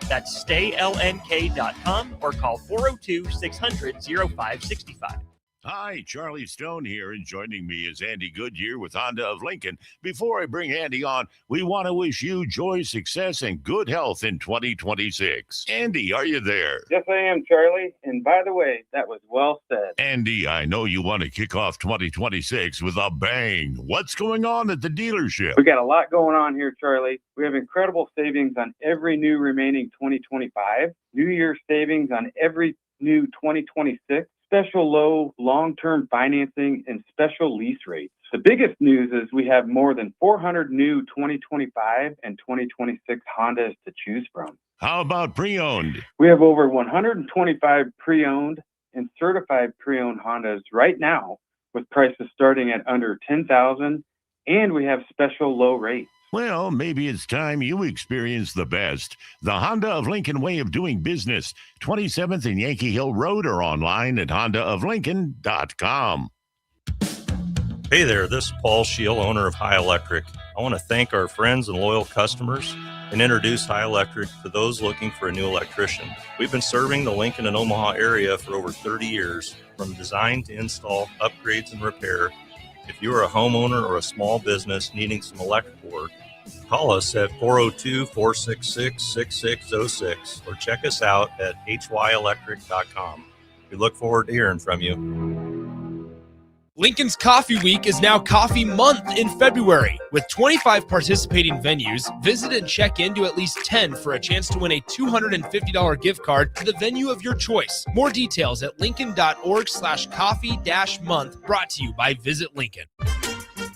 That's staylnk.com or call 402-600-0565. Hi, Charlie Stone here, and joining me is Andy Goodyear with Honda of Lincoln. Before I bring Andy on, we want to wish you joy, success, and good health in 2026. Andy, are you there? Yes, I am, Charlie. And by the way, that was well said. Andy, I know you want to kick off 2026 with a bang. What's going on at the dealership? We got a lot going on here, Charlie. We have incredible savings on every new remaining 2025, New Year's savings on every new 2026, special low long-term financing, and special lease rates. The biggest news is we have more than 400 new 2025 and 2026 Hondas to choose from. How about pre-owned? We have over 125 pre-owned and certified pre-owned Hondas right now with prices starting at under $10,000, and we have special low rates. Well, maybe it's time you experience the best. The Honda of Lincoln way of doing business. 27th and Yankee Hill Road, or online at hondaoflincoln.com. Hey there, this is Paul Scheel, owner of High Electric. I want to thank our friends and loyal customers and introduce High Electric to those looking for a new electrician. We've been serving the Lincoln and Omaha area for over 30 years, from design to install, upgrades, and repair. If you are a homeowner or a small business needing some electrical work, call us at 402-466-6606 or check us out at hyelectric.com. We look forward to hearing from you. Lincoln's Coffee Week is now Coffee Month in February. With 25 participating venues, visit and check into at least 10 for a chance to win a $250 gift card to the venue of your choice. More details at lincoln.org/coffee-month, brought to you by Visit Lincoln.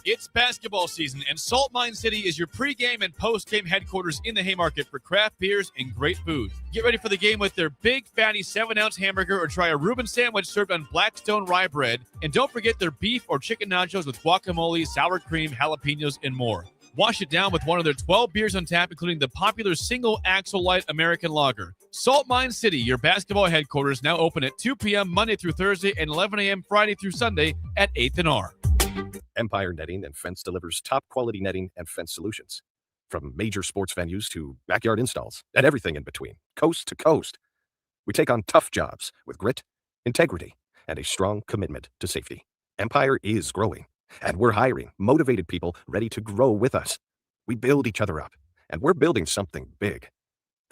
It's basketball season, and Salt Mine City is your pregame and postgame headquarters in the Haymarket for craft beers and great food. Get ready for the game with their big, fatty 7-ounce hamburger, or try a Reuben sandwich served on Blackstone rye bread. And don't forget their beef or chicken nachos with guacamole, sour cream, jalapenos, and more. Wash it down with one of their 12 beers on tap, including the popular Single Axle Light American Lager. Salt Mine City, your basketball headquarters, now open at 2 p.m. Monday through Thursday and 11 a.m. Friday through Sunday at 8th and R. Empire Netting and Fence delivers top-quality netting and fence solutions. From major sports venues to backyard installs and everything in between, coast to coast. We take on tough jobs with grit, integrity, and a strong commitment to safety. Empire is growing, and we're hiring motivated people ready to grow with us. We build each other up, and we're building something big.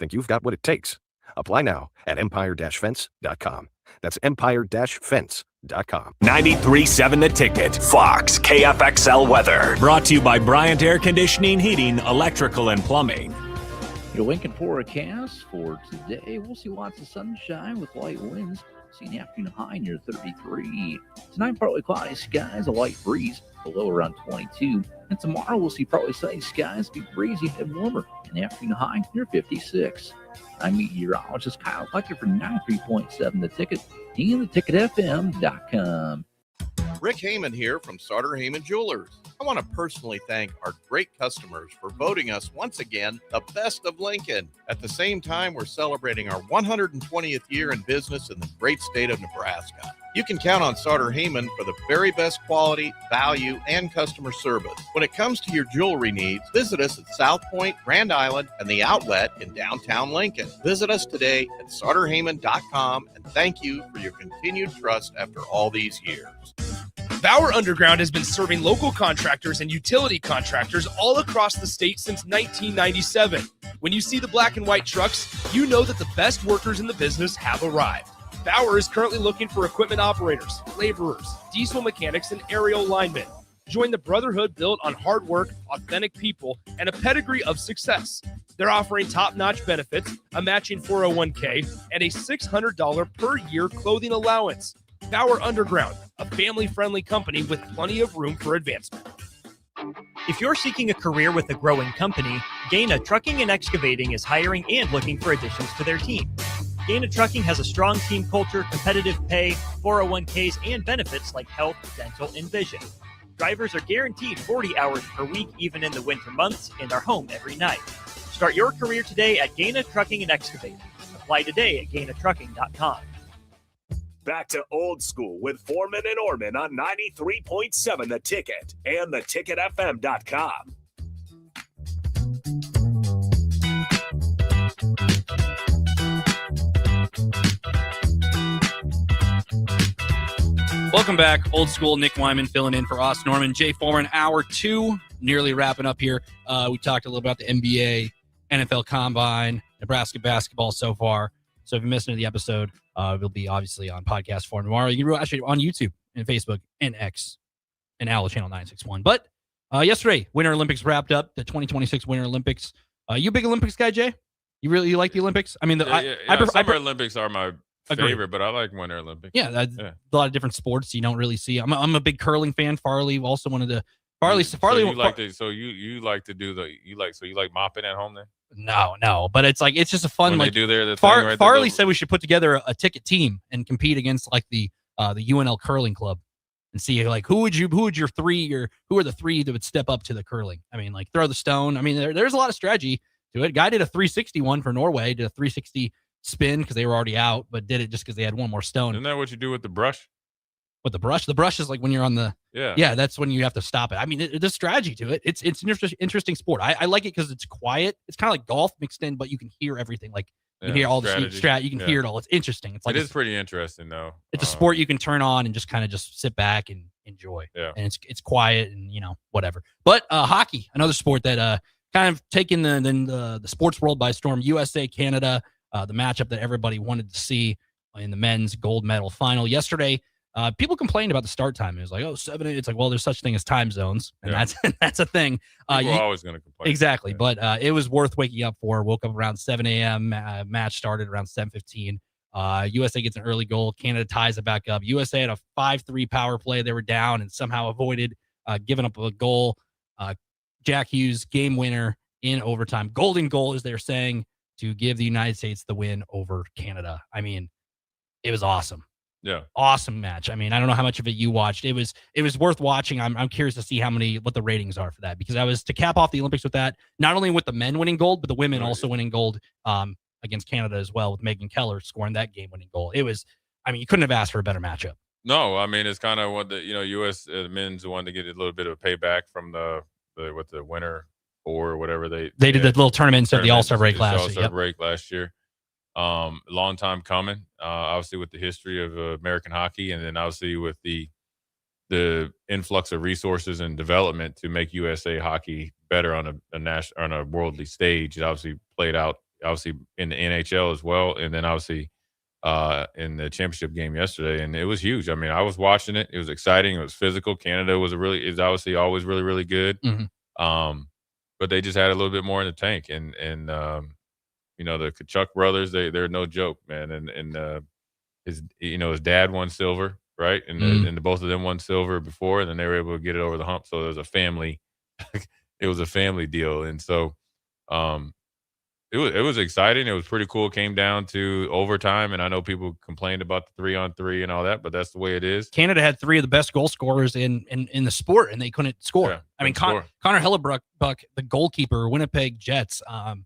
Think you've got what it takes? Apply now at empire-fence.com. That's empire-fence.com. 93.7 The Ticket, Fox, KFXL weather. Brought to you by Bryant Air Conditioning, Heating, Electrical, and Plumbing. Your Lincoln forecast for today, we'll see lots of sunshine with light winds. See an afternoon high near 33. Tonight, partly cloudy skies, a light breeze, the low around 22. And tomorrow, we'll see partly sunny skies, be breezy and warmer. An afternoon high near 56. I'm meteorologist Kyle Tucker for 93.7 The Ticket and theticketfm.com. Rick Heyman here from Sartor Heyman Jewelers. I want to personally thank our great customers for voting us once again the best of Lincoln. At the same time, we're celebrating our 120th year in business in the great state of Nebraska. You can count on Sauter Heyman for the very best quality, value, and customer service. When it comes to your jewelry needs, visit us at South Point, Grand Island, and the Outlet in downtown Lincoln. Visit us today at SauterHeyman.com, and thank you for your continued trust after all these years. Bauer Underground has been serving local contractors and utility contractors all across the state since 1997. When you see the black and white trucks, you know that the best workers in the business have arrived. Bauer is currently looking for equipment operators, laborers, diesel mechanics, and aerial linemen. Join the brotherhood built on hard work, authentic people, and a pedigree of success. They're offering top-notch benefits, a matching 401k, and a $600 per year clothing allowance. Bauer Underground, a family-friendly company with plenty of room for advancement. If you're seeking a career with a growing company, Gaina Trucking and Excavating is hiring and looking for additions to their team. Gaina Trucking has a strong team culture, competitive pay, 401ks, and benefits like health, dental, and vision. Drivers are guaranteed 40 hours per week, even in the winter months, and are home every night. Start your career today at Gaina Trucking and Excavating. Apply today at GainaTrucking.com. Back to Old School with Foreman and Orman on 93.7 The Ticket and theticketfm.com. Welcome back. Old School. Nick Wyman filling in for Austin Norman. Jay Foreman, hour 2, nearly wrapping up here. We talked a little about the NBA, NFL Combine, Nebraska basketball so far. So if you missed any of the episode, it'll be obviously on podcast form tomorrow. You can actually on YouTube and Facebook and X and Owl Channel 961. But yesterday, Winter Olympics wrapped up, the 2026 Winter Olympics. You a big Olympics guy, Jay? You like the Olympics? I mean, Summer Olympics are my favorite, but I like Winter Olympics. Yeah, a lot of different sports you don't really see. I'm a big curling fan. Farley also wanted to. Farley. You like mopping at home then? No, but it's just a fun. When like they do their Far, thing, right? Farley said we should put together a ticket team and compete against like the UNL curling club and see like who would your three or who are the three that would step up to the curling. I mean, like throw the stone. I mean, there's a lot of strategy to it. Guy did a 360 one for Norway, did a 360 spin because they were already out, but did it just because they had one more stone. Isn't that what you do with the brush? With the brush? The brush is like when you're on the that's when you have to stop it. I mean, there's strategy to it. It's an interesting sport. I like it because it's quiet. It's kind of like golf mixed in, but you can hear everything. Like you can hear all the strat. You can hear it all. It's interesting. It's like it is pretty interesting though. It's a sport you can turn on and just kind of just sit back and enjoy. Yeah, and it's quiet and whatever. But hockey, another sport that kind of taking the sports world by storm. USA Canada, the matchup that everybody wanted to see in the men's gold medal final yesterday. People complained about the start time. It was like, 7. It's like, well, there's such thing as time zones, and that's a thing. People are always going to complain. Exactly, but it was worth waking up for. Woke up around 7 a.m. Match started around 7:15. USA gets an early goal. Canada ties it back up. USA had a 5-3 power play. They were down and somehow avoided giving up a goal. Jack Hughes, game winner in overtime. Golden goal, as they're saying, to give the United States the win over Canada. I mean, it was awesome. Yeah. Awesome match. I mean, I don't know how much of it you watched. It was worth watching. I'm curious to see what the ratings are for that, because I was to cap off the Olympics with that, not only with the men winning gold, but the women also winning gold against Canada as well, with Megan Keller scoring that game winning goal. It was, I mean, you couldn't have asked for a better matchup. No, I mean, it's kind of what the U.S. Men's wanted to get a little bit of a payback from the winner or whatever they did the little tournament instead of the All-Star break last year. Long time coming, obviously with the history of American hockey, and then obviously with the influx of resources and development to make USA hockey better on a worldly stage. It obviously played out in the NHL as well, and then obviously in the championship game yesterday, and it was huge. I mean, I was watching it. It was exciting. It was physical. Canada is obviously always really, really good. Mm-hmm. But they just had a little bit more in the tank, and the Kachuk brothers, they're no joke, man. And his dad won silver, right? And both of them won silver before, and then they were able to get it over the hump. So it was a family deal. And so, It was exciting. It was pretty cool. It came down to overtime, and I know people complained about the 3-on-3 and all that, but that's the way it is. Canada had 3 of the best goal scorers in the sport, and they couldn't score. Yeah, I mean, couldn't score. Connor Hellebuyck, the goalkeeper, Winnipeg Jets. I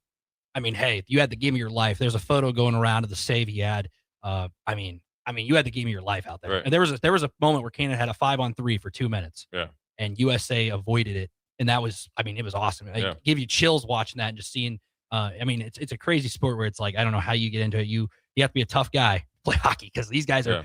mean, hey, you had the game of your life. There's a photo going around of the save he had. I mean, you had the game of your life out there. Right. And there was a moment where Canada had a 5-on-3 for 2 minutes. Yeah. And USA avoided it, and that was, I mean, it was awesome. It gave you chills watching that and just seeing. I mean, it's a crazy sport where it's like, I don't know how you get into it. You have to be a tough guy to play hockey, because these guys are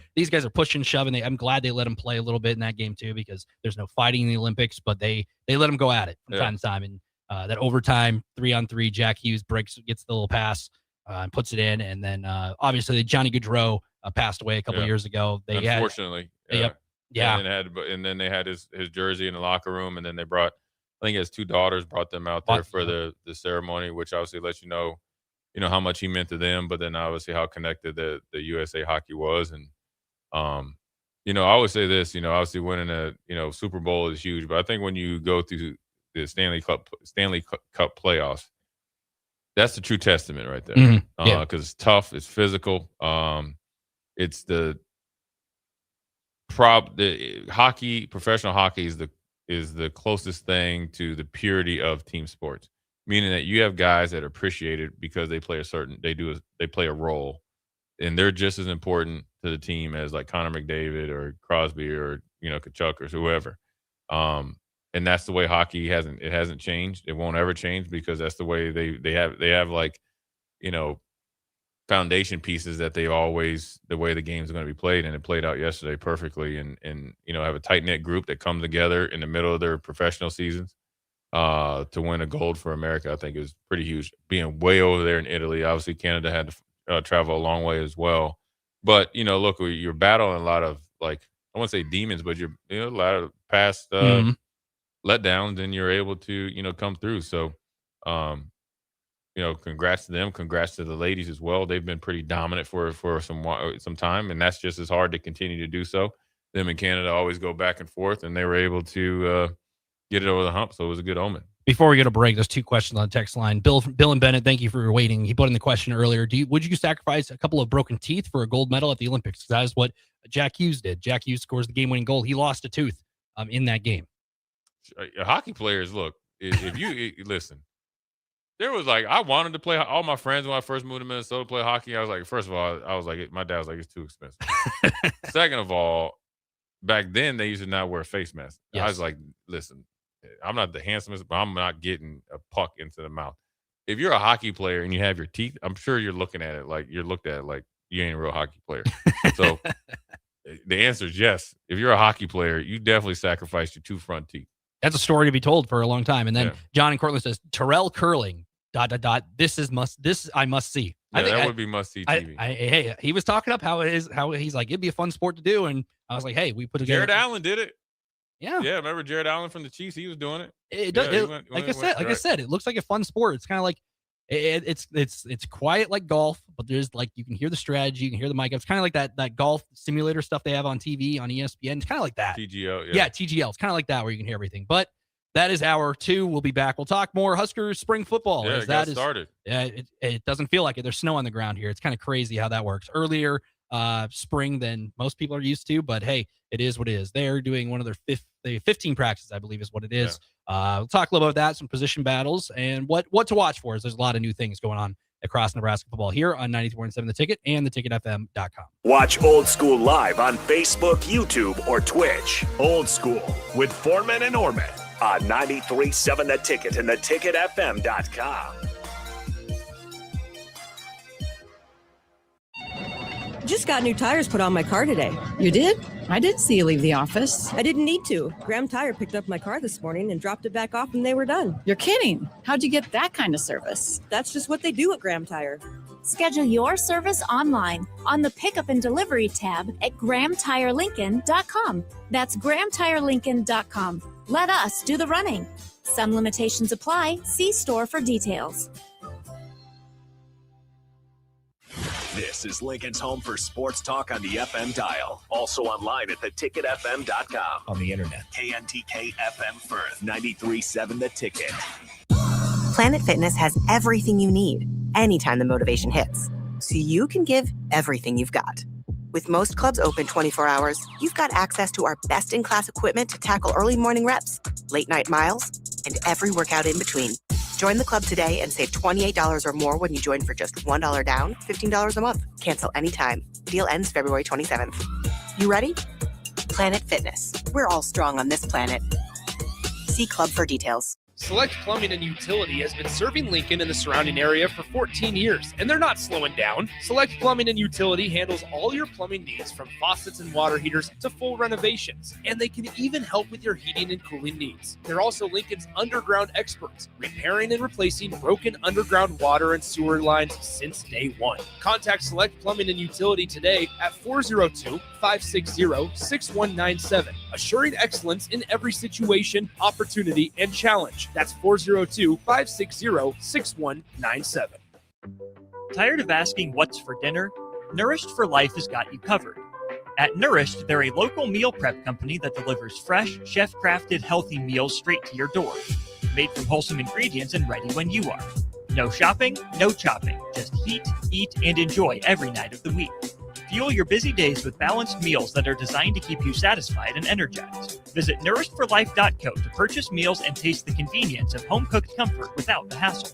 pushing, shoving. I'm glad they let them play a little bit in that game too, because there's no fighting in the Olympics, but they let them go at it from time to time. And that overtime 3-on-3, Jack Hughes gets the little pass and puts it in, and then obviously Johnny Gaudreau passed away a couple of years ago. Unfortunately. Yeah. And then they had his jersey in the locker room, and then they brought, I think his 2 daughters brought them out there for the ceremony, which obviously lets you know how much he meant to them, but then obviously how connected the USA hockey was. And I always say this, obviously winning a Super Bowl is huge, but I think when you go through the Stanley Cup playoffs, that's the true testament right there. Because it's tough, it's physical. It's the hockey, professional hockey is the closest thing to the purity of team sports, meaning that you have guys that appreciate it because they play they play a role, and they're just as important to the team as like Connor McDavid or Crosby or Kachuk or whoever. And that's the way hockey hasn't changed. It won't ever change, because that's the way they have like foundation pieces that the way the game's going to be played, and it played out yesterday perfectly. And have a tight-knit group that come together in the middle of their professional seasons to win a gold for America, I think is pretty huge. Being way over there in Italy, obviously Canada had to travel a long way as well. But look, you're battling a lot of, like, I won't say demons, but you're a lot of past letdowns, and you're able to come through. So congrats to them. Congrats to the ladies as well. They've been pretty dominant for some time, and that's just as hard to continue to do so. Them in Canada always go back and forth, and they were able to get it over the hump, so it was a good omen. Before we go to break, there's 2 questions on the text line. Bill and Bennett, thank you for waiting. He put in the question earlier. Would you sacrifice a couple of broken teeth for a gold medal at the Olympics? That is what Jack Hughes did. Jack Hughes scores the game-winning goal. He lost a tooth in that game. Hockey players, look, if you listen, there was like, I wanted to play. All my friends when I first moved to Minnesota play hockey. I was like, first of all, my dad was like, it's too expensive. Second of all, back then they used to not wear face masks. Yes. I was like, listen, I'm not the handsomest, but I'm not getting a puck into the mouth. If you're a hockey player and you have your teeth, I'm sure you're looked at it like you ain't a real hockey player. So the answer is yes. If you're a hockey player, you definitely sacrificed your 2 front teeth. That's a story to be told for a long time. And then John in Cortland says, Terrell curling, ... This I must see. Yeah, that would be must see TV. Hey, he was talking up how he's like, it'd be a fun sport to do. And I was like, hey, we put together. Jared Allen did it. Yeah. Yeah. Remember Jared Allen from the Chiefs? He was doing it. I said, it looks like a fun sport. It's kind of like, it's quiet like golf, but there's like, you can hear the strategy, you can hear the mic. It's kind of like that golf simulator stuff they have on TV on ESPN. It's kind of like that. TGL. Yeah, TGL. It's kind of like that where you can hear everything. But that is hour 2. We'll be back. We'll talk more Huskers spring football. Yeah, it got started. Yeah, it doesn't feel like it. There's snow on the ground here. It's kind of crazy how that works. Earlier spring than most people are used to, but hey, it is what it is. They're doing one of their 15 practices, I believe is what it is. Yeah. We'll talk a little about that, some position battles, and what to watch for. Is there's a lot of new things going on across Nebraska football here on 94.7 The Ticket and theticketfm.com. Watch Old School live on Facebook, YouTube, or Twitch. Old School with Foreman and Orman on 93.7 The Ticket and theticketfm.com. Just got new tires put on my car today. You did? I didn't see you leave the office. I didn't need to. Graham Tire picked up my car this morning and dropped it back off and they were done. You're kidding. How'd you get that kind of service? That's just what they do at Graham Tire. Schedule your service online on the Pickup and Delivery tab at GrahamTireLincoln.com. That's GrahamTireLincoln.com. Let us do the running. Some limitations apply. See store for details. This is Lincoln's home for sports talk on the FM dial. Also online at theticketfm.com. On the internet. KNTK FM Firth, 93.7 The Ticket. Planet Fitness has everything you need anytime the motivation hits, so you can give everything you've got. With most clubs open 24 hours, you've got access to our best-in-class equipment to tackle early morning reps, late-night miles, and every workout in between. Join the club today and save $28 or more when you join for just $1 down, $15 a month. Cancel anytime. Deal ends February 27th. You ready? Planet Fitness. We're all strong on this planet. See club for details. Select Plumbing and Utility has been serving Lincoln and the surrounding area for 14 years, and they're not slowing down. Select Plumbing and Utility handles all your plumbing needs, from faucets and water heaters to full renovations, and they can even help with your heating and cooling needs. They're also Lincoln's underground experts, repairing and replacing broken underground water and sewer lines since day one. Contact Select Plumbing and Utility today at 402-560-6197, assuring excellence in every situation, opportunity, and challenge. That's 402-560-6197. Tired of asking what's for dinner? Nourished for Life has got you covered. At Nourished, they're a local meal prep company that delivers fresh, chef-crafted, healthy meals straight to your door. Made from wholesome ingredients and ready when you are. No shopping, no chopping. Just heat, eat, and enjoy every night of the week. Fuel your busy days with balanced meals that are designed to keep you satisfied and energized. Visit nourishedforlife.co to purchase meals and taste the convenience of home-cooked comfort without the hassle.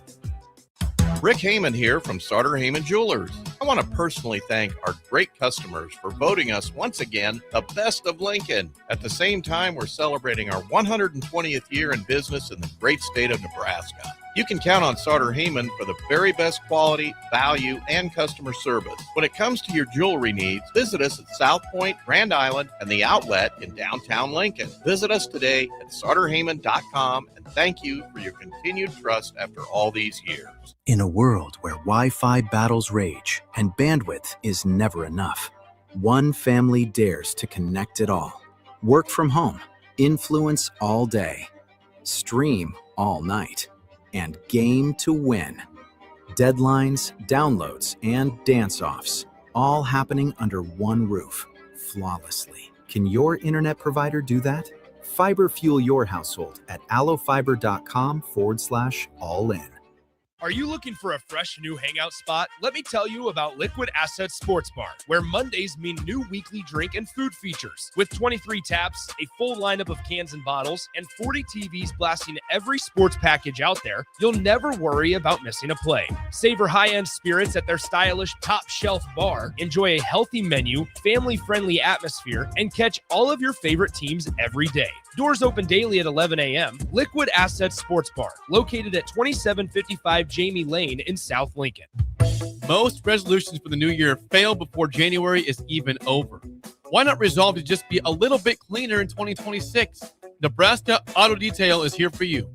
Rick Heyman here from Sartor Heyman Jewelers. I want to personally thank our great customers for voting us once again the best of Lincoln. At the same time, we're celebrating our 120th year in business in the great state of Nebraska. You can count on Sartor Heyman for the very best quality, value, and customer service. When it comes to your jewelry needs, visit us at South Point, Grand Island, and the Outlet in downtown Lincoln. Visit us today at sartorheyman.com, and thank you for your continued trust after all these years. In a world where Wi-Fi battles rage and bandwidth is never enough, one family dares to connect it all. Work from home, influence all day, stream all night, and game to win. Deadlines, downloads, and dance-offs, all happening under one roof, flawlessly. Can your internet provider do that? Fiber fuel your household at allofiber.com/all-in. Are you looking for a fresh new hangout spot? Let me tell you about Liquid Assets Sports Bar, where Mondays mean new weekly drink and food features. With 23 taps, a full lineup of cans and bottles, and 40 TVs blasting every sports package out there, you'll never worry about missing a play. Savor high-end spirits at their stylish top-shelf bar, enjoy a healthy menu, family-friendly atmosphere, and catch all of your favorite teams every day. Doors open daily at 11 a.m. Liquid Assets Sports Bar, located at 2755 Jamie Lane in South Lincoln. Most resolutions for the new year fail before January is even over. Why not resolve to just be a little bit cleaner in 2026? Nebraska Auto Detail is here for you.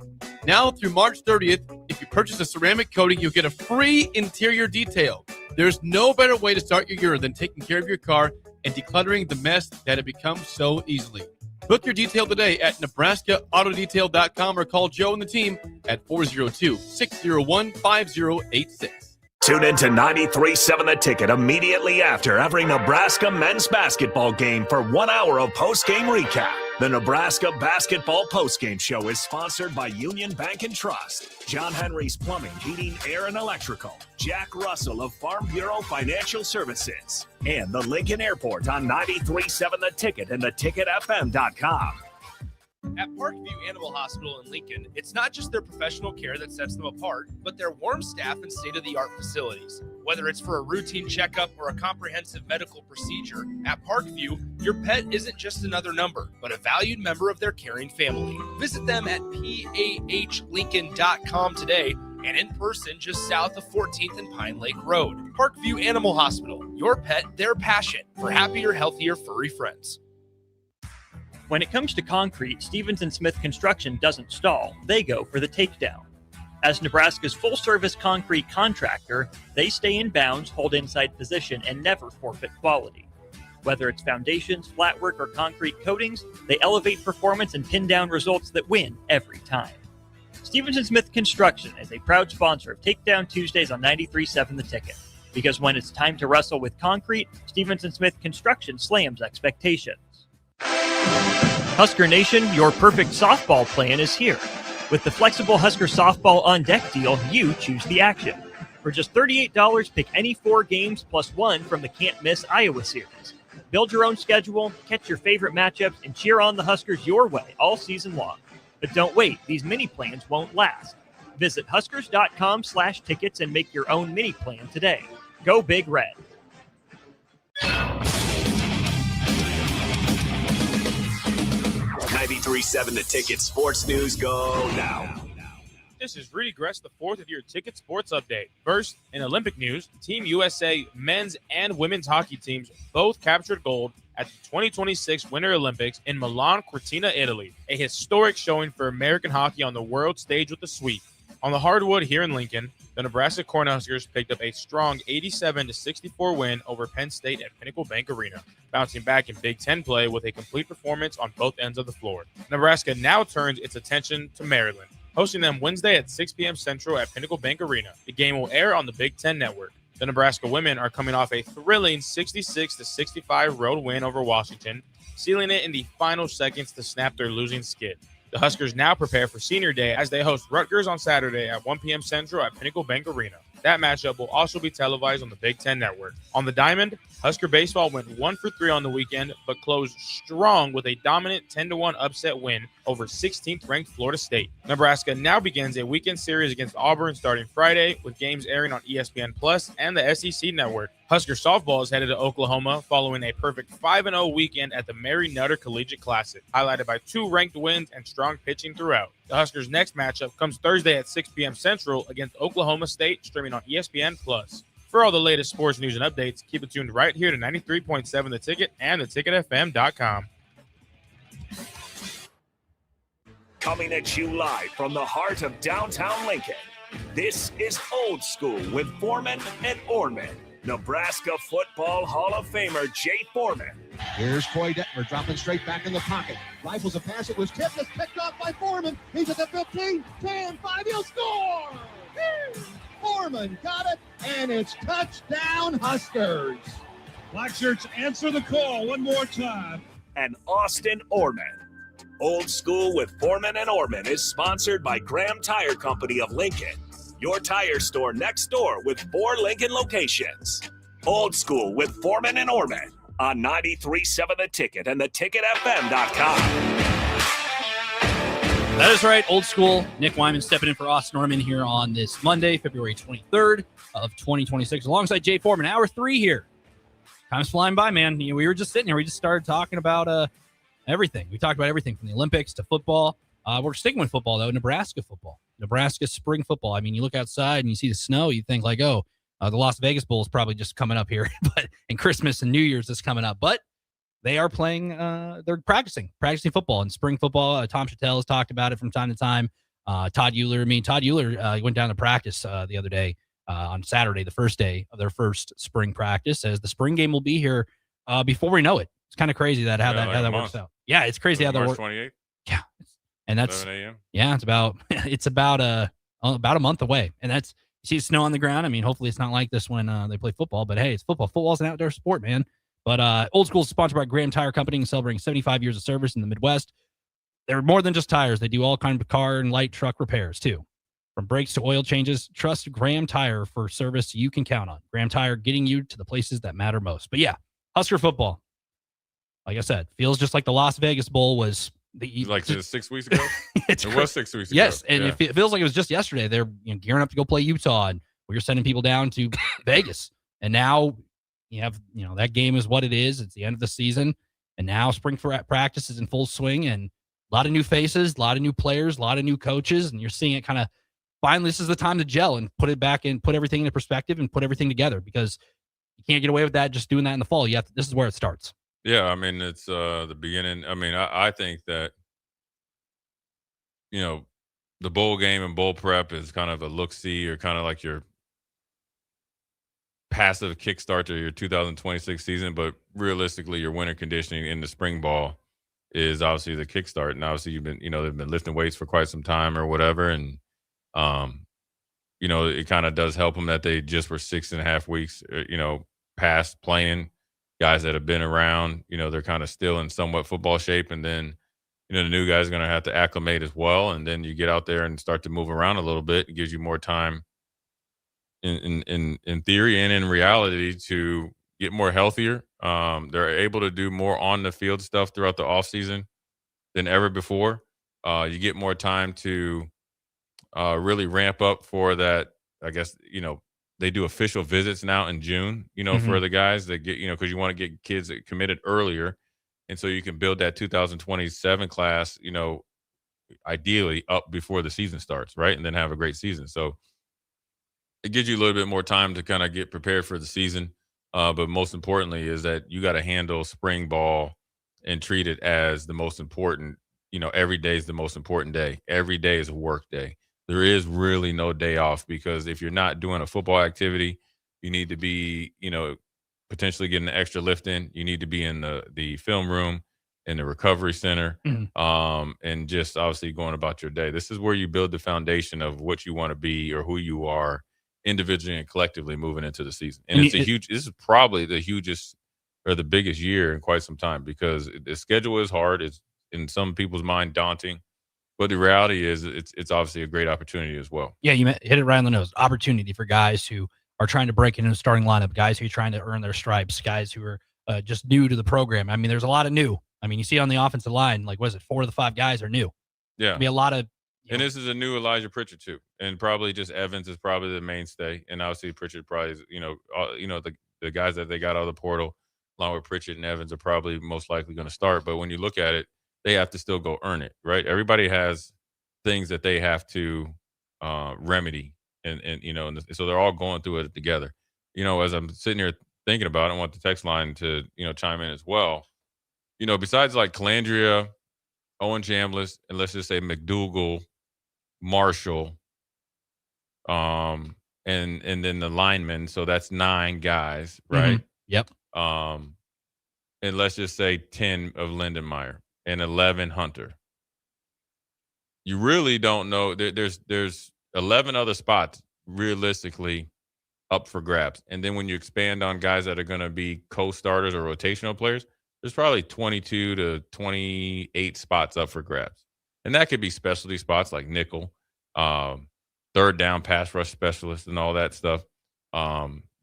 Now through March 30th, if you purchase a ceramic coating, you'll get a free interior detail. There's no better way to start your year than taking care of your car and decluttering the mess that it becomes so easily. Book your detail today at NebraskaAutoDetail.com or call Joe and the team at 402-601-5086. Tune in to 93.7 The Ticket immediately after every Nebraska men's basketball game for 1 hour of post-game recap. The Nebraska Basketball Postgame Show is sponsored by Union Bank and Trust, John Henry's Plumbing, Heating, Air, and Electrical, Jack Russell of Farm Bureau Financial Services, and the Lincoln Airport on 93.7 The Ticket and theticketfm.com. At Parkview Animal Hospital in Lincoln, it's not just their professional care that sets them apart, but their warm staff and state-of-the-art facilities. Whether it's for a routine checkup or a comprehensive medical procedure, at Parkview, your pet isn't just another number, but a valued member of their caring family. Visit them at pahlincoln.com today and in person just south of 14th and Pine Lake Road. Parkview Animal Hospital, your pet, their passion for happier, healthier, furry friends. When it comes to concrete, Stevens & Smith Construction doesn't stall. They go for the takedown. As Nebraska's full-service concrete contractor, they stay in bounds, hold inside position, and never forfeit quality. Whether it's foundations, flatwork, or concrete coatings, they elevate performance and pin down results that win every time. Stevens & Smith Construction is a proud sponsor of Takedown Tuesdays on 93.7 The Ticket. Because when it's time to wrestle with concrete, Stevens & Smith Construction slams expectations. Husker Nation, your perfect softball plan is here. With the flexible Husker Softball on Deck deal, you choose the action. For just $38, pick any 4 games plus 1 from the can't-miss Iowa series. Build your own schedule, catch your favorite matchups, and cheer on the Huskers your way all season long. But don't wait, these mini plans won't last. Visit huskers.com/tickets and make your own mini plan today. Go Big Red. 93.7 The Ticket Sports News go now. This is Rudy Gress, the 4th of your Ticket Sports Update. First, in Olympic news, Team USA men's and women's hockey teams both captured gold at the 2026 Winter Olympics in Milan Cortina, Italy. A historic showing for American hockey on the world stage with a sweep. On the hardwood here in Lincoln, the Nebraska Cornhuskers picked up a strong 87-64 win over Penn State at Pinnacle Bank Arena, bouncing back in Big Ten play with a complete performance on both ends of the floor. Nebraska now turns its attention to Maryland, hosting them Wednesday at 6 p.m. Central at Pinnacle Bank Arena. The game will air on the Big Ten Network. The Nebraska women are coming off a thrilling 66-65 road win over Washington, sealing it in the final seconds to snap their losing skid. The Huskers now prepare for Senior Day as they host Rutgers on Saturday at 1 p.m. Central at Pinnacle Bank Arena. That matchup will also be televised on the Big Ten Network. On the diamond, Husker baseball went 1 for 3 on the weekend, but closed strong with a dominant 10-1 upset win over 16th-ranked Florida State. Nebraska now begins a weekend series against Auburn starting Friday, with games airing on ESPN Plus and the SEC Network. Husker softball is headed to Oklahoma following a perfect 5-0 weekend at the Mary Nutter Collegiate Classic, highlighted by 2 ranked wins and strong pitching throughout. The Huskers' next matchup comes Thursday at 6 p.m. Central against Oklahoma State, streaming on ESPN Plus. For all the latest sports news and updates, keep it tuned right here to 93.7 The Ticket and theticketfm.com. Coming at you live from the heart of downtown Lincoln, this is Old School with Foreman and Orman. Nebraska Football Hall of Famer Jay Foreman. Here's Troy Detmer dropping straight back in the pocket. Rifles a pass. It was tipped. It's picked off by Foreman. He's at the 15, 10, 5. He'll score! Woo! Foreman got it, and it's touchdown Huskers. Black shirts answer the call one more time. And Austin Orman. Old School with Foreman and Orman is sponsored by Graham Tire Company of Lincoln, your tire store next door with 4 Lincoln locations. Old School with Foreman and Orman on 93.7 The Ticket and theticketfm.com. That is right, Old School. Nick Wyman stepping in for Austin Norman here on this Monday, February 23rd of 2026, alongside Jay Foreman. Hour 3 here. Time's flying by, man. We were just sitting here. We just started talking about everything. We talked about everything from the Olympics to football. We're sticking with football, though. Nebraska football. Nebraska spring football. I mean, you look outside and you see the snow. You think like, the Las Vegas Bowl is probably just coming up here, and Christmas and New Year's is coming up. But they are playing. They're practicing football and spring football. Tom Chattel has talked about it from time to time. Todd Euler went down to practice the other day on Saturday, the first day of their first spring practice. Says the spring game will be here before we know it. It's kind of crazy how that works out. Yeah, it's crazy how that works. March 28th. Yeah, and that's 7 a.m. Yeah, it's about a month away, and that's you see snow on the ground. I mean, hopefully it's not like this when they play football, but hey, it's football. Football's an outdoor sport, man. But Old School is sponsored by Graham Tire Company and celebrating 75 years of service in the Midwest. They're more than just tires. They do all kinds of car and light truck repairs, too. From brakes to oil changes, trust Graham Tire for service you can count on. Graham Tire getting you to the places that matter most. But yeah, Husker football. Like I said, feels just like the Las Vegas Bowl was. Like 6 weeks ago? It was 6 weeks ago. Yes, and it feels like it was just yesterday. They're gearing up to go play Utah, and we're sending people down to Vegas. And now you have, that game is what it is. It's the end of the season. And now spring practice is in full swing, and a lot of new faces, a lot of new players, a lot of new coaches. And you're seeing it kind of finally, this is the time to gel and put it back in, put everything into perspective and put everything together, because you can't get away with that just doing that in the fall. This is where it starts. Yeah, I mean, it's the beginning. I mean, I think that, the bowl game and bowl prep is kind of a look-see, or kind of like your passive kickstart to your 2026 season. But realistically, your winter conditioning in the spring ball is obviously the kickstart. And obviously they've been lifting weights for quite some time or whatever. And, it kind of does help them that they just were 6.5 weeks, past playing. Guys that have been around, they're kind of still in somewhat football shape. And then, the new guys are going to have to acclimate as well. And then you get out there and start to move around a little bit. It gives you more time in theory and in reality to get more healthier. They're able to do more on the field stuff throughout the offseason than ever before. You get more time to really ramp up for that. I guess, they do official visits now in June, for the guys that get, because you want to get kids that committed earlier. And so you can build that 2027 class, ideally up before the season starts, right? And then have a great season. So it gives you a little bit more time to kind of get prepared for the season. But most importantly is that you got to handle spring ball and treat it as the most important, every day is the most important day. Every day is a work day. There is really no day off, because if you're not doing a football activity, you need to be, potentially getting an extra lift in. You need to be in the film room, in the recovery center, and just obviously going about your day. This is where you build the foundation of what you want to be or who you are individually and collectively moving into the season. And this is probably the hugest or the biggest year in quite some time, because the schedule is hard. It's in some people's mind daunting, but the reality is it's obviously a great opportunity as well. Yeah, you hit it right on the nose. Opportunity for guys who are trying to break into the starting lineup, guys who are trying to earn their stripes, guys who are just new to the program. I mean, there's a lot of new. I mean, you see on the offensive line, like, what is it, 4 of the 5 guys are new. Yeah. I mean, a lot of. And this is a new Elijah Pritchard too, and probably just Evans is probably the mainstay, and obviously Pritchard probably is, the guys that they got out of the portal, along with Pritchard and Evans, are probably most likely going to start. But when you look at it, they have to still go earn it, right? Everybody has things that they have to remedy, and so they're all going through it together. As I'm sitting here thinking about it, I want the text line to chime in as well. Besides like Calandria, Owen Chambliss, and let's just say McDougal, Marshall, and then the linemen. So that's 9 guys, right? Yep. And let's just say 10 of Lindenmeyer and 11 Hunter. You really don't know. There's 11 other spots realistically up for grabs. And then when you expand on guys that are going to be co-starters or rotational players, there's probably 22 to 28 spots up for grabs. And that could be specialty spots like nickel, third down pass rush specialist and all that stuff.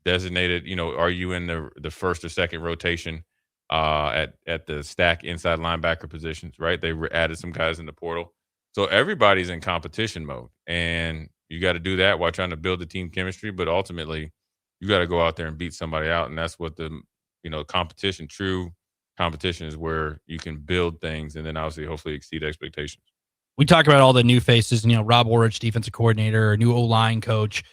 Designated, are you in the first or second rotation at the stack inside linebacker positions, right? They added some guys in the portal. So everybody's in competition mode. And you got to do that while trying to build the team chemistry. But ultimately, you got to go out there and beat somebody out. And that's what the, true competition is, where you can build things and then obviously hopefully exceed expectations. We talk about all the new faces, Rob Orich, defensive coordinator, new O-line coach.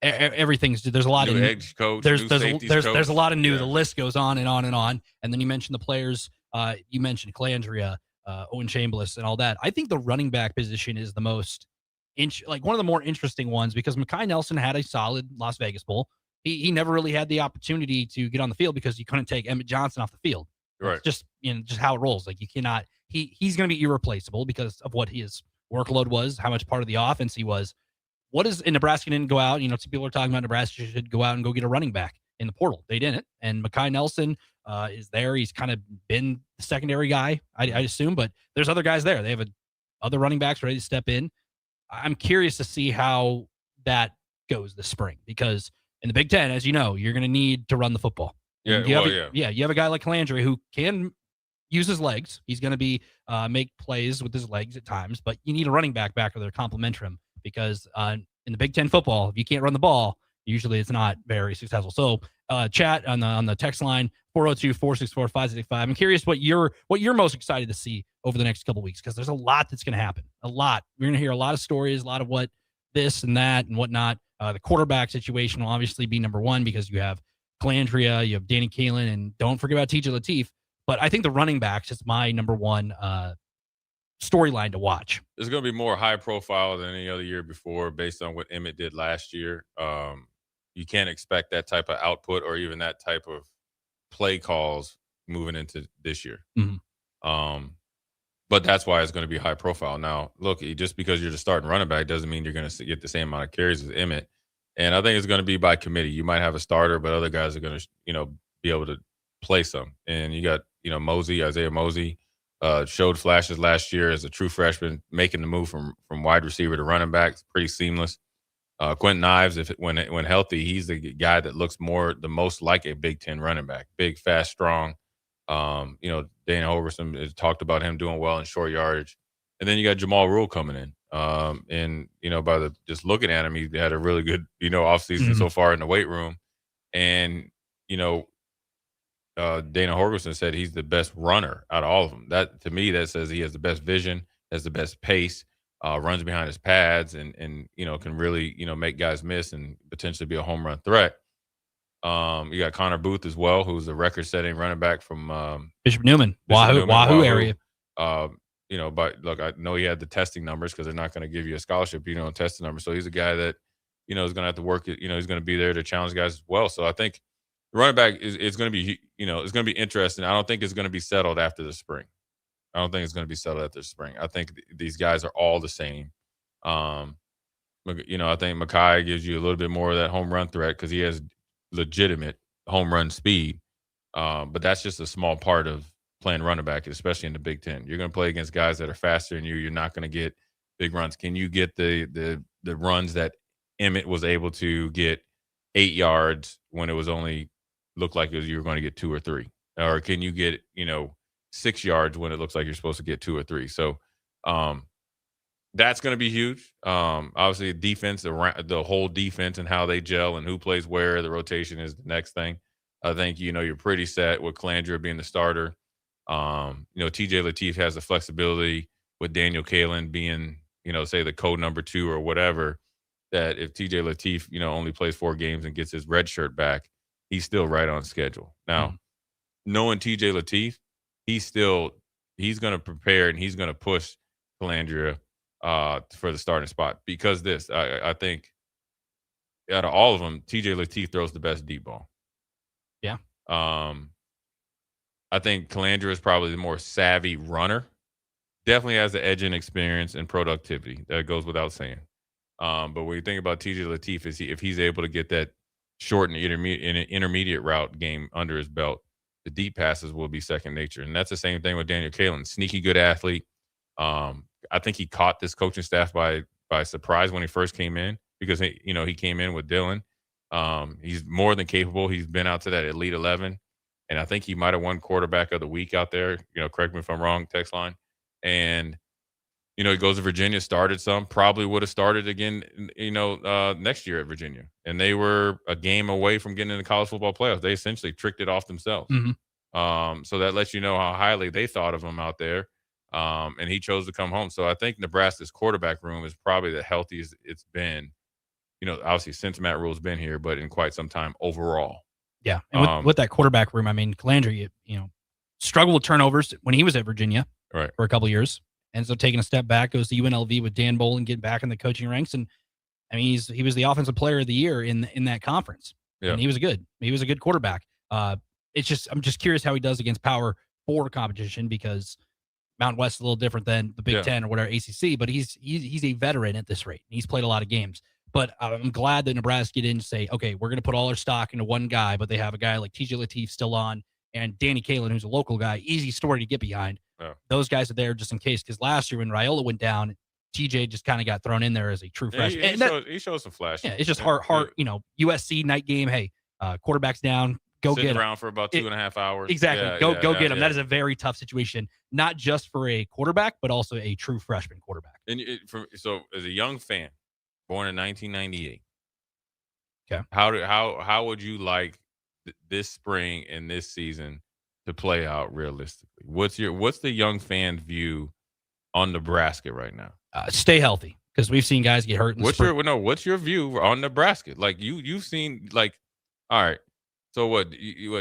Everything's, there's a lot new of edge coach, there's a lot of new. Yeah. The list goes on and on and on. And then you mentioned the players. You mentioned Calandria, Owen Chambliss, and all that. I think the running back position is the most one of the more interesting ones, because Mekhi Nelson had a solid Las Vegas Bowl. He never really had the opportunity to get on the field because you couldn't take Emmett Johnson off the field. Right. It's just how it rolls. Like, you cannot. He's going to be irreplaceable because of what his workload was, how much part of the offense he was. What is in Nebraska didn't go out? Some people are talking about Nebraska should go out and go get a running back in the portal. They didn't. And Mekhi Nelson is there. He's kind of been the secondary guy, I assume, but there's other guys there. They have other running backs ready to step in. I'm curious to see how that goes this spring, because in the Big Ten, as you know, you're going to need to run the football. Yeah, you have a guy like Calandria who can use his legs. He's going to be make plays with his legs at times, but you need a running back there to complement him, because in the Big Ten football, if you can't run the ball, usually it's not very successful. So chat on the text line 402-464-5665. I'm curious what you're most excited to see over the next couple of weeks, because there's a lot that's going to happen. A lot. We're going to hear a lot of stories, a lot of what this and that and whatnot. The quarterback situation will obviously be number one, because you have Calandria, you have Danny Kaelin, and don't forget about TJ Lateef. But I think the running backs is my number one storyline to watch. It's going to be more high profile than any other year before, based on what Emmett did last year. You can't expect that type of output or even that type of play calls moving into this year. Mm-hmm. But that's why it's going to be high profile. Now, look, just because you're the starting running back doesn't mean you're going to get the same amount of carries as Emmett. And I think it's going to be by committee. You might have a starter, but other guys are going to, be able to play some. And you got, Isaiah Mosey showed flashes last year as a true freshman, making the move from wide receiver to running back. It's pretty seamless. Quentin Ives, when healthy, he's the guy that looks the most like a Big Ten running back. Big, fast, strong. Dana Holgorsen has talked about him doing well in short yardage. And then you got Jamal Rule coming in. And by just looking at him, he had a really good, offseason so far in the weight room. And, Dana Holgorsen said he's the best runner out of all of them. That, to me, that says he has the best vision, has the best pace, runs behind his pads, and can really, make guys miss and potentially be a home run threat. You got Connor Booth as well, who's a record-setting running back from Bishop Newman, Wahoo area. But look, I know he had the testing numbers because they're not going to give you a scholarship, testing numbers. So he's a guy that, is going to have to work it. He's going to be there to challenge guys as well. So I think the running back is going to be, it's going to be interesting. I don't think it's going to be settled after the spring. I think these guys are all the same. I think Makai gives you a little bit more of that home run threat because he has legitimate home run speed. But that's just a small part of playing running back, especially in the Big Ten. You're going to play against guys that are faster than you. You're not going to get big runs. Can you get the runs that Emmett was able to get 8 yards when it was only looked like you were going to get 2 or 3? Or can you get, 6 yards when it looks like you're supposed to get 2 or 3? So that's going to be huge. Obviously, defense, the whole defense and how they gel and who plays where, the rotation is the next thing. I think, you're pretty set with Calandra being the starter. TJ Lateef has the flexibility with Daniel Kalen being, say the code number 2 or whatever, that if TJ Lateef, only plays 4 games and gets his red shirt back, he's still right on schedule. Now, knowing TJ Lateef, he's going to prepare and he's going to push Calandra for the starting spot because I think out of all of them, TJ Lateef throws the best deep ball. Yeah. I think Calandra is probably the more savvy runner. Definitely has the edge in experience and productivity. That goes without saying. But when you think about TJ Lateef, if he's able to get that short and intermediate route game under his belt, the deep passes will be second nature. And that's the same thing with Daniel Kalen. Sneaky good athlete. I think he caught this coaching staff by surprise when he first came in because he came in with Dylan. He's more than capable. He's been out to that Elite 11. And I think he might have won quarterback of the week out there. Correct me if I'm wrong, text line. And, he goes to Virginia, started some, probably would have started again, next year at Virginia. And they were a game away from getting in the college football playoffs. They essentially tricked it off themselves. So that lets you know how highly they thought of him out there. And he chose to come home. So I think Nebraska's quarterback room is probably the healthiest it's been, obviously since Matt Rule's been here, but in quite some time overall. Yeah. And with that quarterback room, I mean, Calandra, struggled with turnovers when he was at Virginia for a couple of years. And so taking a step back, goes to UNLV with Dan Bolin, getting back in the coaching ranks. And I mean, he was the offensive player of the year in that conference. Yeah. And he was a good quarterback. I'm just curious how he does against Power 4 competition because Mountain West is a little different than the Big Ten or whatever ACC, but he's a veteran at this rate. He's played a lot of games. But I'm glad that Nebraska didn't say, okay, we're going to put all our stock into one guy, but they have a guy like TJ Lateef still on and Danny Kalen, who's a local guy, easy story to get behind. Yeah. Those guys are there just in case, because last year when Raiola went down, TJ just kind of got thrown in there as a true freshman. He shows some flash. Yeah, it's just hard. USC night game. Hey, quarterback's down. Go Sitting get him. around for about 2.5 hours. Exactly. Go get him. That is a very tough situation, not just for a quarterback, but also a true freshman quarterback. And so as a young fan, born in 1998. Okay. How would you like this spring and this season to play out realistically? What's the young fan view on Nebraska right now? Stay healthy, because we've seen guys get hurt. What's your view on Nebraska? Like you've seen, like, all right. So what?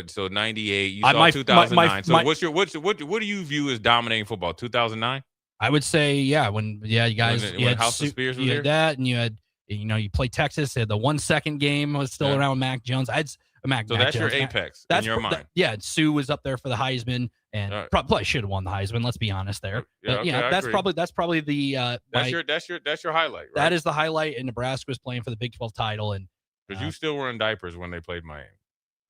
So 98. You saw 2009. What do you view as dominating football? 2009. I would say, when you guys when House of Spears was you there? had that, and you had you played Texas. Had the 1 second game was still around with Mac Jones. That's your apex in your mind. Sue was up there for the Heisman, and probably should have won the Heisman. Let's be honest there. That's probably the that's your highlight. Right? That is the highlight. And Nebraska was playing for the Big 12 title, and because you still were in diapers when they played Miami.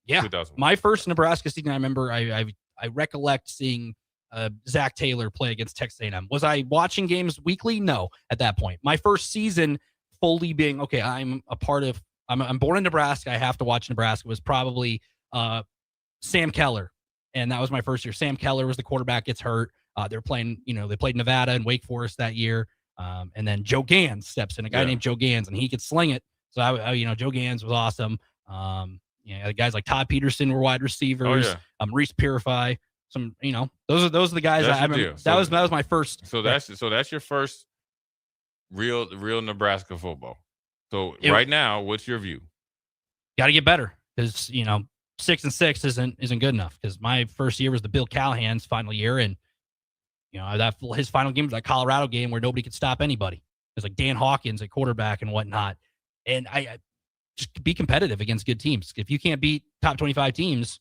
Yeah, my first Nebraska season, I remember I recollect seeing Zach Taylor play against Texas A&M. Was I watching games weekly? No, at that point. My first season fully being, okay, I'm born in Nebraska. I have to watch Nebraska was probably Sam Keller. And that was my first year. Sam Keller was the quarterback, gets hurt. They're playing, they played Nevada and Wake Forest that year. And then Joe Gans steps in, a guy named Joe Gans, and he could sling it. So Joe Gans was awesome. Guys like Todd Peterson were wide receivers. Maurice Purify. Those are the guys I remember. That was my first. So that's your first real Nebraska football. So right now, what's your view? Got to get better because 6-6 isn't good enough. Because my first year was the Bill Callahan's final year, and his final game was that Colorado game where nobody could stop anybody. It was like Dan Hawkins at quarterback and whatnot. And I just be competitive against good teams. If you can't beat top 25 teams,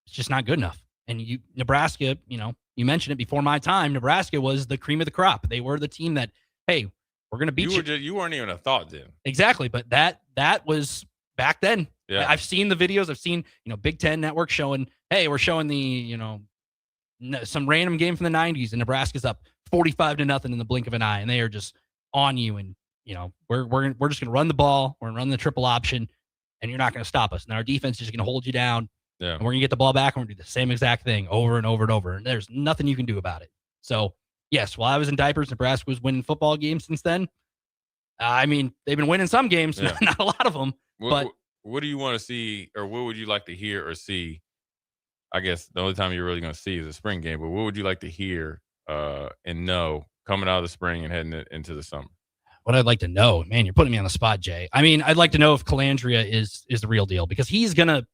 it's just not good enough. And Nebraska, you mentioned it before my time. Nebraska was the cream of the crop. They were the team that, hey, we're going to beat you. You weren't even a thought then. Exactly. But that was back then. Yeah. I've seen the videos. I've seen, Big Ten Network showing, hey, we're showing the, some random game from the 90s, and Nebraska's up 45-0 in the blink of an eye, and they are just on you. And, we're just going to run the ball. We're going to run the triple option, and you're not going to stop us. And our defense is just going to hold you down. Yeah. And we're going to get the ball back, and we're going to do the same exact thing over and over and over. And there's nothing you can do about it. So, yes, while I was in diapers, Nebraska was winning football games since then. They've been winning some games, not a lot of them. What do you want to see, or what would you like to hear or see? I guess the only time you're really going to see is a spring game, but what would you like to hear and know coming out of the spring and heading into the summer? What I'd like to know, man, you're putting me on the spot, Jay. I'd like to know if Calandria is the real deal, because he's going to,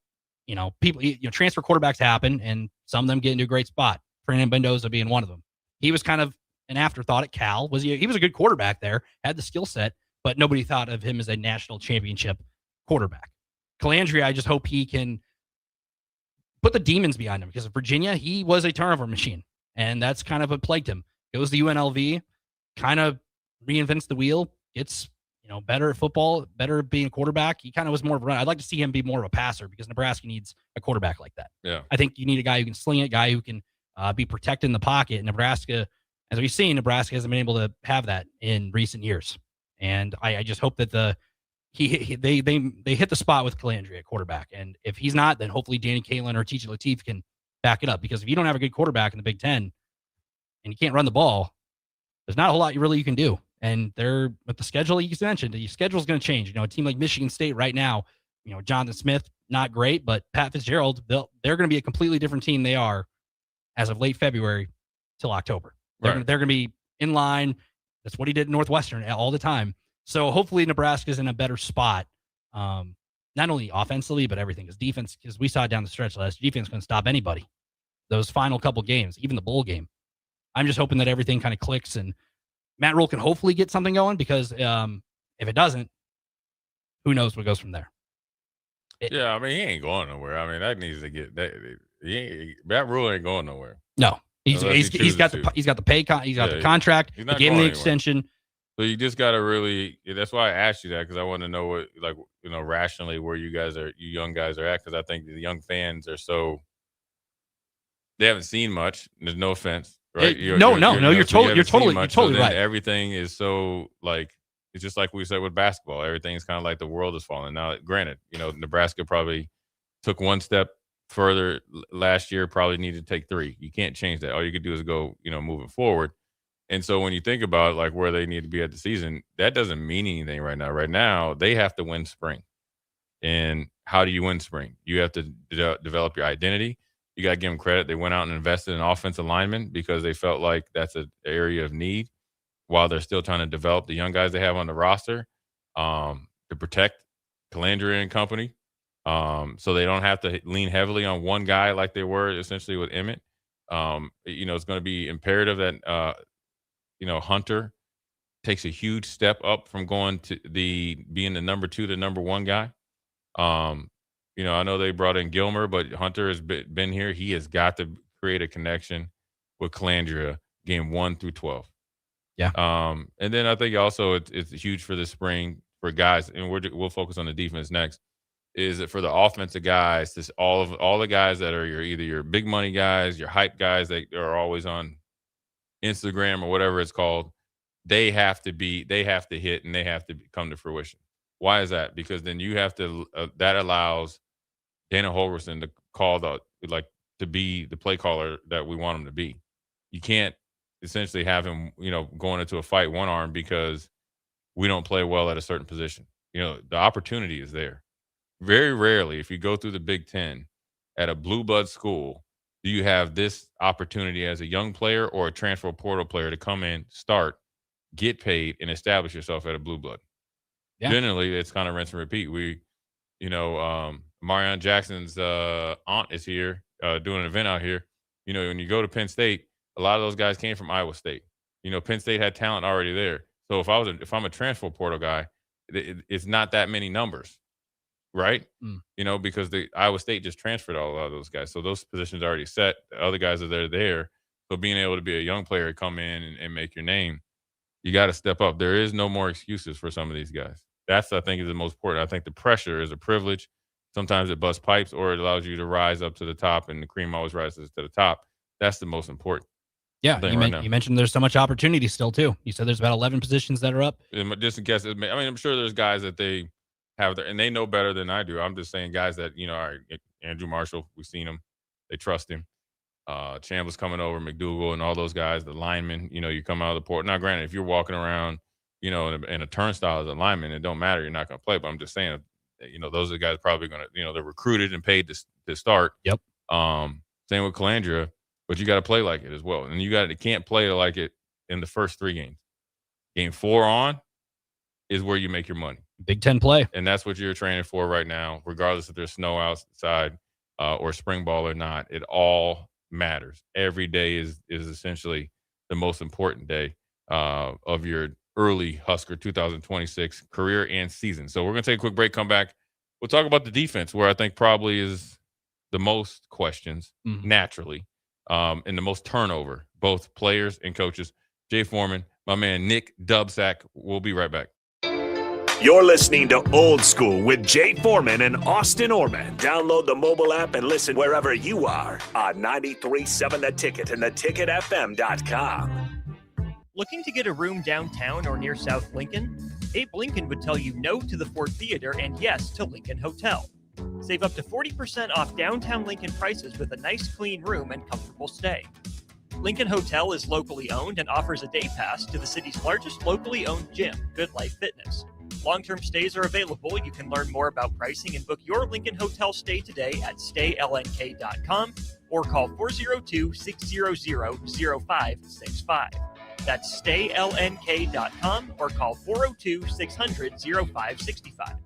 people, transfer quarterbacks happen, and some of them get into a great spot. Fernando Mendoza being one of them. He was kind of an afterthought at Cal. He was a good quarterback there, had the skill set, but nobody thought of him as a national championship quarterback. Calandria, I just hope he can put the demons behind him, because in Virginia, he was a turnover machine, and that's kind of what plagued him. Goes to UNLV, kind of reinvents the wheel, gets better at football, better at being a quarterback. He kind of was more of a run. I'd like to see him be more of a passer, because Nebraska needs a quarterback like that. Yeah, I think you need a guy who can sling it, guy who can be protected in the pocket. Nebraska, as we've seen, Nebraska hasn't been able to have that in recent years, and I just hope that they hit the spot with Calandria at quarterback. And if he's not, then hopefully Danny Kaelin or TJ Lateef can back it up, because if you don't have a good quarterback in the Big Ten and you can't run the ball, there's not a whole lot you can do. And they're with the schedule you mentioned, the schedule is going to change. A team like Michigan State right now, Jonathan Smith, not great, but Pat Fitzgerald, they're going to be a completely different team they are as of late February till October. They're going to be in line. That's what he did in Northwestern all the time. So hopefully Nebraska's in a better spot, not only offensively, but everything. Because defense, because we saw it down the stretch last year, defense couldn't stop anybody. Those final couple games, even the bowl game. I'm just hoping that everything kind of clicks and Matt Rule can hopefully get something going, because if it doesn't, who knows what goes from there. He ain't going nowhere. That needs to get that. Matt Rule ain't going nowhere. No, he's got the pay. He's got the contract. He gave him the extension. So you just got to really. That's why I asked you that, because I want to know what, rationally where you young guys are at, because I think the young fans are they haven't seen much. There's no offense. Right? You're totally right. Everything is so it's just like we said with basketball. Everything's kind of like the world is falling. Now, granted, Nebraska probably took one step further last year, probably needed to take 3. You can't change that. All you could do is go, moving forward. And so when you think about where they need to be at the season, that doesn't mean anything right now. Right now, they have to win spring. And how do you win spring? You have to develop your identity. You got to give them credit. They went out and invested in offensive linemen because they felt like that's an area of need, while they're still trying to develop the young guys they have on the roster to protect Calandria and company. So they don't have to lean heavily on one guy like they were essentially with Emmett. It's going to be imperative that, Hunter takes a huge step up from going to being the number 2 to number 1 guy. I know they brought in Gilmer, but Hunter has been here. He has got to create a connection with Calandria game 1 through 12. Yeah. And then I think also it's huge for the spring for guys, and we'll focus on the defense next, is that for the offensive guys, all the guys that are either your big money guys, your hype guys that are always on Instagram or whatever it's called, they have to hit and they have to come to fruition. Why is that? Because then you have to that allows Dana Holgerson to call to be the play caller that we want him to be. You can't essentially have him, going into a fight one arm because we don't play well at a certain position. The opportunity is there. Very rarely, if you go through the Big Ten at a blue blood school, do you have this opportunity as a young player or a transfer portal player to come in, start, get paid, and establish yourself at a blue blood. Yeah. Generally, it's kind of rinse and repeat. Marion Jackson's aunt is here doing an event out here. When you go to Penn State, a lot of those guys came from Iowa State. Penn State had talent already there. So if I'm a transfer portal guy, it's not that many numbers, right? Because the Iowa State just transferred a lot of those guys. So those positions are already set. The other guys are there. So being able to be a young player, come in and make your name, you got to step up. There is no more excuses for some of these guys. That's, I think, is the most important. I think the pressure is a privilege. Sometimes it busts pipes or it allows you to rise up to the top, and the cream always rises to the top. That's the most important. Yeah, you mentioned there's so much opportunity still, too. You said there's about 11 positions that are up. Just in case, I'm sure there's guys that they have there, and they know better than I do. I'm just saying guys that, Andrew Marshall, we've seen him. They trust him. Chandler's coming over, McDougal, and all those guys, the linemen, you come out of the port. Now, granted, if you're walking around, in a turnstile as a lineman, it don't matter. You're not going to play. But I'm just saying, those are the guys probably going to, they're recruited and paid to start. Yep. Same with Calandria, but you got to play like it as well. And you can't play like it in the first 3 games. Game 4 on is where you make your money. Big Ten play. And that's what you're training for right now, regardless if there's snow outside or spring ball or not. It all matters. Every day is essentially the most important day of your early Husker 2026 career and season. So we're going to take a quick break, come back. We'll talk about the defense, where I think probably is the most questions naturally and the most turnover, both players and coaches. Jay Foreman, my man Nick Dubsack. We'll be right back. You're listening to Old School with Jay Foreman and Austin Orman. Download the mobile app and listen wherever you are on 93.7 The Ticket and theticketfm.com. Looking to get a room downtown or near South Lincoln? Abe Lincoln would tell you no to the Ford Theater and yes to Lincoln Hotel. Save up to 40% off downtown Lincoln prices with a nice clean room and comfortable stay. Lincoln Hotel is locally owned and offers a day pass to the city's largest locally owned gym, Good Life Fitness. Long-term stays are available. You can learn more about pricing and book your Lincoln Hotel stay today at staylnk.com or call 402-600-0565. That's staylnk.com or call 402-600-0565.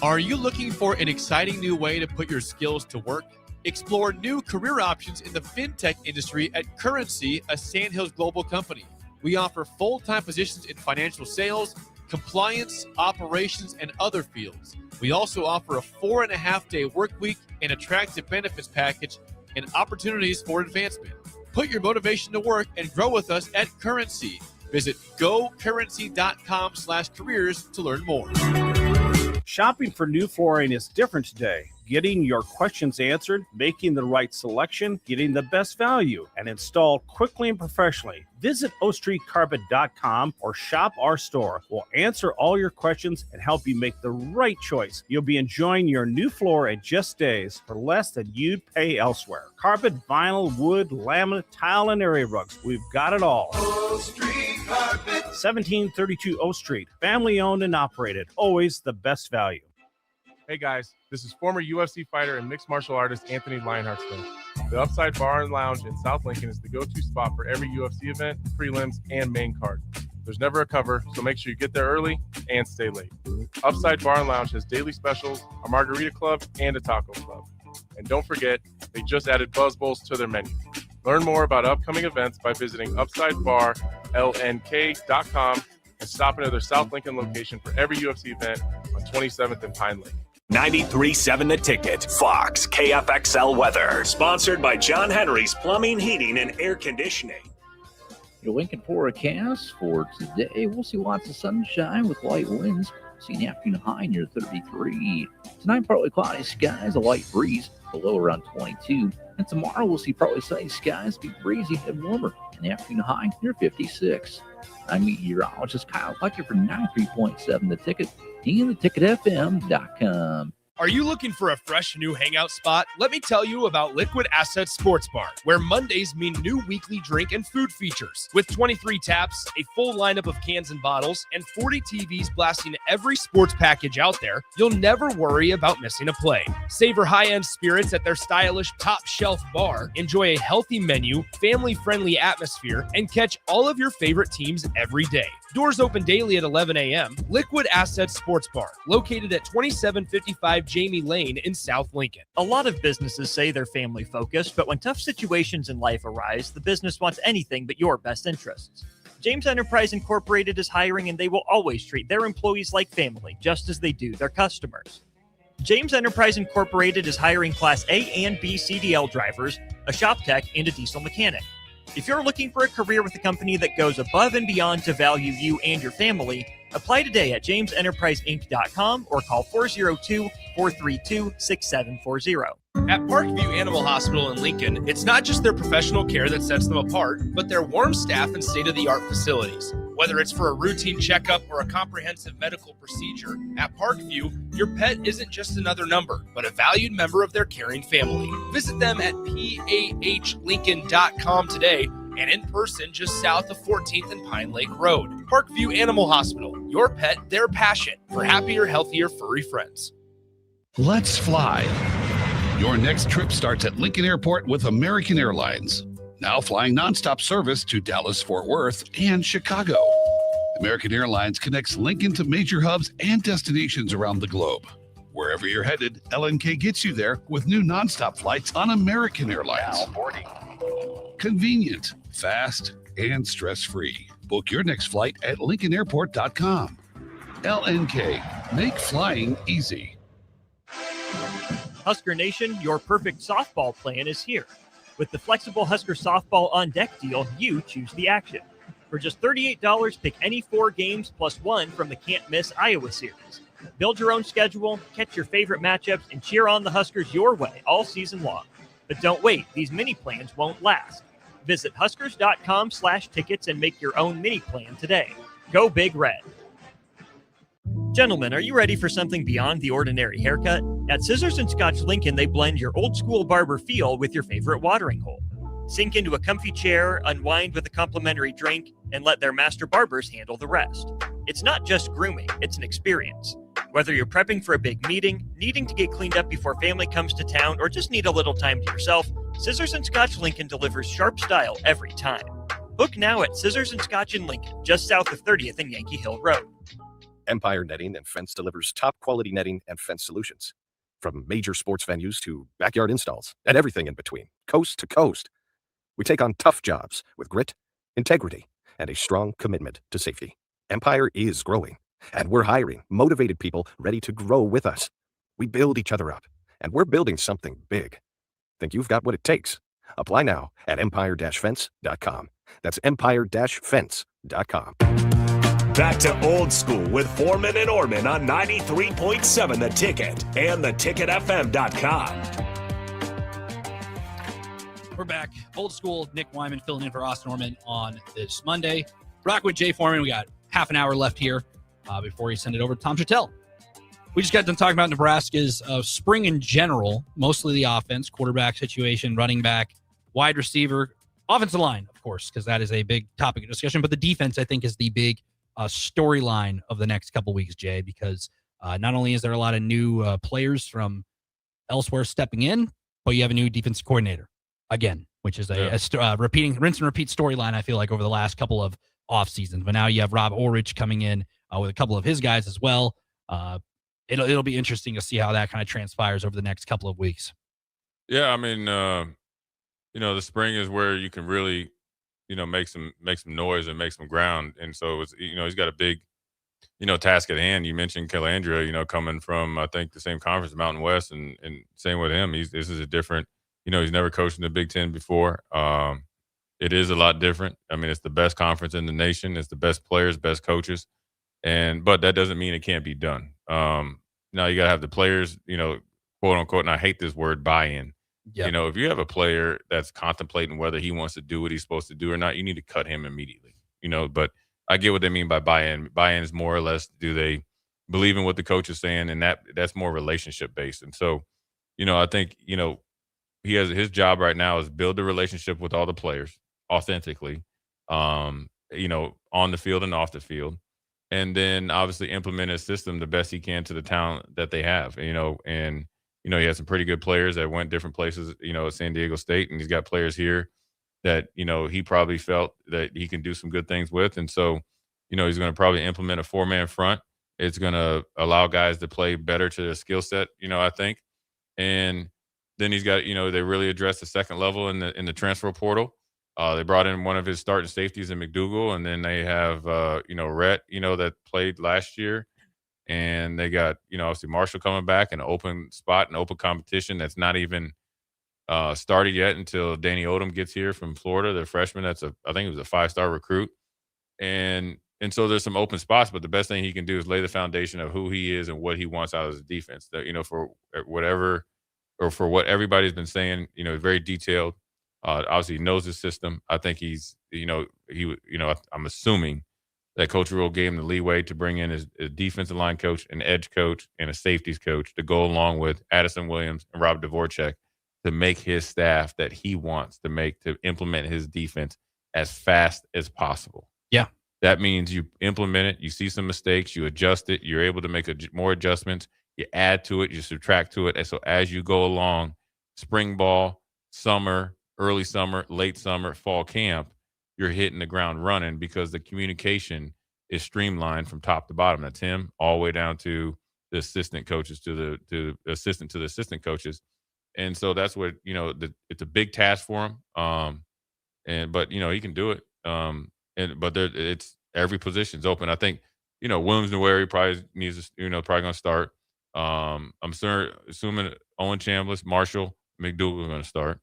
Are you looking for an exciting new way to put your skills to work? Explore new career options in the fintech industry at Currency, a Sandhills global company. We offer full-time positions in financial sales, compliance, operations, and other fields. We also offer a 4.5-day work week, an attractive benefits package, and opportunities for advancement. Put your motivation to work and grow with us at Currency. Visit gocurrency.com/careers to learn more. Shopping for new flooring is different today. Getting your questions answered, making the right selection, getting the best value, and installed quickly and professionally. Visit ostreetcarpet.com or shop our store. We'll answer all your questions and help you make the right choice. You'll be enjoying your new floor in just days for less than you'd pay elsewhere. Carpet, vinyl, wood, laminate, tile, and area rugs. We've got it all. O Street Carpet. 1732 O Street. Family owned and operated. Always the best value. Hey guys, this is former UFC fighter and mixed martial artist Anthony Lionheartston. The Upside Bar and Lounge in South Lincoln is the go-to spot for every UFC event, prelims, and main card. There's never a cover, so make sure you get there early and stay late. Upside Bar and Lounge has daily specials, a margarita club, and a taco club. And don't forget, they just added Buzz Bowls to their menu. Learn more about upcoming events by visiting UpsideBarLNK.com and stop into their South Lincoln location for every UFC event on 27th and Pine Lake. 93.7 The Ticket, Fox, KFXL weather. Sponsored by John Henry's Plumbing, Heating, and Air Conditioning. Your Lincoln forecast for today, we'll see lots of sunshine with light winds. See an afternoon high near 33. Tonight, partly cloudy skies, a light breeze, the low around 22. And tomorrow, we'll see partly sunny skies, be breezy and warmer. An afternoon high near 56. I'm meteorologist Kyle Fletcher for 93.7 The Ticket and theticketfm.com. Are you looking for a fresh new hangout spot? Let me tell you about Liquid Asset Sports Bar, where Mondays mean new weekly drink and food features. With 23 taps, a full lineup of cans and bottles, and 40 TVs blasting every sports package out there, you'll never worry about missing a play. Savor high-end spirits at their stylish top-shelf bar, enjoy a healthy menu, family-friendly atmosphere, and catch all of your favorite teams every day. Doors open daily at 11 a.m. Liquid Asset Sports Bar, located at 2755 Jamie Lane in South Lincoln. A lot of businesses say they're family focused, but when tough situations in life arise, the business wants anything but your best interests. James Enterprise Incorporated is hiring, and they will always treat their employees like family, just as they do their customers. James Enterprise Incorporated is hiring Class A and B CDL drivers, a shop tech, and a diesel mechanic. If you're looking for a career with a company that goes above and beyond to value you and your family, apply today at jamesenterpriseinc.com or call 402-432-6740. At Parkview Animal Hospital in Lincoln, it's not just their professional care that sets them apart, but their warm staff and state-of-the-art facilities. Whether it's for a routine checkup or a comprehensive medical procedure, at Parkview, your pet isn't just another number, but a valued member of their caring family. Visit them at pahlincoln.com today and in person just south of 14th and Pine Lake Road. Parkview Animal Hospital, your pet, their passion for happier, healthier, furry friends. Let's fly. Your next trip starts at Lincoln Airport with American Airlines. Now flying nonstop service to Dallas, Fort Worth, and Chicago. American Airlines connects Lincoln to major hubs and destinations around the globe. Wherever you're headed, LNK gets you there with new nonstop flights on American Airlines. Now boarding. Convenient, fast, and stress-free. Book your next flight at LincolnAirport.com. LNK, make flying easy. Husker Nation, your perfect softball plan is here. With the flexible Husker Softball On Deck deal, you choose the action. For just $38, pick any 4 games plus 1 from the can't-miss Iowa series. Build your own schedule, catch your favorite matchups, and cheer on the Huskers your way all season long. But don't wait, these mini plans won't last. Visit huskers.com/tickets and make your own mini plan today. Go Big Red. Gentlemen, are you ready for something beyond the ordinary haircut? At Scissors and Scotch Lincoln, they blend your old school barber feel with your favorite watering hole. Sink into a comfy chair, unwind with a complimentary drink, and let their master barbers handle the rest. It's not just grooming, it's an experience. Whether you're prepping for a big meeting, needing to get cleaned up before family comes to town, or just need a little time to yourself, Scissors and Scotch Lincoln delivers sharp style every time. Book now at Scissors and Scotch in Lincoln, just south of 30th and Yankee Hill Road. Empire Netting and Fence delivers top quality netting and fence solutions. From major sports venues to backyard installs and everything in between, coast to coast. We take on tough jobs with grit, integrity, and a strong commitment to safety. Empire is growing, and we're hiring motivated people ready to grow with us. We build each other up, and we're building something big. Think you've got what it takes? Apply now at empire-fence.com. That's empire-fence.com. Back to Old School with Foreman and Orman on 93.7 The Ticket and theticketfm.com. We're back. Old School, Nick Wyman filling in for Austin Orman on this Monday. Rock with Jay Foreman. We got half an hour left here before we send it over to Tom Chattel. We just got done talking about Nebraska's spring in general, mostly the offense, quarterback situation, running back, wide receiver, offensive line, of course, because that is a big topic of discussion. But the defense, I think, is the big storyline of the next couple weeks, Jay, because not only is there a lot of new players from elsewhere stepping in, but you have a new defensive coordinator again, which is a repeating rinse and repeat storyline, I feel like, over the last couple of off seasons. But now you have Rob Ulrich coming in with a couple of his guys as well. It'll be interesting to see how that kind of transpires over the next couple of weeks. Yeah, I mean, the spring is where you can really, make some noise and make some ground. And so it's, he's got a big, task at hand. You mentioned Calandra, coming from, I think, the same conference, Mountain West, and same with him. This is a different, he's never coached in the Big Ten before. It is a lot different. I mean, it's the best conference in the nation. It's the best players, best coaches. But that doesn't mean it can't be done. Now you got to have the players, quote unquote, and I hate this word, buy-in. Yep. If you have a player that's contemplating whether he wants to do what he's supposed to do or not, you need to cut him immediately. But I get what they mean by buy-in. Buy-in is more or less, do they believe in what the coach is saying, and that's more relationship based. And so, I think he has his job right now is build a relationship with all the players authentically, on the field and off the field, and then obviously implement his system the best he can to the talent that they have. And he has some pretty good players that went different places, at San Diego State, and he's got players here that, he probably felt that he can do some good things with. And so, he's going to probably implement a 4-man front. It's going to allow guys to play better to their skill set, I think. And then he's got, they really addressed the second level in the transfer portal. They brought in one of his starting safeties in McDougal, and then they have, Rhett, that played last year. And they got, obviously Marshall coming back, an open spot, an open competition that's not even started yet until Danny Odom gets here from Florida, the freshman. I think he was a 5-star recruit. And so there's some open spots, but the best thing he can do is lay the foundation of who he is and what he wants out of his defense. That, for whatever, or for what everybody's been saying, very detailed. Obviously he knows his system. I think he's, I'm assuming that Coach Rule gave him the leeway to bring in his defensive line coach, an edge coach, and a safeties coach to go along with Addison Williams and Rob Dvorak to make his staff that he wants to make to implement his defense as fast as possible. Yeah. That means you implement it, you see some mistakes, you adjust it, you're able to make more adjustments, you add to it, you subtract to it. And so as you go along, spring ball, summer, early summer, late summer, fall camp, you're hitting the ground running because the communication is streamlined from top to bottom. That's him all the way down to the assistant coaches, to the assistant coaches. And so that's what, it's a big task for him. But he can do it. But it's every position's open. I think, Williams Newary probably needs to, probably going to start. I'm assuming Owen Chambliss, Marshall, McDougal are going to start.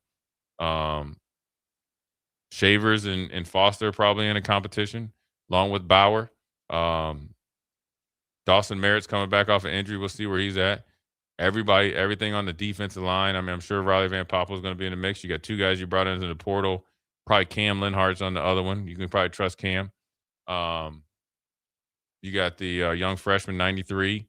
Shavers and Foster probably in a competition, along with Bauer. Dawson Merritt's coming back off an injury. We'll see where he's at. Everything on the defensive line. I mean, I'm sure Riley Van Poppel is going to be in the mix. You got 2 guys you brought into the portal. Probably Cam Linhart's on the other one. You can probably trust Cam. You got the young freshman, 93,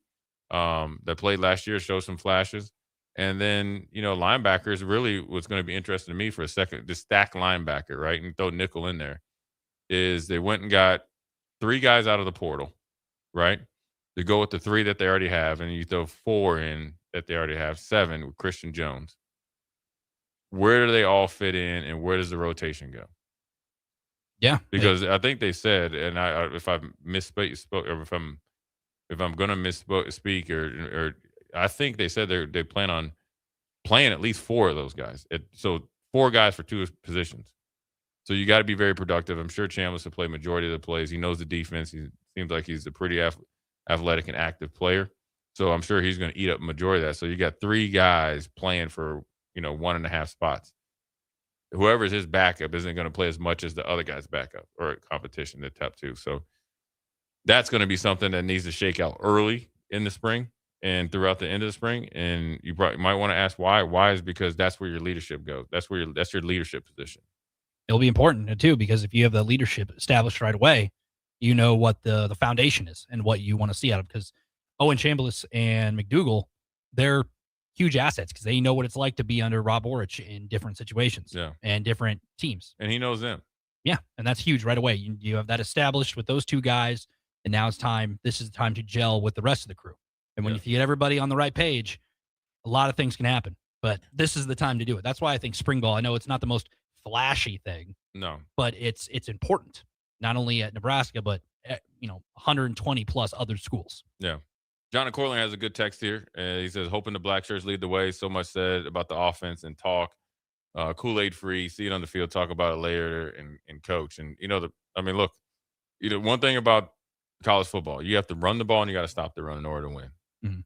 that played last year, showed some flashes. And then, linebackers really what's going to be interesting to me for a second, the stack linebacker, right? And throw nickel in there, is they went and got 3 guys out of the portal, right? To go with the 3 that they already have, and you throw 4 in that they already have, 7 with Christian Jones. Where do they all fit in, and where does the rotation go? Yeah. Because I think they said, and if I misspoke, or if I'm going to misspeak, or I think they said they plan on playing at least 4 of those guys. So 4 guys for 2 positions. So you got to be very productive. I'm sure Chambliss will play majority of the plays. He knows the defense. He seems like he's a pretty athletic and active player. So I'm sure he's going to eat up majority of that. So you got 3 guys playing for 1.5 spots. Whoever's his backup isn't going to play as much as the other guy's backup or competition, the top 2. So that's going to be something that needs to shake out early in the spring and throughout the end of the spring. And you might want to ask why. Why is because that's where your leadership goes. That's your leadership position. It'll be important too, because if you have the leadership established right away, you know what the foundation is and what you want to see out of. Because Owen Chambliss and McDougal, they're huge assets because they know what it's like to be under Rob Orich in different situations and different teams. And he knows them. Yeah, and that's huge right away. You have that established with those 2 guys, and now it's time. This is the time to gel with the rest of the crew. And when you get everybody on the right page, a lot of things can happen. But this is the time to do it. That's why I think spring ball, I know it's not the most flashy thing. No. But it's important, not only at Nebraska, but at, 120 plus other schools. Yeah. John Corlin has a good text here. He says, hoping the Black Shirts lead the way. So much said about the offense and talk. Kool-Aid free, see it on the field, talk about it later, and coach. And, look, one thing about college football, you have to run the ball and you got to stop the run in order to win.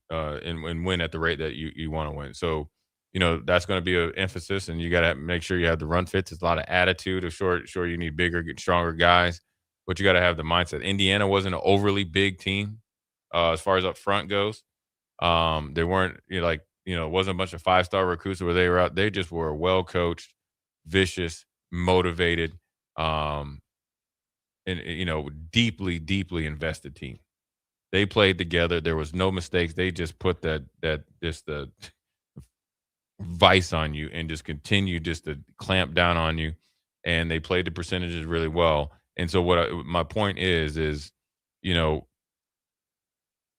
And win at the rate that you want to win. So, that's going to be an emphasis, and you got to make sure you have the run fits. It's a lot of attitude. Sure, you need bigger, stronger guys, but you got to have the mindset. Indiana wasn't an overly big team as far as up front goes. They weren't, it wasn't a bunch of 5-star recruits where they were out. They just were well coached, vicious, motivated, and deeply, deeply invested team. They played together. There was no mistakes. They just put the vice on you and just continue just to clamp down on you. And they played the percentages really well. And so my point is, you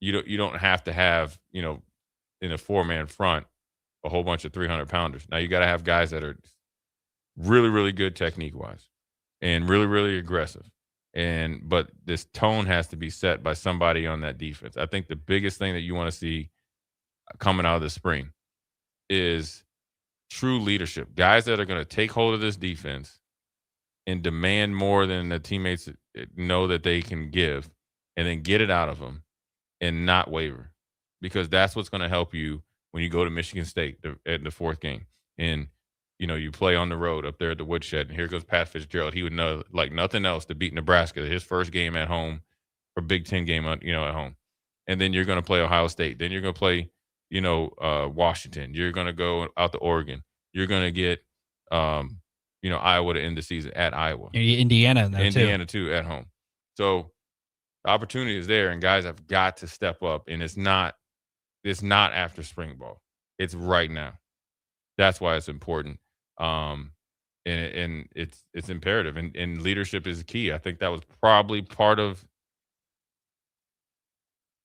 don't have to have, in a 4-man front, a whole bunch of 300-pounders. Now you got to have guys that are really, really good technique-wise and really, really aggressive. But this tone has to be set by somebody on that defense. I think the biggest thing that you want to see coming out of the spring is true leadership. Guys that are going to take hold of this defense and demand more than the teammates know that they can give, and then get it out of them and not waver, because that's what's going to help you when you go to Michigan State at the 4th game. And you play on the road up there at the Woodshed, and here goes Pat Fitzgerald. He would know like nothing else to beat Nebraska, his first game at home, or Big Ten game, at home. And then you're going to play Ohio State. Then you're going to play, Washington. You're going to go out to Oregon. You're going to get, Iowa to end the season at Iowa. Indiana too at home. So the opportunity is there, and guys have got to step up. And it's not after spring ball. It's right now. That's why it's important. And it's imperative, and leadership is key. I think that was probably part of,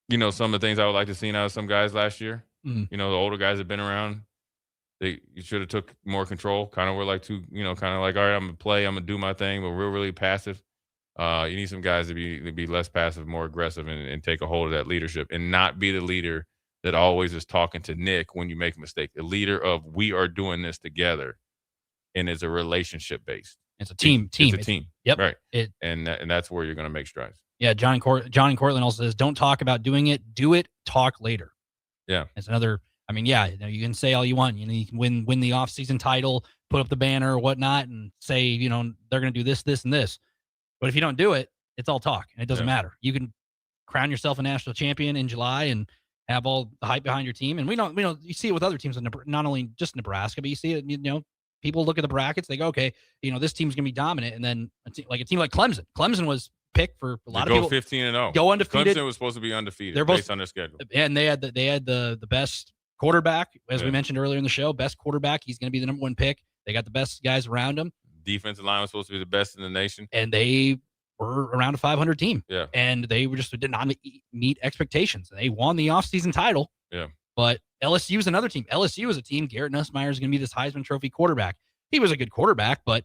some of the things I would like to see out of some guys last year. Mm. The older guys have been around. You should have took more control. Kind of were like all right, I'm gonna play, I'm gonna do my thing, but we're really passive. You need some guys to be less passive, more aggressive, and take a hold of that leadership, and not be the leader that always is talking to Nick when you make a mistake. The leader of, we are doing this together, and it's a relationship based. It's a team. It's a team. Yep. Right. And that's where you're going to make strides. Yeah. Johnny Cortland also says, don't talk about doing it. Do it. Talk later. Yeah. It's another. I mean, yeah, you can say all you want. You can win the offseason title, put up the banner or whatnot, and say, they're going to do this, this, and this. But if you don't do it, it's all talk, and it doesn't matter. You can crown yourself a national champion in July and have all the hype behind your team. And we don't, you see it with other teams, not only just Nebraska, but you see it, people look at the brackets, they go, okay, this team's going to be dominant. And then a team like Clemson. Clemson was picked for a lot of people. Go 15-0. Go undefeated. Clemson was supposed to be undefeated. They're both, based on their schedule. And they had the best quarterback, as we mentioned earlier in the show, best quarterback. He's going to be the number 1 pick. They got the best guys around him. Defensive line was supposed to be the best in the nation. And they were around a 500 team. Yeah. And they did not meet expectations. They won the offseason title. Yeah. But LSU is another team. LSU is a team. Garrett Nussmeier is going to be this Heisman Trophy quarterback. He was a good quarterback, but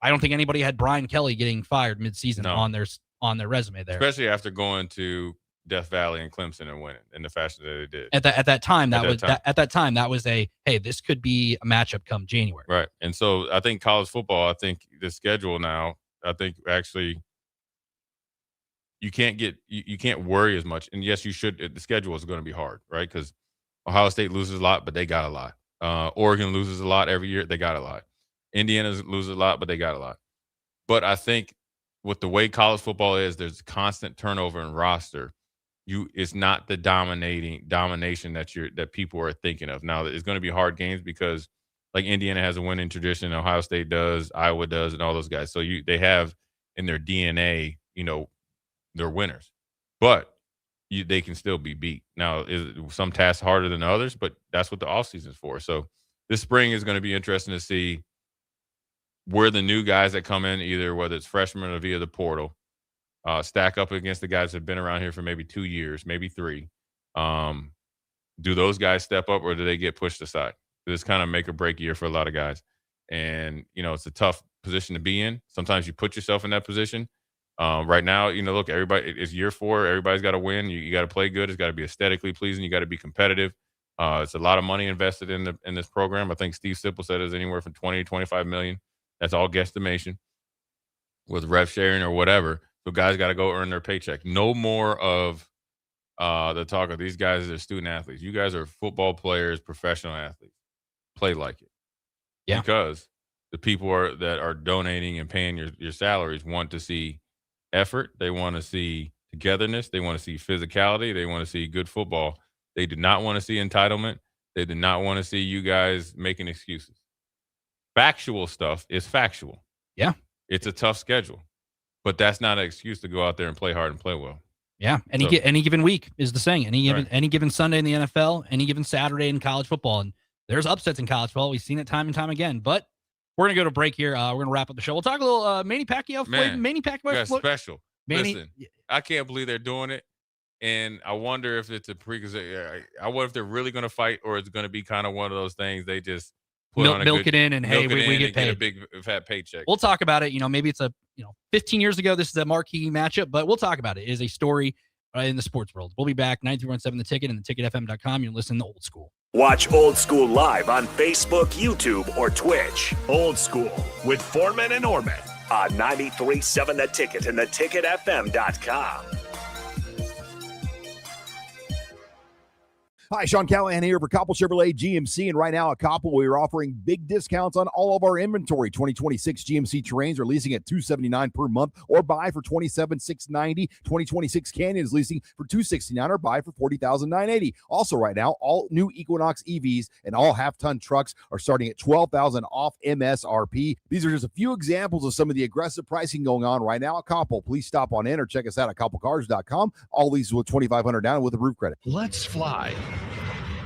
I don't think anybody had Brian Kelly getting fired midseason on their resume there. Especially after going to Death Valley and Clemson and winning in the fashion that they did. At that time, that was a, hey, this could be a matchup come January. Right. And so I think college football, I think the schedule now, I think actually you can't worry as much. And yes, you should. The schedule is going to be hard, right? Because Ohio State loses a lot, but they got a lot. Oregon loses a lot every year. They got a lot. Indiana loses a lot, but they got a lot. But I think with the way college football is, there's constant turnover in roster. It's not the domination that people are thinking of. Now, it's going to be hard games because like Indiana has a winning tradition, Ohio State does, Iowa does, and all those guys. So they have in their DNA, they're winners. But they can still be beat. Now, some tasks harder than others, but that's what the offseason is for. So this spring is going to be interesting to see where the new guys that come in, either whether it's freshmen or via the portal, stack up against the guys that have been around here for maybe 2 years, maybe 3. Do those guys step up, or do they get pushed aside? It's kind of make or break year for a lot of guys. And, it's a tough position to be in. Sometimes you put yourself in that position. Right now, look, everybody, it's year 4. Everybody's got to win. You got to play good. It's got to be aesthetically pleasing. You got to be competitive. It's a lot of money invested in this program. I think Steve Sipple said it's anywhere from 20 to 25 million. That's all guesstimation with rev sharing or whatever. So guys got to go earn their paycheck. No more of the talk of these guys are student athletes. You guys are football players, professional athletes. Play like it. Yeah. Because the people that are donating and paying your salaries want to see effort. They want to see togetherness. They want to see physicality. They want to see good football. They do not want to see entitlement. They do not want to see you guys making excuses. Factual stuff is factual. Yeah. It's a tough schedule. but that's not an excuse to go out there and play hard and play well. Yeah, any given week is the saying. Any given Sunday in the NFL, any given Saturday in college football, and there's upsets in college football. We've seen it time and time again. But we're gonna go to break here. We're gonna wrap up the show. We'll talk a little Manny Pacquiao. Manny Pacquiao special. Manny, listen, I can't believe they're doing it, and I wonder if it's a I wonder if they're really gonna fight, or it's gonna be kind of one of those things they just milk it in, and hey, we get paid. Get a big fat paycheck. We'll talk about it. Maybe it's 15 years ago, this is a marquee matchup, but we'll talk about it. It is a story in the sports world. We'll be back. 9317 The Ticket and theticketfm.com. You're listening to Old School. Watch Old School live on Facebook, YouTube, or Twitch. Old School with Foreman and Orman on 93.7 The Ticket and theticketfm.com. Hi, Sean Callahan here for Koppel Chevrolet GMC, and right now at Koppel, we are offering big discounts on all of our inventory. 2026 GMC Terrains are leasing at $279 per month or buy for $27,690. 2026 Canyon is leasing for $269 or buy for $40,980. Also right now, all new Equinox EVs and all half-ton trucks are starting at $12,000 off MSRP. These are just a few examples of some of the aggressive pricing going on right now at Koppel. Please stop on in or check us out at koppelcars.com. All these with $2,500 down with approved credit. Let's fly.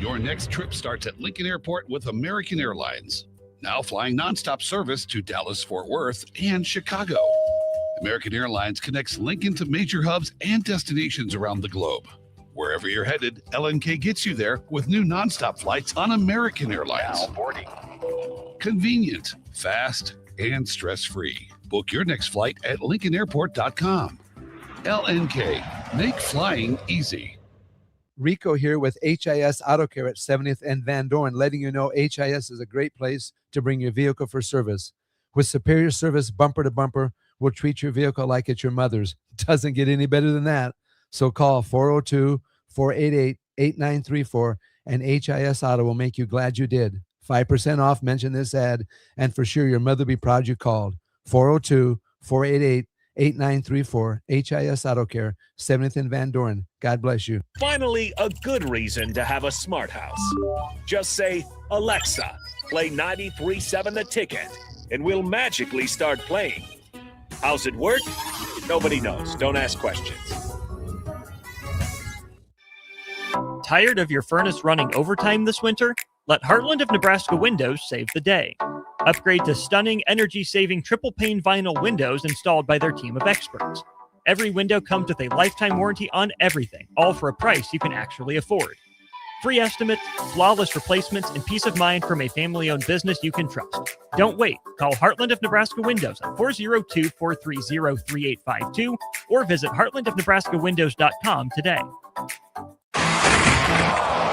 Your next trip starts at Lincoln Airport with American Airlines. Now flying nonstop service to Dallas, Fort Worth, and Chicago. American Airlines connects Lincoln to major hubs and destinations around the globe. Wherever you're headed, LNK gets you there with new nonstop flights on American Airlines. Now boarding. Convenient, fast, and stress-free. Book your next flight at LincolnAirport.com. LNK, make flying easy. Rico here with HIS Auto Care at 70th and Van Dorn, letting you know HIS is a great place to bring your vehicle for service. With superior service bumper to bumper, we'll treat your vehicle like it's your mother's. Doesn't get any better than that. So call 402-488-8934 and HIS Auto will make you glad you did. 5% off, mention this ad, and for sure your mother will be proud you called. 402-488-8934, HIS Auto Care, 70th and Van Dorn. God bless you. Finally, a good reason to have a smart house. Just say, Alexa, play 93.7 The Ticket, and we'll magically start playing. How's it work? Nobody knows. Don't ask questions. Tired of your furnace running overtime this winter? Let Heartland of Nebraska Windows save the day. Upgrade to stunning, energy-saving triple-pane vinyl windows installed by their team of experts. Every window comes with a lifetime warranty on everything, all for a price you can actually afford. Free estimates, flawless replacements, and peace of mind from a family-owned business you can trust. Don't wait. Call Heartland of Nebraska Windows at 402-430-3852 or visit heartlandofnebraskawindows.com today.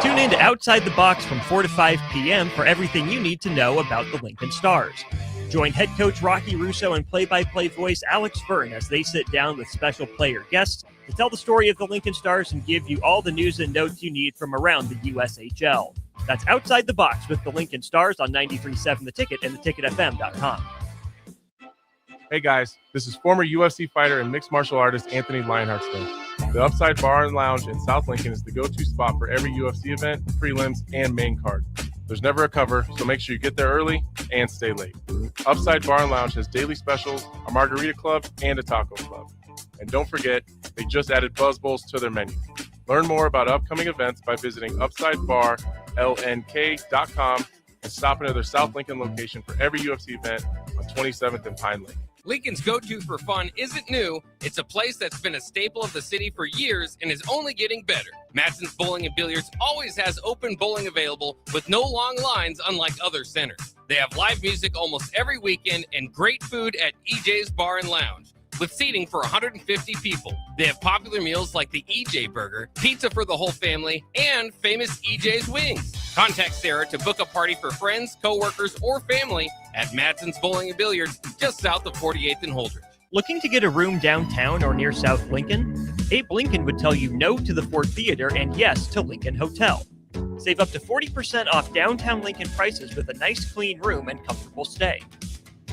Tune in to Outside the Box from 4 to 5 p.m. for everything you need to know about the Lincoln Stars. Join head coach Rocky Russo and play-by-play voice Alex Byrne as they sit down with special player guests to tell the story of the Lincoln Stars and give you all the news and notes you need from around the USHL. That's Outside the Box with the Lincoln Stars on 93.7 The Ticket and theticketfm.com. Hey guys, this is former UFC fighter and mixed martial artist Anthony Lionheartston. The Upside Bar and Lounge in South Lincoln is the go-to spot for every UFC event, prelims, and main card. There's never a cover, so make sure you get there early and stay late. Upside Bar and Lounge has daily specials, a margarita club, and a taco club. And don't forget, they just added Buzz Bowls to their menu. Learn more about upcoming events by visiting UpsideBarLNK.com and stop into their South Lincoln location for every UFC event on 27th and Pine Lake. Lincoln's go-to for fun isn't new. It's a place that's been a staple of the city for years and is only getting better. Matson's Bowling and Billiards always has open bowling available with no long lines, unlike other centers. They have live music almost every weekend and great food at EJ's Bar and Lounge, with seating for 150 people. They have popular meals like the EJ Burger, pizza for the whole family, and famous EJ's Wings. Contact Sarah to book a party for friends, coworkers, or family at Matson's Bowling and Billiards, just south of 48th and Holdridge. Looking to get a room downtown or near South Lincoln? Abe Lincoln would tell you no to the Ford Theater and yes to Lincoln Hotel. Save up to 40% off downtown Lincoln prices with a nice clean room and comfortable stay.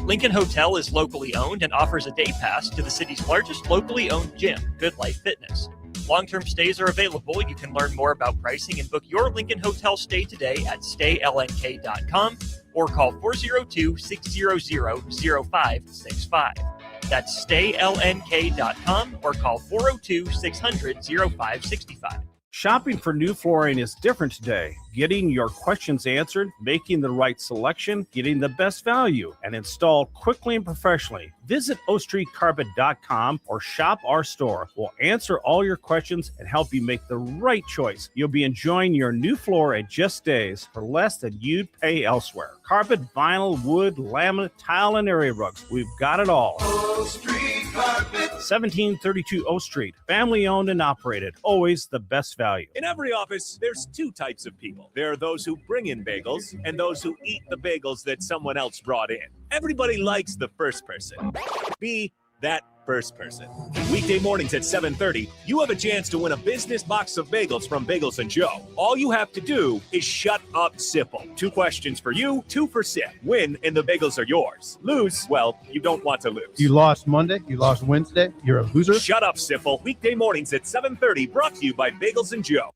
Lincoln Hotel is locally owned and offers a day pass to the city's largest locally owned gym, Good Life Fitness. Long-term stays are available. You can learn more about pricing and book your Lincoln Hotel stay today at staylnk.com or call 402-600-0565. That's staylnk.com or call 402-600-0565. Shopping for new flooring is different today. Getting your questions answered, making the right selection, getting the best value, and installed quickly and professionally. Visit ostreetcarpet.com or shop our store. We'll answer all your questions and help you make the right choice. You'll be enjoying your new floor in just days for less than you'd pay elsewhere. Carpet, vinyl, wood, laminate, tile, and area rugs. We've got it all. O Street Carpet. 1732 O Street. Family owned and operated. Always the best value. In every office, there's two types of people. There are those who bring in bagels and those who eat the bagels that someone else brought in. Everybody likes the first person. Be that first person. Weekday mornings at 7:30, you have a chance to win a business box of bagels from Bagels & Joe. All you have to do is shut up, Sipple. 2 questions for you, 2 for Sip. Win, and the bagels are yours. Lose, well, you don't want to lose. You lost Monday, you lost Wednesday, you're a loser. Shut up, Sipple. Weekday mornings at 7:30, brought to you by Bagels & Joe.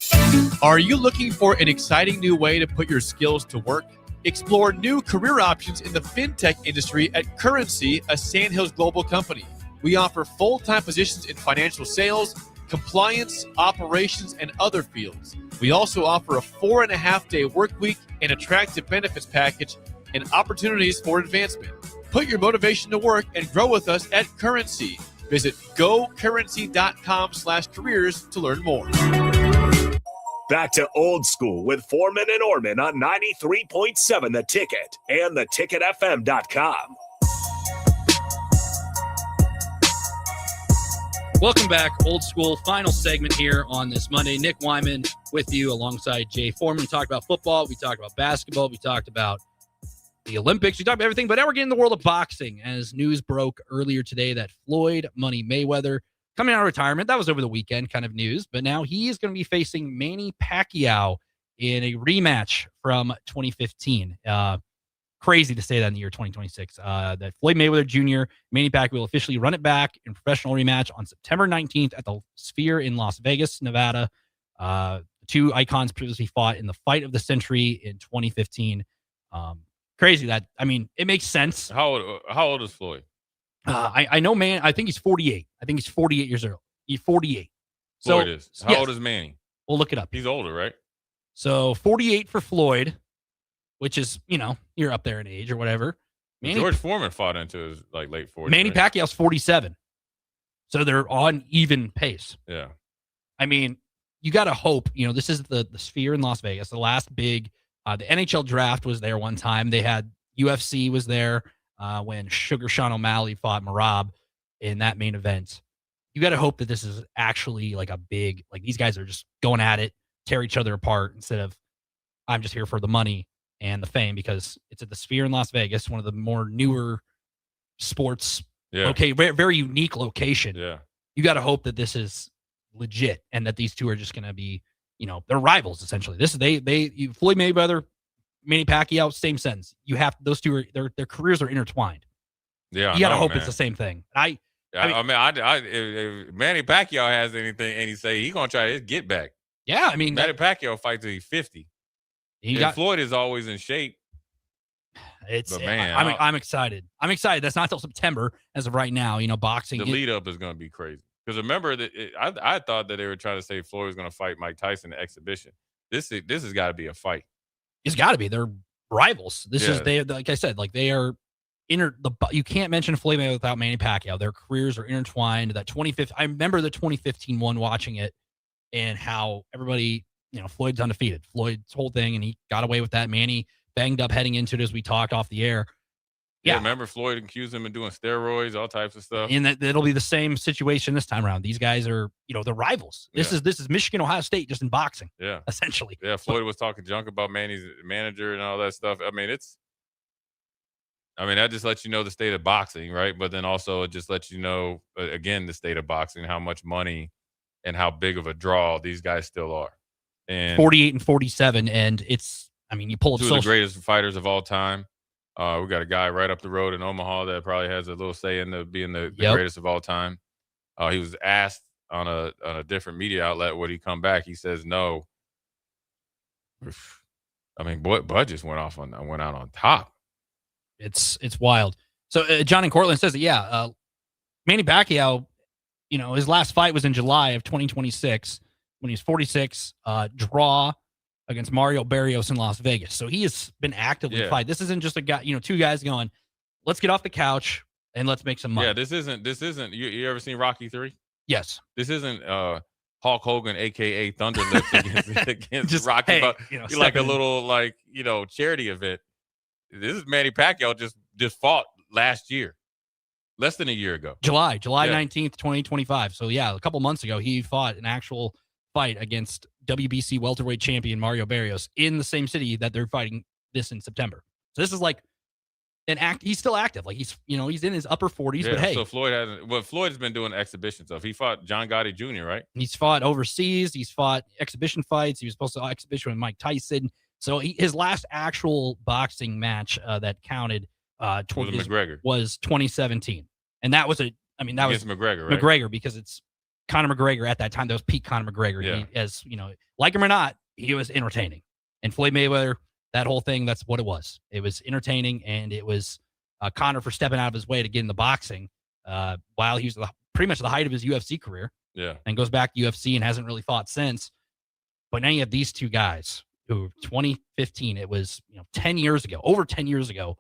Are you looking for an exciting new way to put your skills to work? Explore new career options in the fintech industry at Currency, a Sandhills global company. We offer full-time positions in financial sales, compliance, operations, and other fields. We also offer a 4.5-day work week, an attractive benefits package, and opportunities for advancement. Put your motivation to work and grow with us at Currency. Visit gocurrency.com/careers to learn more. Back to Old School with Foreman and Orman on 93.7 The Ticket and theticketfm.com. Welcome back, Old School. Final segment here on this Monday. Nick Wyman with you alongside Jay Foreman. We talked about football. We talked about basketball. We talked about the Olympics. We talked about everything, but now we're getting in the world of boxing as news broke earlier today that Floyd Money Mayweather coming out of retirement. That was over the weekend kind of news, but now he is going to be facing Manny Pacquiao in a rematch from 2015. Crazy to say that in the year 2026. That Floyd Mayweather Jr., Manny Pacquiao will officially run it back in professional rematch on September 19th at the Sphere in Las Vegas, Nevada. Two icons previously fought in the fight of the century in 2015. Crazy that, I mean, it makes sense. How old is Floyd? I know, man. I think he's 48. I think he's 48 years old. He's 48. Floyd is. How old is Manny? We'll look it up. He's older, right? So 48 for Floyd, which is, you're up there in age or whatever. George Foreman fought into his late 40s. Manny Pacquiao's 47. So they're on even pace. Yeah. I mean, you got to hope, this is the Sphere in Las Vegas, the last big, the NHL draft was there one time. They had UFC was there when Sugar Sean O'Malley fought Marab in that main event. You got to hope that this is actually like a big, these guys are just going at it, tear each other apart instead of I'm just here for the money and the fame, because it's at the Sphere in Las Vegas, one of the more newer sports. Yeah. Okay, very unique location. Yeah. You got to hope that this is legit and that these two are just going to be, they're rivals essentially. Floyd Mayweather, Manny Pacquiao, same sentence. You have those two their careers are intertwined. Yeah, you got to hope it's the same thing. I mean, if Manny Pacquiao has anything, and he say he's gonna try his get back. Yeah, I mean, Manny Pacquiao fights till he's 50. Floyd is always in shape. But man, I'm excited. I'm excited. That's not till September as of right now. Boxing. The lead up is going to be crazy. Because remember that I thought that they were trying to say Floyd was going to fight Mike Tyson in the exhibition. This has got to be a fight. It's got to be. They're rivals. Like I said, they are you can't mention Floyd Mayweather without Manny Pacquiao. Their careers are intertwined. That 2015, I remember the 2015 one, watching it, and how everybody, Floyd's undefeated. Floyd's whole thing, and he got away with that. Manny banged up heading into it, as we talked off the air. Yeah, remember Floyd accused him of doing steroids, all types of stuff. And it'll be the same situation this time around. These guys are, they're rivals. This is Michigan, Ohio State, just in boxing. Yeah, essentially. Yeah, Floyd was talking junk about Manny's manager and all that stuff. I mean, that just lets you know the state of boxing, right? But then also it just lets you know, again, the state of boxing, how much money and how big of a draw these guys still are. And 48 and 47, and you pull two of the greatest fighters of all time. We got a guy right up the road in Omaha that probably has a little say in being the greatest of all time. He was asked on a different media outlet, would he come back? He says no. I mean, Bud just went out on top. It's wild. So John in Cortland says that, Manny Pacquiao, his last fight was in July of 2026 when he was 46, draw against Mario Barrios in Las Vegas. So he has been actively fighting. This isn't just a guy, two guys going, let's get off the couch and let's make some money. Yeah, this isn't. You ever seen Rocky 3? Yes. This isn't Hulk Hogan, aka Thunder Lips, against Just, Rocky. hey, But like a little charity event. This is Manny Pacquiao just fought last year, less than a year ago. July 19th, 2025. So yeah, a couple months ago, he fought an actual fight against WBC welterweight champion Mario Barrios in the same city that they're fighting this in September. So this is like he's still active. Like he's in his upper 40s, but hey. So Floyd has been doing exhibition stuff. He fought John Gotti Jr., right? He's fought overseas. He's fought exhibition fights. He was supposed to exhibition with Mike Tyson. So his last actual boxing match that counted McGregor was 2017. And that was against McGregor, right? McGregor, because it's Conor McGregor at that time. That was peak Conor McGregor. Yeah. Like him or not, he was entertaining. And Floyd Mayweather, that whole thing, that's what it was. It was entertaining, and it was Conor for stepping out of his way to get into boxing while he was pretty much the height of his UFC career. Yeah. And goes back to UFC and hasn't really fought since. But now you have these two guys who 2015, it was 10 years ago, over 10 years ago.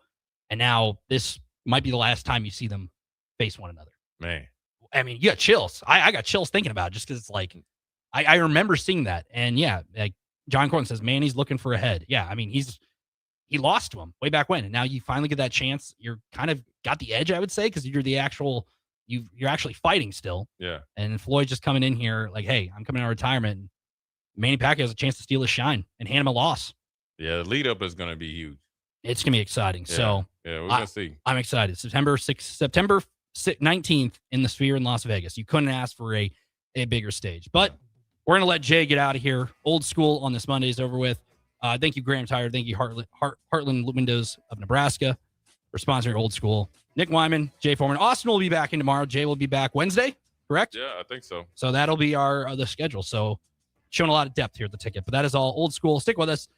And now this might be the last time you see them face one another. Man. I mean, you got chills. I got chills thinking about it just because it's like, I remember seeing that. And yeah, like John Corton says, Manny's looking for a head. Yeah, I mean, he lost to him way back when. And now you finally get that chance. You're kind of got the edge, I would say, because you're you're actually fighting still. Yeah. And Floyd just coming in here like, hey, I'm coming out of retirement. And Manny Pacquiao has a chance to steal his shine and hand him a loss. Yeah, the lead up is going to be huge. It's going to be exciting. Yeah. So yeah, we're going to see. I'm excited. September 19th in the Sphere in Las Vegas. You couldn't ask for a bigger stage. But we're going to let Jay get out of here. Old School on this Monday is over with. Thank you, Graham Tire. Thank you, Heartland Windows of Nebraska, for sponsoring Old School. Nick Wyman, Jay Foreman. Austin will be back in tomorrow. Jay will be back Wednesday, correct? Yeah, I think so. So that'll be the schedule. So showing a lot of depth here at the Ticket. But that is all. Old School. Stick with us.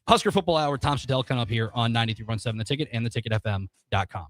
Husker Football Hour. Tom Shadell coming up here on 93.7 The Ticket and theticketfm.com.